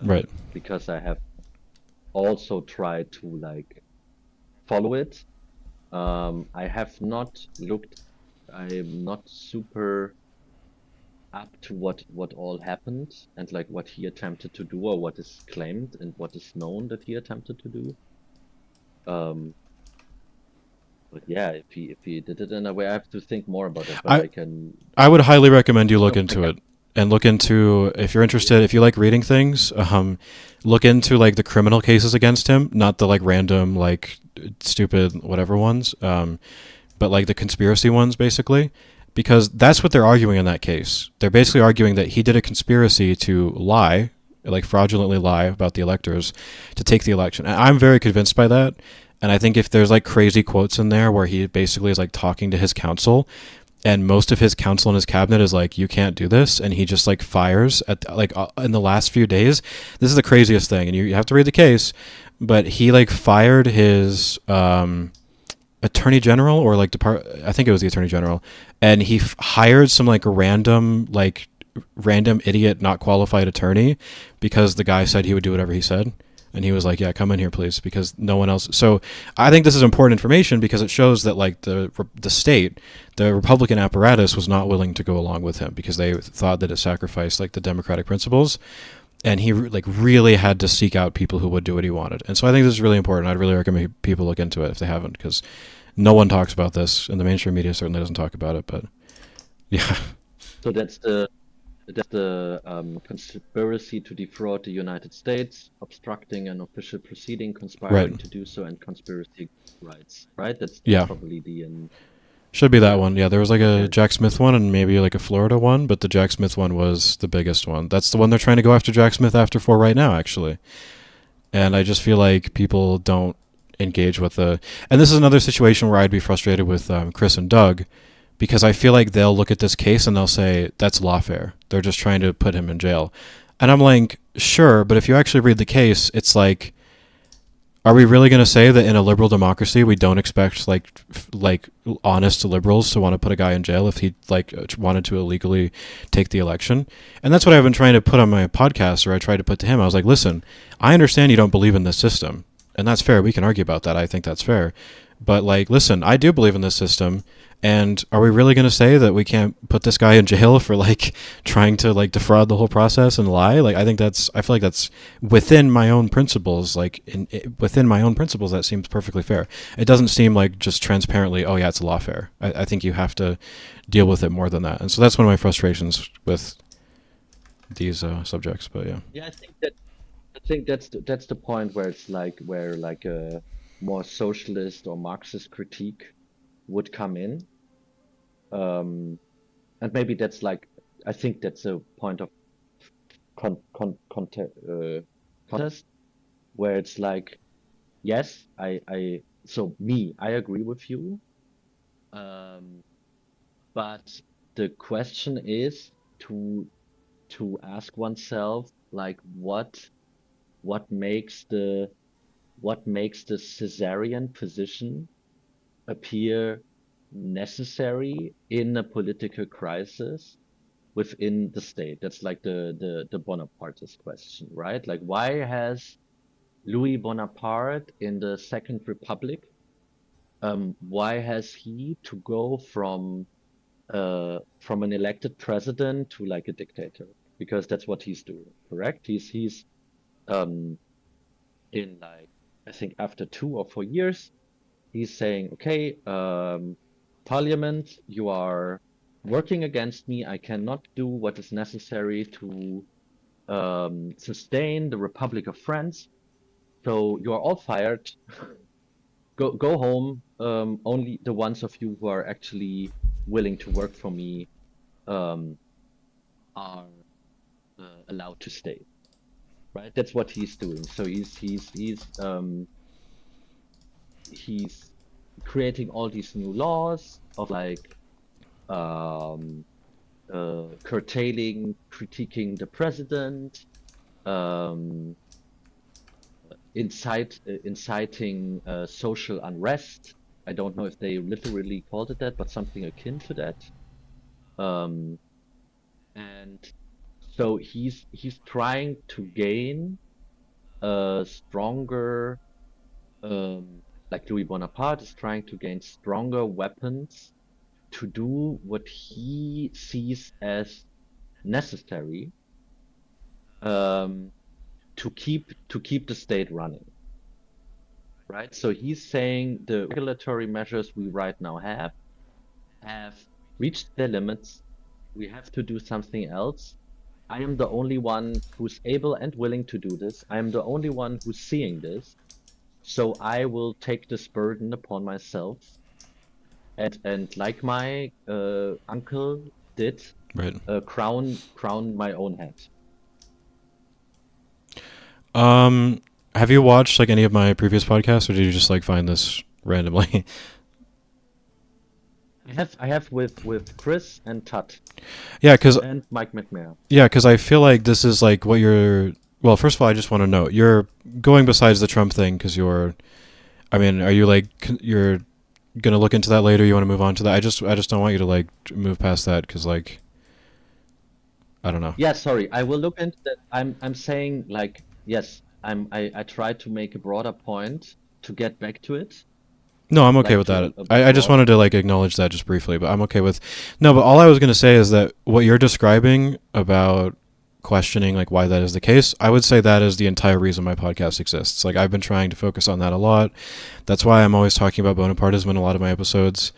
Right. Because I have also tried to like follow it. I have not looked. I'm not super up to what all happened and like what he attempted to do or what is claimed and what is known that he attempted to do. Um, But yeah, if he did it in a way, I have to think more about it. But I I can I would highly recommend you look I into can it and look into if you're interested. If you like reading things, look into like the criminal cases against him, not the like random like stupid whatever ones, but like the conspiracy ones basically, because that's what they're arguing in that case. They're basically arguing that he did a conspiracy to lie, like fraudulently lie about the electors to take the election. And I'm very convinced by that. And I think if there's like crazy quotes in there where he basically is like talking to his counsel, and most of his counsel in his cabinet is like, you can't do this, and he just like fires at like in the last few days. This is the craziest thing, and you have to read the case, but he like fired his attorney general or like I think it was the attorney general, and he hired some like random idiot not qualified attorney because the guy said he would do whatever he said. And he was like, "Yeah, come in here, please," because no one else. So I think this is important information because it shows that like the state, the Republican apparatus was not willing to go along with him because they thought that it sacrificed like the democratic principles, and he like really had to seek out people who would do what he wanted. And so I think this is really important. I'd really recommend people look into it if they haven't, because no one talks about this, and the mainstream media certainly doesn't talk about it. But yeah, so that's the conspiracy to defraud the United States, obstructing an official proceeding, right, conspiring to do so, and conspiracy rights. Right? That's yeah. probably the Should be that yeah. one. Yeah, there was like a Okay. Jack Smith one and maybe like a Florida one, but the Jack Smith one was the biggest one. That's the one they're trying to go after Jack Smith after for right now, actually. And I just feel like people don't engage with the. And this is another situation where I'd be frustrated with Chris and Doug, because I feel like they'll look at this case and they'll say that's lawfare. They're just trying to put him in jail, and I'm like, sure, but if you actually read the case, it's like, are we really going to say that in a liberal democracy we don't expect like honest liberals to want to put a guy in jail if he like wanted to illegally take the election? And that's what I've been trying to put on my podcast, or I tried to put to him. I was like, listen, I understand you don't believe in this system, and that's fair. We can argue about that. I think that's fair. But like, listen, I do believe in this system, and are we really going to say that we can't put this guy in jail for like trying to like defraud the whole process and lie? Like, I feel like that's within my own principles. Like within my own principles, that seems perfectly fair. It doesn't seem like just transparently, oh yeah, it's lawfare. I think you have to deal with it more than that. And so that's one of my frustrations with these subjects. But yeah, Yeah, I think that's the point where it's like where like a more socialist or Marxist critique would come in. And maybe that's like I think that's a point of contest where it's like, yes, so me, I agree with you. Um, but the question is to ask oneself like what makes the Caesarean position appear necessary in a political crisis within the state? That's like the Bonapartist question, right? Like, why has Louis Bonaparte in the Second Republic, why has he to go from an elected president to like a dictator? Because that's what he's doing, correct? He's um in like I think after 2 or 4 years, he's saying, okay, Parliament, you are working against me. I cannot do what is necessary to sustain the Republic of France. So you are all fired. Go home. Only the ones of you who are actually willing to work for me um, are allowed to stay. Right? That's what he's doing. So he's creating all these new laws of like um, curtailing, critiquing the president, um, inciting social unrest. I don't know if they literally called it that, but something akin to that. Um, and so he's trying to gain a stronger, like Louis Bonaparte is trying to gain stronger weapons to do what he sees as necessary um, to keep the state running, right? So he's saying the regulatory measures we right now have reached their limits. We have to do something else. I am the only one who's able and willing to do this. I am the only one who's seeing this. So I will take this burden upon myself and like my uncle did, Right. crown my own head. Have you watched like any of my previous podcasts, or did you just like find this randomly? I have with Chris and Tut Yeah, because and Mike McMahon. I feel like this is like what you're. Well, first of all, I just want to know you're going besides the Trump thing because you're. I mean, are you like you're gonna look into that later? You want to move on to that? I just don't want you to like move past that because like I don't know. Yeah, sorry. I will look into that. I'm saying like yes, I try to make a broader point to get back to it, No, I'm okay like with to that. a bit I just broader. wanted to like acknowledge that just briefly, but I'm okay with. No, but all I was gonna say is that what you're describing about questioning like why that is the case, I would say that is the entire reason my podcast exists. Like I've been trying to focus on that a lot. That's why I'm always talking about Bonapartism in a lot of my episodes.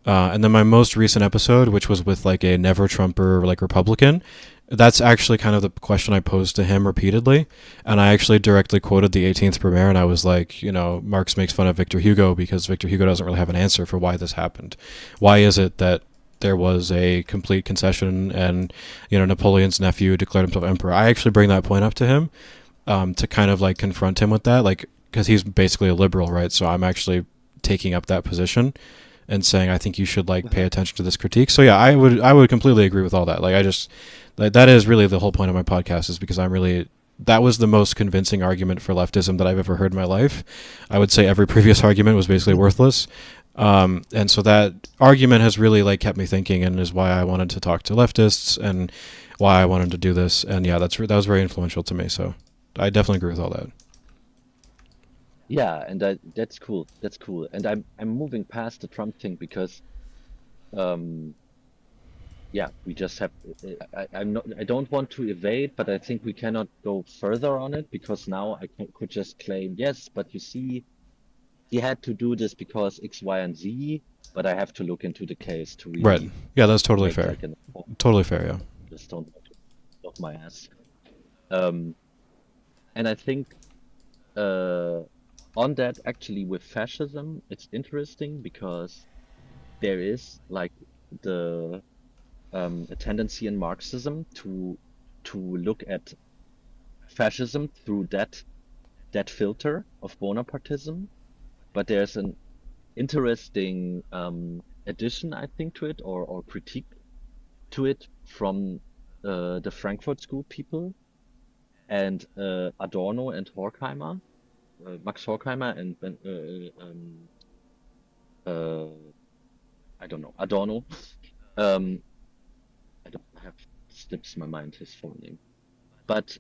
And then my most recent episode, which was with like a never Trumper like Republican, that's actually kind of the question I posed to him repeatedly. And I actually directly quoted the 18th Brumaire, and I was like, you know, Marx makes fun of Victor Hugo because Victor Hugo doesn't really have an answer for why this happened. Why is it that there was a complete concession and, you know, Napoleon's nephew declared himself emperor? I actually bring that point up to him to kind of like confront him with that, like, because he's basically a liberal, right? So I'm actually taking up that position and saying I think you should like pay Mhm. attention to this critique. So yeah, I would completely agree with all that. Like I just like that is really the whole point of my podcast is because I'm really that was the most convincing argument for leftism that I've ever heard in my life. I would say every previous argument was basically worthless. And so that argument has really like kept me thinking and is why I wanted to talk to leftists and why I wanted to do this. And yeah, that was very influential to me. So I definitely agree with all that. Yeah, and that's cool. That's cool. And I'm moving past the Trump thing because um yeah, we just have I don't want to evade, but I think we cannot go further on it because now could just claim, yes, but you see, he had to do this because X, Y, and Z, but I have to look into the case to Right. really Yeah, that's totally make fair. like an informed Totally fair. Yeah. decision. Just don't want to off my ass. Um, and I think uh, on that, actually, with fascism, it's interesting because there is like the a tendency in Marxism to look at fascism through that filter of Bonapartism, but there's an interesting addition, I think, to it or critique to it from the Frankfurt School people and Adorno and Horkheimer, Max Horkheimer and uh, I don't know, Adorno. Um, I don't have slips my mind his full name, but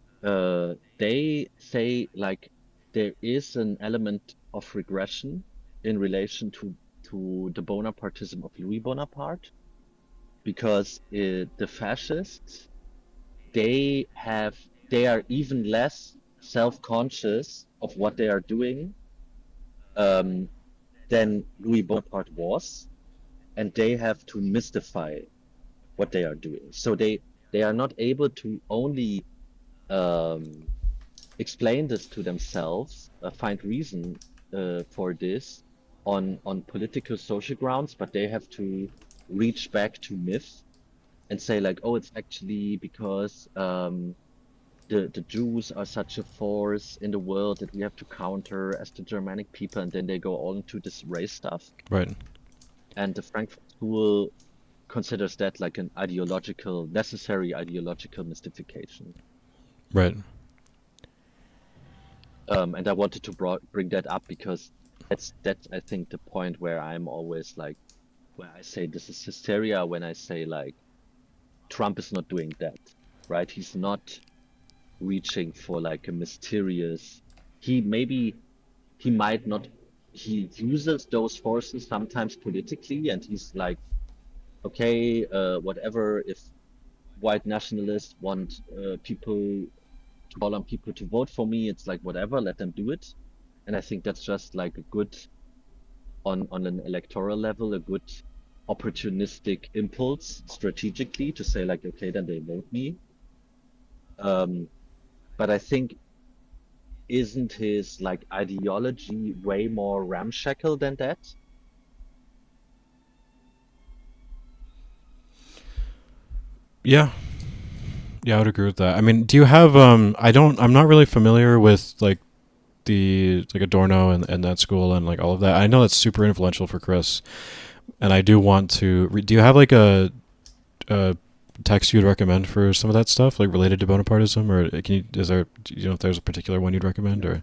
they say like there is an element of regression in relation to the Bonapartism of Louis Bonaparte because the fascists they are even less self-conscious of what they are doing um, than Louis Bonaparte was, and they have to mystify what they are doing. So they are not able to only um, explain this to themselves, find reason for this on political social grounds, but they have to reach back to myth and say like, oh, it's actually because the Jews are such a force in the world that we have to counter as the Germanic people, and then they go on into this race stuff. Right. And the Frankfurt School considers that like an necessary ideological mystification. Right. And I wanted to bring that up because that's I think the point where I'm always like, where I say this is hysteria when I say like Trump is not doing that, right? He's not reaching for like a mysterious. Maybe he might not. He uses those forces sometimes politically, and he's like, okay, whatever. If white nationalists want people to call on people to vote for me, it's like whatever, let them do it. And I think that's just like a good, on an electoral level, a good opportunistic impulse strategically to say like, okay, then they vote me. Um, but I think isn't his like ideology way more ramshackle than that? Yeah, yeah, I would agree with that. I mean, do you have I'm not really familiar with like the like Adorno and that school and like all of that. I know that's super influential for Chris, and I do want to. Do you have like a text you'd recommend for some of that stuff, like related to Bonapartism, or can you? Is there? Do you know if there's a particular one you'd recommend, or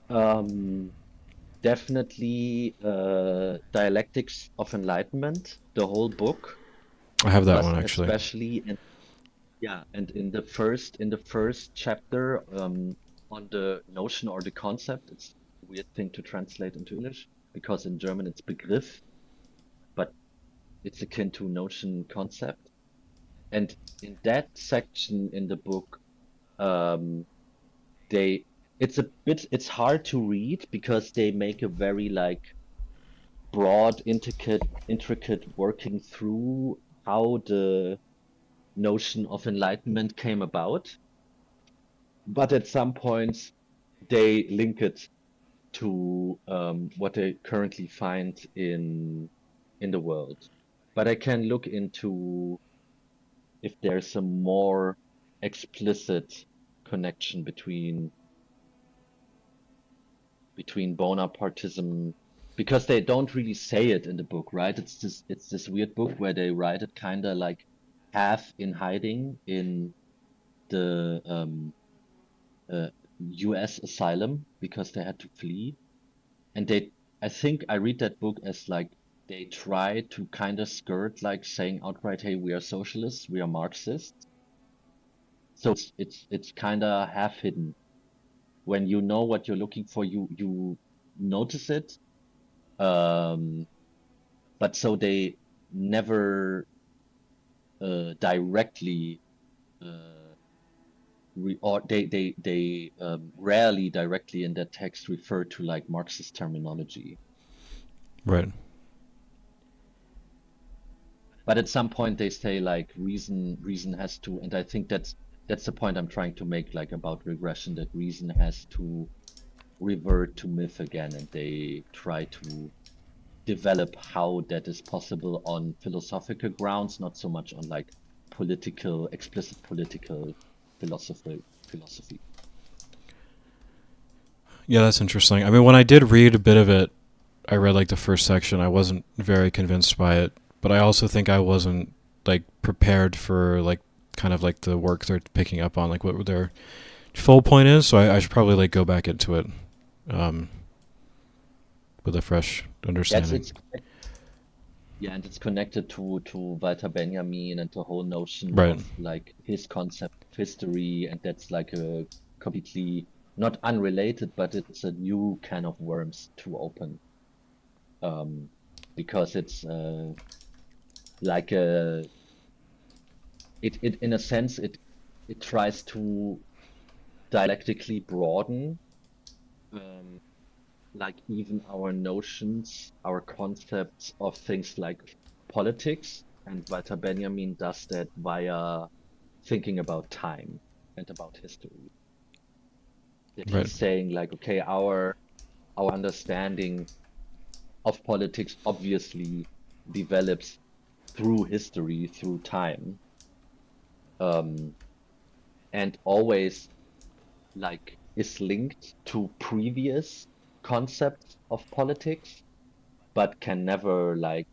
Um, Definitely Dialectics of Enlightenment, the whole book, I have that but one actually. especially in yeah, and in the first chapter, on the notion or the concept, it's a weird thing to translate into English because in German it's Begriff, but it's akin to notion concept. And in that section in the book, um, they it's hard to read because they make a very like broad, intricate working through how the notion of enlightenment came about. But at some points, they link it to what they currently find in the world. But I can look into if there's a more explicit connection between Bonapartism, because they don't really say it in the book, right? It's this weird book where they write it kind of like half in hiding in the uh, U.S. asylum because they had to flee, and I think I read that book as like they try to kind of skirt like saying outright, "Hey, we are socialists, we are Marxists." So it's kind of half hidden. When you know what you're looking for, you notice it. Um, but so they never directly uh, or they rarely directly in that text refer to like Marxist terminology. Right. But at some point they say like reason has to, and I think that's the point I'm trying to make like about regression, that reason has to revert to myth again, and they try to develop how that is possible on philosophical grounds, not so much on like explicit political philosophy. Yeah, that's interesting. I mean, when I did read a bit of it, I read like the first section. I wasn't very convinced by it, but I also think I wasn't like prepared for like kind of like the work they're picking up on, like what their full point is. So I should probably like go back into it um, with a fresh Yeah, understanding. yeah, and it's connected to Walter Benjamin and the whole notion Right. of like his concept of history, and that's like a completely not unrelated, but it's a new can of worms to open, um, because it's like a it in a sense it tries to dialectically broaden, um, like even our notions, our concepts of things like politics, and Walter Benjamin does that via thinking about time and about history. That Right. he's saying like, okay, our understanding of politics obviously develops through history, through time, um, and always like is linked to previous concepts of politics, but can never like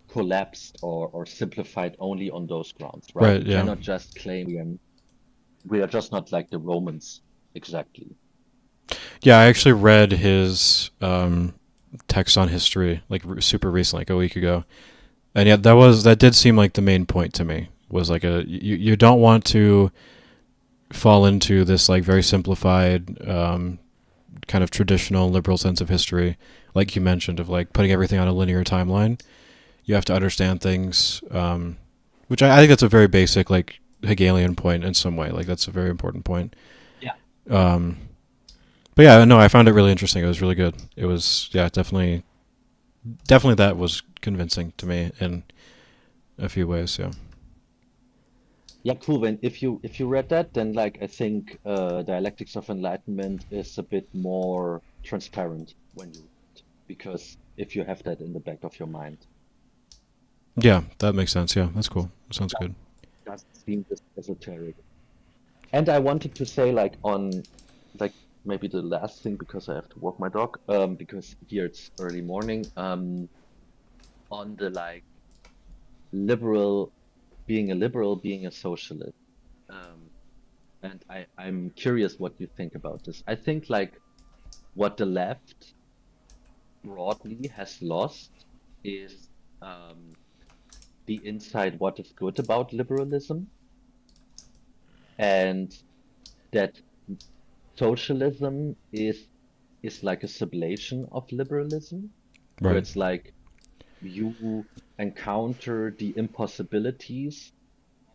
collapsed or simplified only on those grounds, right? Right. We Yeah. cannot just claim we are just not like the Romans exactly. Yeah. I actually read his text on history like super recently, like a week ago, and yeah, that did seem like the main point to me was like you don't want to fall into this like very simplified kind of traditional liberal sense of history, like you mentioned, of like putting everything on a linear timeline. You have to understand things, which I think that's a very basic like Hegelian point in some way. Like that's a very important point. Yeah. Um, But yeah, no, I found it really interesting. It was really good. It was, yeah, definitely that was convincing to me in a few ways. Yeah. Yeah, cool. When if you read that, then like I think Dialectics of Enlightenment is a bit more transparent when you read, because if you have that in the back of your mind, Yeah, that makes sense. Yeah, that's cool. That sounds that good. doesn't seem this esoteric. And I wanted to say like on like maybe the last thing because I have to walk my dog, because here it's early morning, on the like liberal, being a socialist. Um, and I'm curious what you think about this. I think like what the left broadly has lost is um, the insight what is good about liberalism, and that socialism is like a sublation of liberalism, where Right. it's like you encounter the impossibilities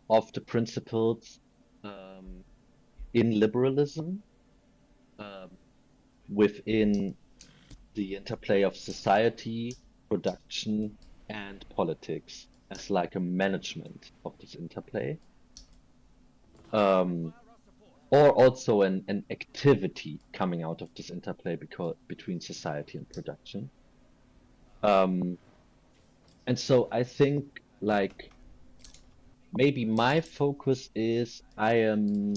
of the principles um, in liberalism, um, within the interplay of society, production, and politics as like a management of this interplay, um, or also an activity coming out of this interplay between society and production. Um, and so I think like maybe my focus is I am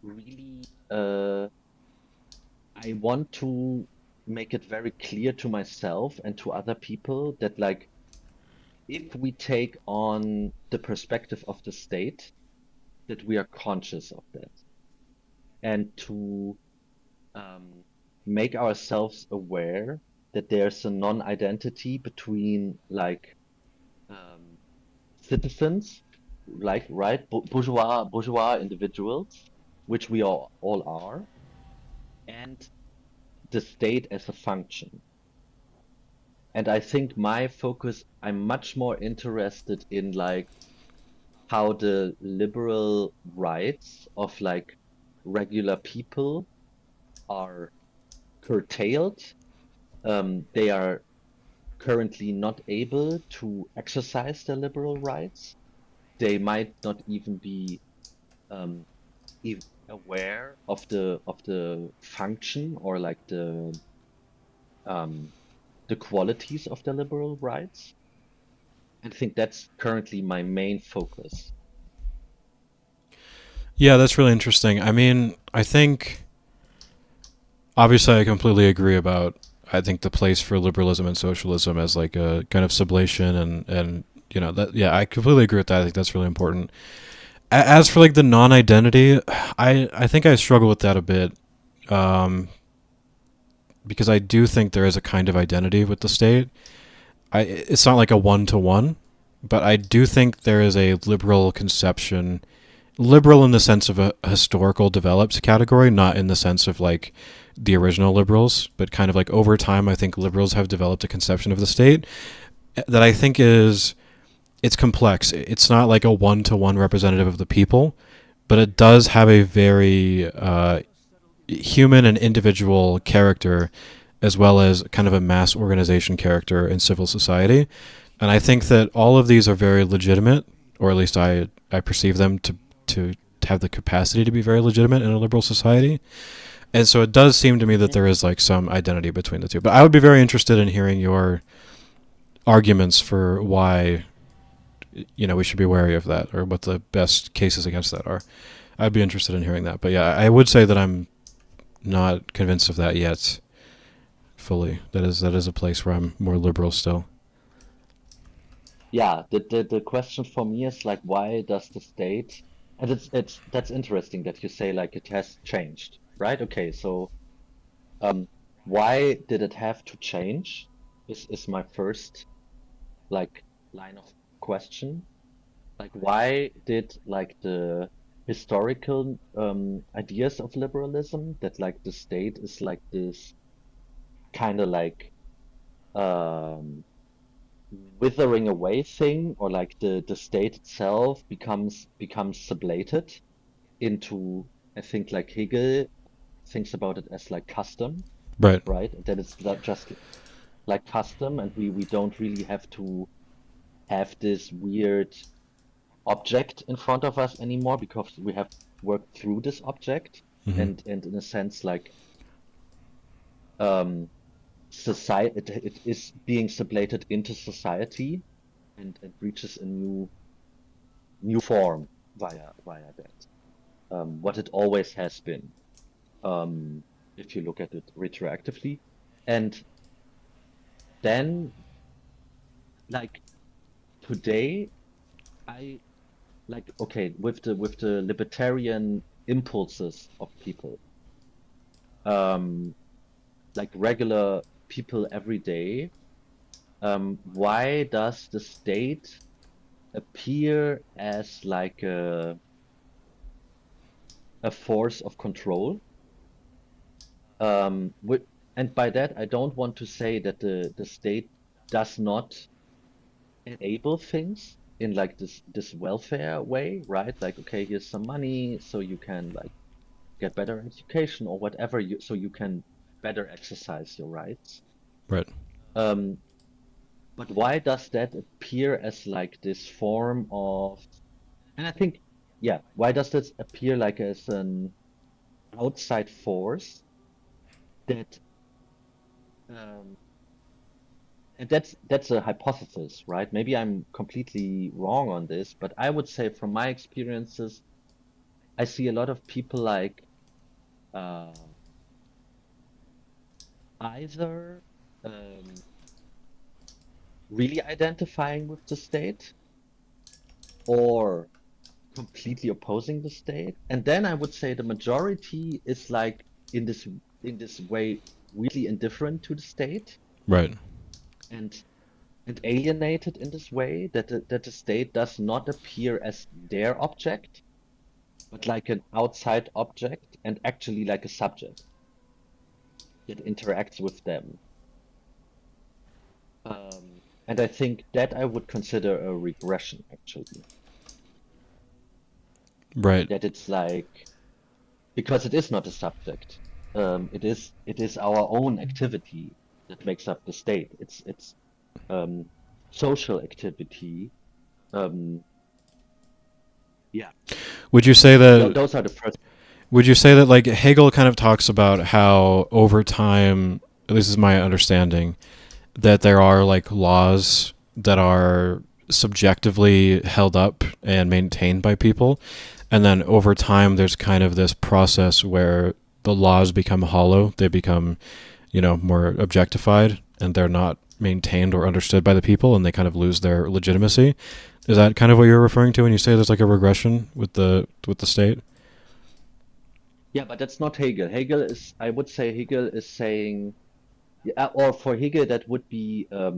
really I want to make it very clear to myself and to other people that like if we take on the perspective of the state, that we are conscious of that, and to um, make ourselves aware that there's a non-identity between like um, citizens, like right, bourgeois individuals, which we all are, and the state as a function. And I think my focus, I'm much more interested in like how the liberal rights of like regular people are curtailed. They are currently not able to exercise their liberal rights. They might not even be um, aware of the function or like um, the qualities of their liberal rights. I think that's currently my main focus. Yeah, that's really interesting. I mean, I think obviously I completely agree about I think the place for liberalism and socialism as like a kind of sublation and you know that yeah, I completely agree with that. I think that's really important. As for like the non-identity, I think I struggle with that a bit. Um, because I do think there is a kind of identity with the state. It's not like a one to one, but I do think there is a liberal conception, liberal in the sense of a historical developed category, not in the sense of like the original liberals, but kind of like over time, I think liberals have developed a conception of the state that I think is it's complex. It's not like a one to one representative of the people, but it does have a very human and individual character as well as kind of a mass organization character in civil society. And I think that all of these are very legitimate, or at least I perceive them to have the capacity to be very legitimate in a liberal society. And so it does seem to me that there is like some identity between the two. But I would be very interested in hearing your arguments for why we should be wary of that or what the best cases against that are. I'd be interested in hearing that. But yeah, I would say that I'm not convinced of that yet fully. That is a place where I'm more liberal still. Yeah, the question for me is like, why does the state, and it's that's interesting that you say like it has changed, right? Okay, so why did it have to change? Is my first like line of question. Like, why did like the historical ideas of liberalism that like the state is like this kind of like um withering away thing, or like the state itself becomes sublated into, I think like Hegel. thinks about it as like custom, Right. right? That it's not just like custom, and we don't really have to have this weird object in front of us anymore because we have worked through this object, Hmm. and in a sense like um society it is being sublated into society, and reaches a new form via that, what it always has been, um if you look at it retroactively. And then, like, today, I like, okay, with the libertarian impulses of people, um like regular people every day, why does the state appear as like a force of control? With, and by that, I don't want to say that the state does not enable things in like this welfare way, right? Like, okay, here's some money so you can like get better education or whatever, so you can better exercise your rights. Right. Um, but why does that appear as like this form of, and I think, yeah, why does this appear like as an outside force that, um, and that's a hypothesis, right? Maybe I'm completely wrong on this, but I would say from my experiences, I see a lot of people like uh, either really identifying with the state or completely opposing the state. And then I would say the majority is like in this way really indifferent to the state, Right. and alienated in this way that that the state does not appear as their object, but like an outside object and actually like a subject that interacts with them. And I think that I would consider a regression, actually. Right. That it's like, because it is not a subject. It is our own activity that makes up the state. It's um, social activity. Um, yeah. Would you say So that those are the first. Would you say that like Hegel kind of talks about how over time, at least is my understanding, that there are like laws that are subjectively held up and maintained by people, and then over time there's kind of this process where the laws become hollow, they become, more objectified, and they're not maintained or understood by the people, and they kind of lose their legitimacy. Is that kind of what you're referring to when you say there's like a regression with the state? Yeah, but that's not Hegel. I would say Hegel is saying, yeah, or for Hegel that would be a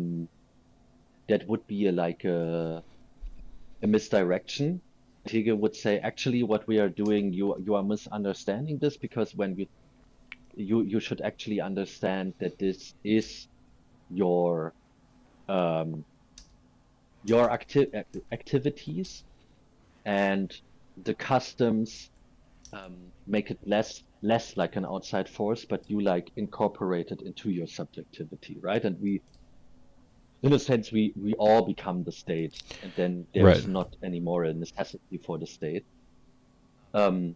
misdirection. Hegel would say, actually, what we are doing, you are misunderstanding this, because when you should actually understand that this is your um activities, and the customs make it less like an outside force, but you like incorporate it into your subjectivity, right? And in a sense, we all become the state, and then Right. there's not anymore a necessity for the state, um,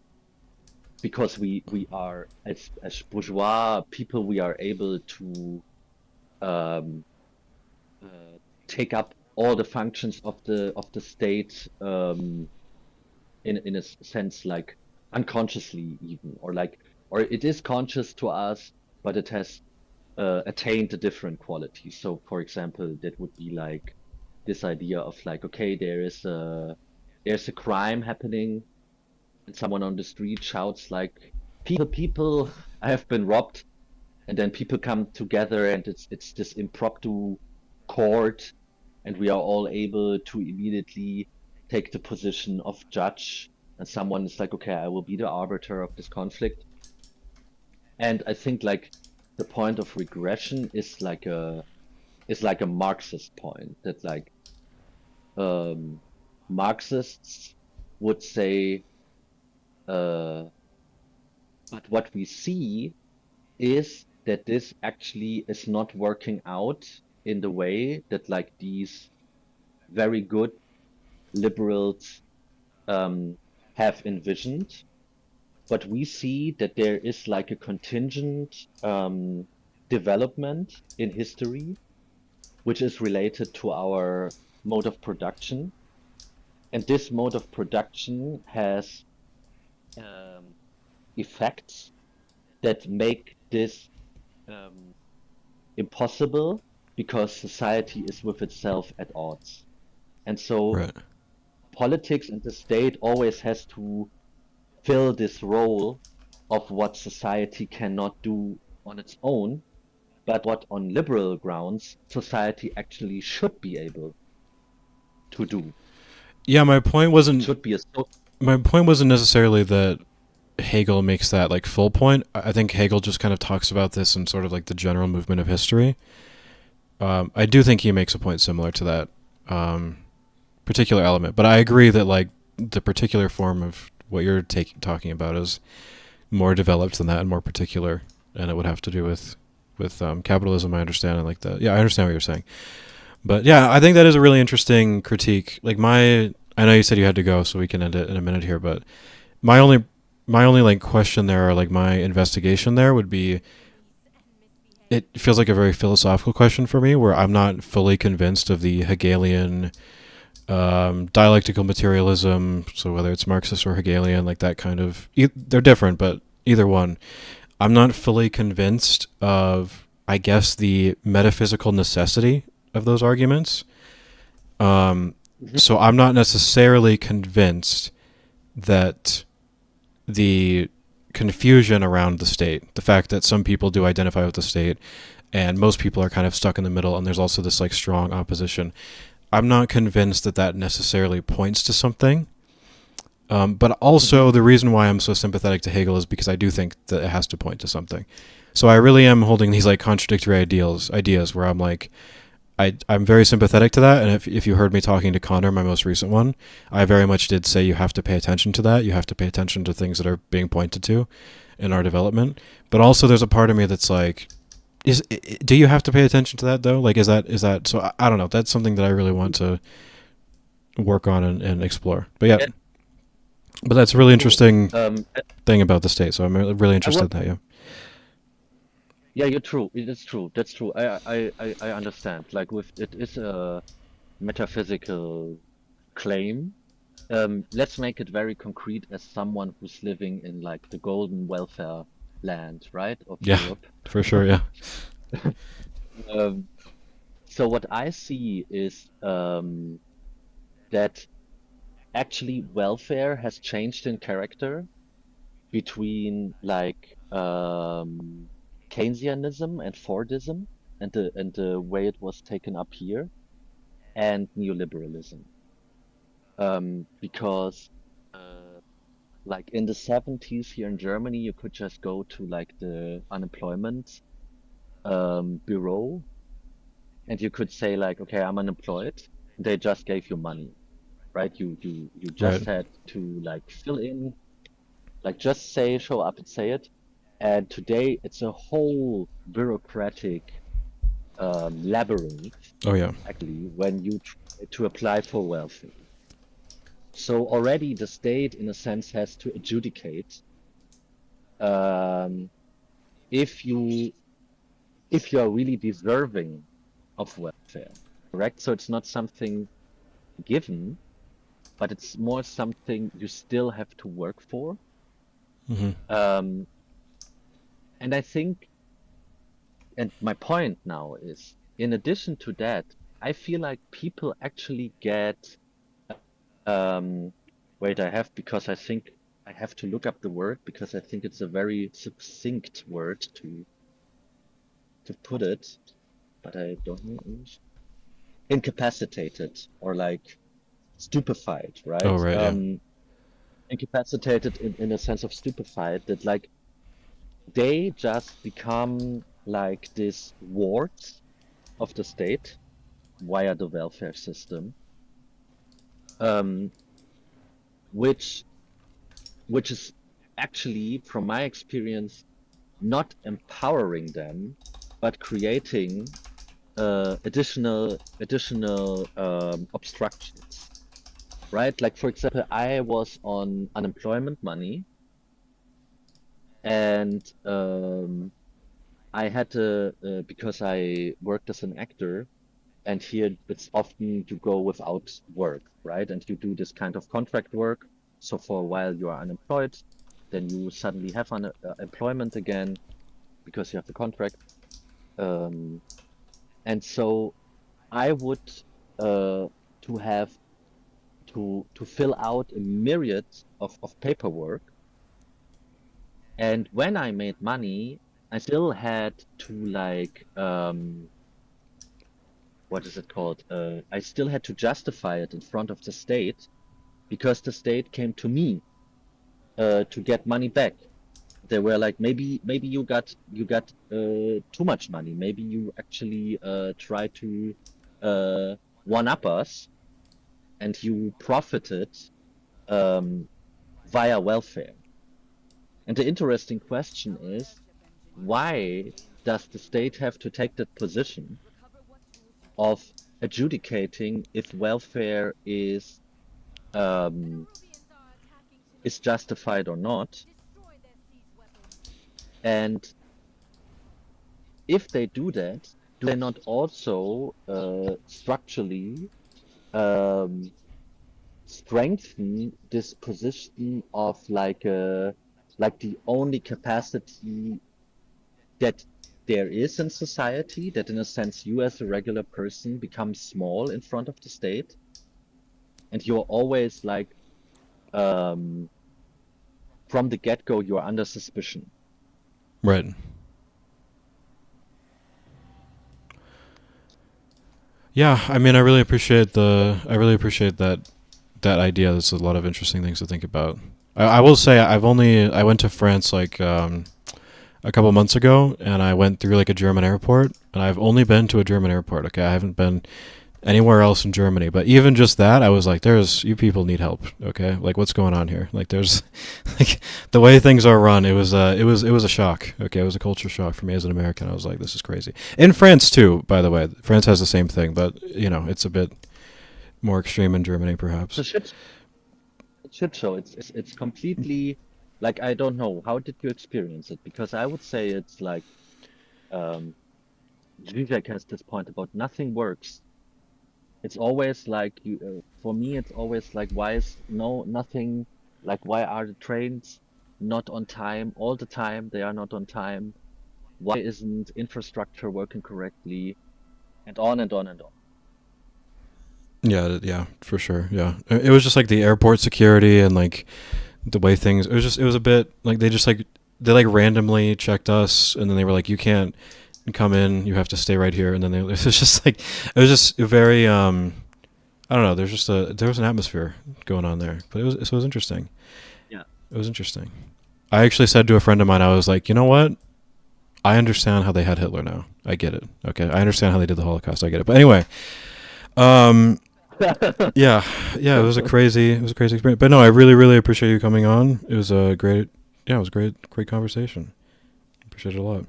because we are, as bourgeois people, we are able to um, uh, take up all the functions of the state, in a sense, like unconsciously even, or like, or it is conscious to us, but it has attained a different quality. So, for example, that would be like this idea of like, okay, there's a crime happening, and someone on the street shouts like, people, I have been robbed," and then people come together, and it's this impromptu court, and we are all able to immediately take the position of judge, and someone is like, okay, I will be the arbiter of this conflict. And I think like the point of regression is like a Marxist point, that like, um Marxists would say, uh But what we see is that this actually is not working out in the way that like these very good liberals have envisioned. But we see that there is like a contingent development in history, which is related to our mode of production. And this mode of production has um, effects that make this um, impossible because society is with itself at odds. And so Right. politics and the state always has to fill this role of what society cannot do on its own, but what on liberal grounds society actually should be able to do. Yeah, It should be a so my point wasn't necessarily that Hegel makes that like full point. I think Hegel just kind of talks about this in sort of like the general movement of history. I do think he makes a point similar to that particular element, but I agree that like the particular form of what you're talking about is more developed than that and more particular, and it would have to do with capitalism. I understand and like that. Yeah, I understand what you're saying, but yeah, I think that is a really interesting critique. Like I know you said you had to go, so we can end it in a minute here, but my only my only like question there, or like my investigation there, would be it feels like a very philosophical question for me, where I'm not fully convinced of the Hegelian dialectical materialism. So whether it's Marxist or Hegelian, like that kind of, they're different, but either one, I'm not fully convinced of, I guess, the metaphysical necessity of those arguments. Um, Mhm. so I'm not necessarily convinced that the confusion around the state, the fact that some people do identify with the state and most people are kind of stuck in the middle, and there's also this like strong opposition. I'm not convinced that that necessarily points to something. But Mhm. also, the reason why I'm so sympathetic to Hegel is because I do think that it has to point to something. So I really am holding these like contradictory ideas where I'm like, I'm very sympathetic to that. And if you heard me talking to Connor, my most recent one, I very much did say you have to pay attention to that. You have to pay attention to things that are being pointed to in our development. But also, there's a part of me that's like, do you have to pay attention to that though? Like, is that so? I don't know. That's something that I really want to work on and explore. But yeah, Yeah, but that's a really cool. interesting I thing about the state. So I'm really I interested want, in that. Yeah. yeah, you're true. It is true. That's true. I understand. Like with it is a metaphysical claim. Let's make it very concrete as someone who's living in like the golden welfare land, right, of Yeah, Europe. for sure. Yeah. Um, so what I see is that actually welfare has changed in character between like Keynesianism and Fordism and the way it was taken up here and neoliberalism. Because like in the 70s here in Germany, you could just go to like the unemployment bureau and you could say like, okay, I'm unemployed. They just gave you money, right? You Right. just had to like fill in, like just say, show up and say it. And today it's a whole bureaucratic labyrinth, Oh yeah. actually, when you try to apply for welfare. So already the state, in a sense, has to adjudicate um, if you are really deserving of welfare, correct? So it's not something given, but it's more something you still have to work for. Hmm. Um, and I think, and my point now is, in addition to that, I feel like people actually get, um, wait, because I think I have to look up the word because I think it's a very succinct word to put it, but I don't know English. Incapacitated or like stupefied, Oh right? right. Yeah. Incapacitated in a sense of stupefied that like they just become like this ward of the state via the welfare system, um, which which is actually, from my experience, not empowering them, but creating additional obstructions, right? Like for example, I was on unemployment money, and I had to because I worked as an actor, and here it's often to go without work, right? And you do this kind of contract work. So for a while you are unemployed, then you suddenly have employment again because you have the contract. Um, and so I would to have to fill out a myriad of paperwork. And when I made money, I still had to like what is it called? I still had to justify it in front of the state because the state came to me to get money back. They were like, maybe you got too much money. Maybe you actually try to uh, one up us and you profited um, via welfare. And the interesting question is, why does the state have to take that position of adjudicating if welfare um, is justified or not? And if they do that, do they not also structurally um, strengthen this position of like the only capacity that there is in society, that in a sense you as a regular person become small in front of the state, and you're always like um, from the get-go you're under suspicion. Right. Yeah, I mean, I really appreciate that idea. There's a lot of interesting things to think about. I will say I went to France like a couple months ago, and I went through like a German airport, and I've only been to a German airport. Okay, I haven't been anywhere else in Germany. But even just that, I was like, "There's you people need help." Okay, like what's going on here? Like there's like the way things are run. It was a shock. Okay, it was a culture shock for me as an American. I was like, "This is crazy." In France too, by the way, France has the same thing, but it's a bit more extreme in Germany, It's a perhaps. shit show. It's completely like I don't know. How did you experience it? Because I would say it's like um, Zizek has this point about nothing works. It's always like for me, it's always like, why is no nothing, like, why are the trains not on time all the time? They are not on time. Why isn't infrastructure working correctly? And on and on and on. Yeah, yeah, for sure. Yeah, it was just like the airport security and like the way things. It was a bit like they like randomly checked us, and then they were like, "You can't come in. You have to stay right here." And then it was just like it was just very I don't know. There was an atmosphere going on there, but it was interesting. Yeah. It was interesting. I actually said to a friend of mine, I was like, you know what? I understand how they had Hitler now. I get it. Okay, I understand how they did the Holocaust. I get it. But anyway, um, yeah, yeah, it was a crazy experience. But no, I really, really appreciate you coming on. It was a great, yeah, it was a great conversation. Appreciate it a lot.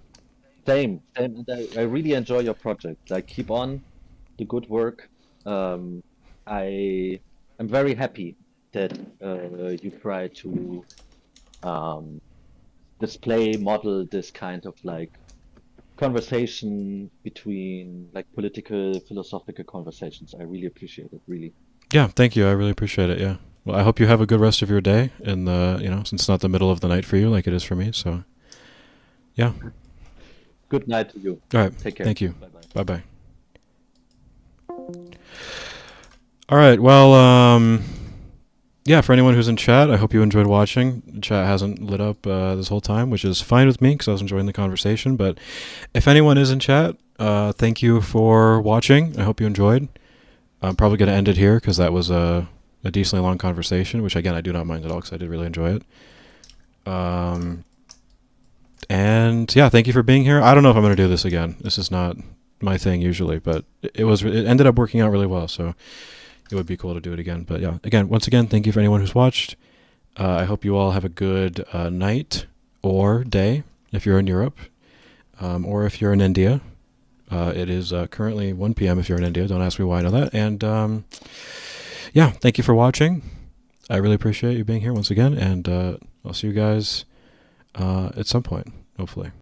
Same. And I really enjoy your project. Like, keep on the good work. Um, I am very happy that you try to um, display, model this kind of like conversation between like political, philosophical conversations. I really appreciate it, really. Yeah, thank you. I really appreciate it. Yeah. Well, I hope you have a good rest of your day, and since it's not the middle of the night for you, like it is for me. So, yeah. Good night to you. All right. Take care. Thank you. Bye bye. Bye bye. All right. Well, yeah, for anyone who's in chat, I hope you enjoyed watching. The chat hasn't lit up this whole time, which is fine with me because I was enjoying the conversation. But if anyone is in chat, thank you for watching. I hope you enjoyed. I'm probably going to end it here because that was a decently long conversation, which again I do not mind at all because I did really enjoy it. And yeah, thank you for being here. I don't know if I'm going to do this again. This is not my thing usually, but it ended up working out really well. So it would be cool to do it again. But yeah, again, once again, thank you for anyone who's watched, I hope you all have a good night or day if you're in Europe, or if you're in India. It is currently 1 p.m. if you're in India. Don't ask me why I know that. And yeah, thank you for watching. I really appreciate you being here once again, and I'll see you guys at some point, hopefully.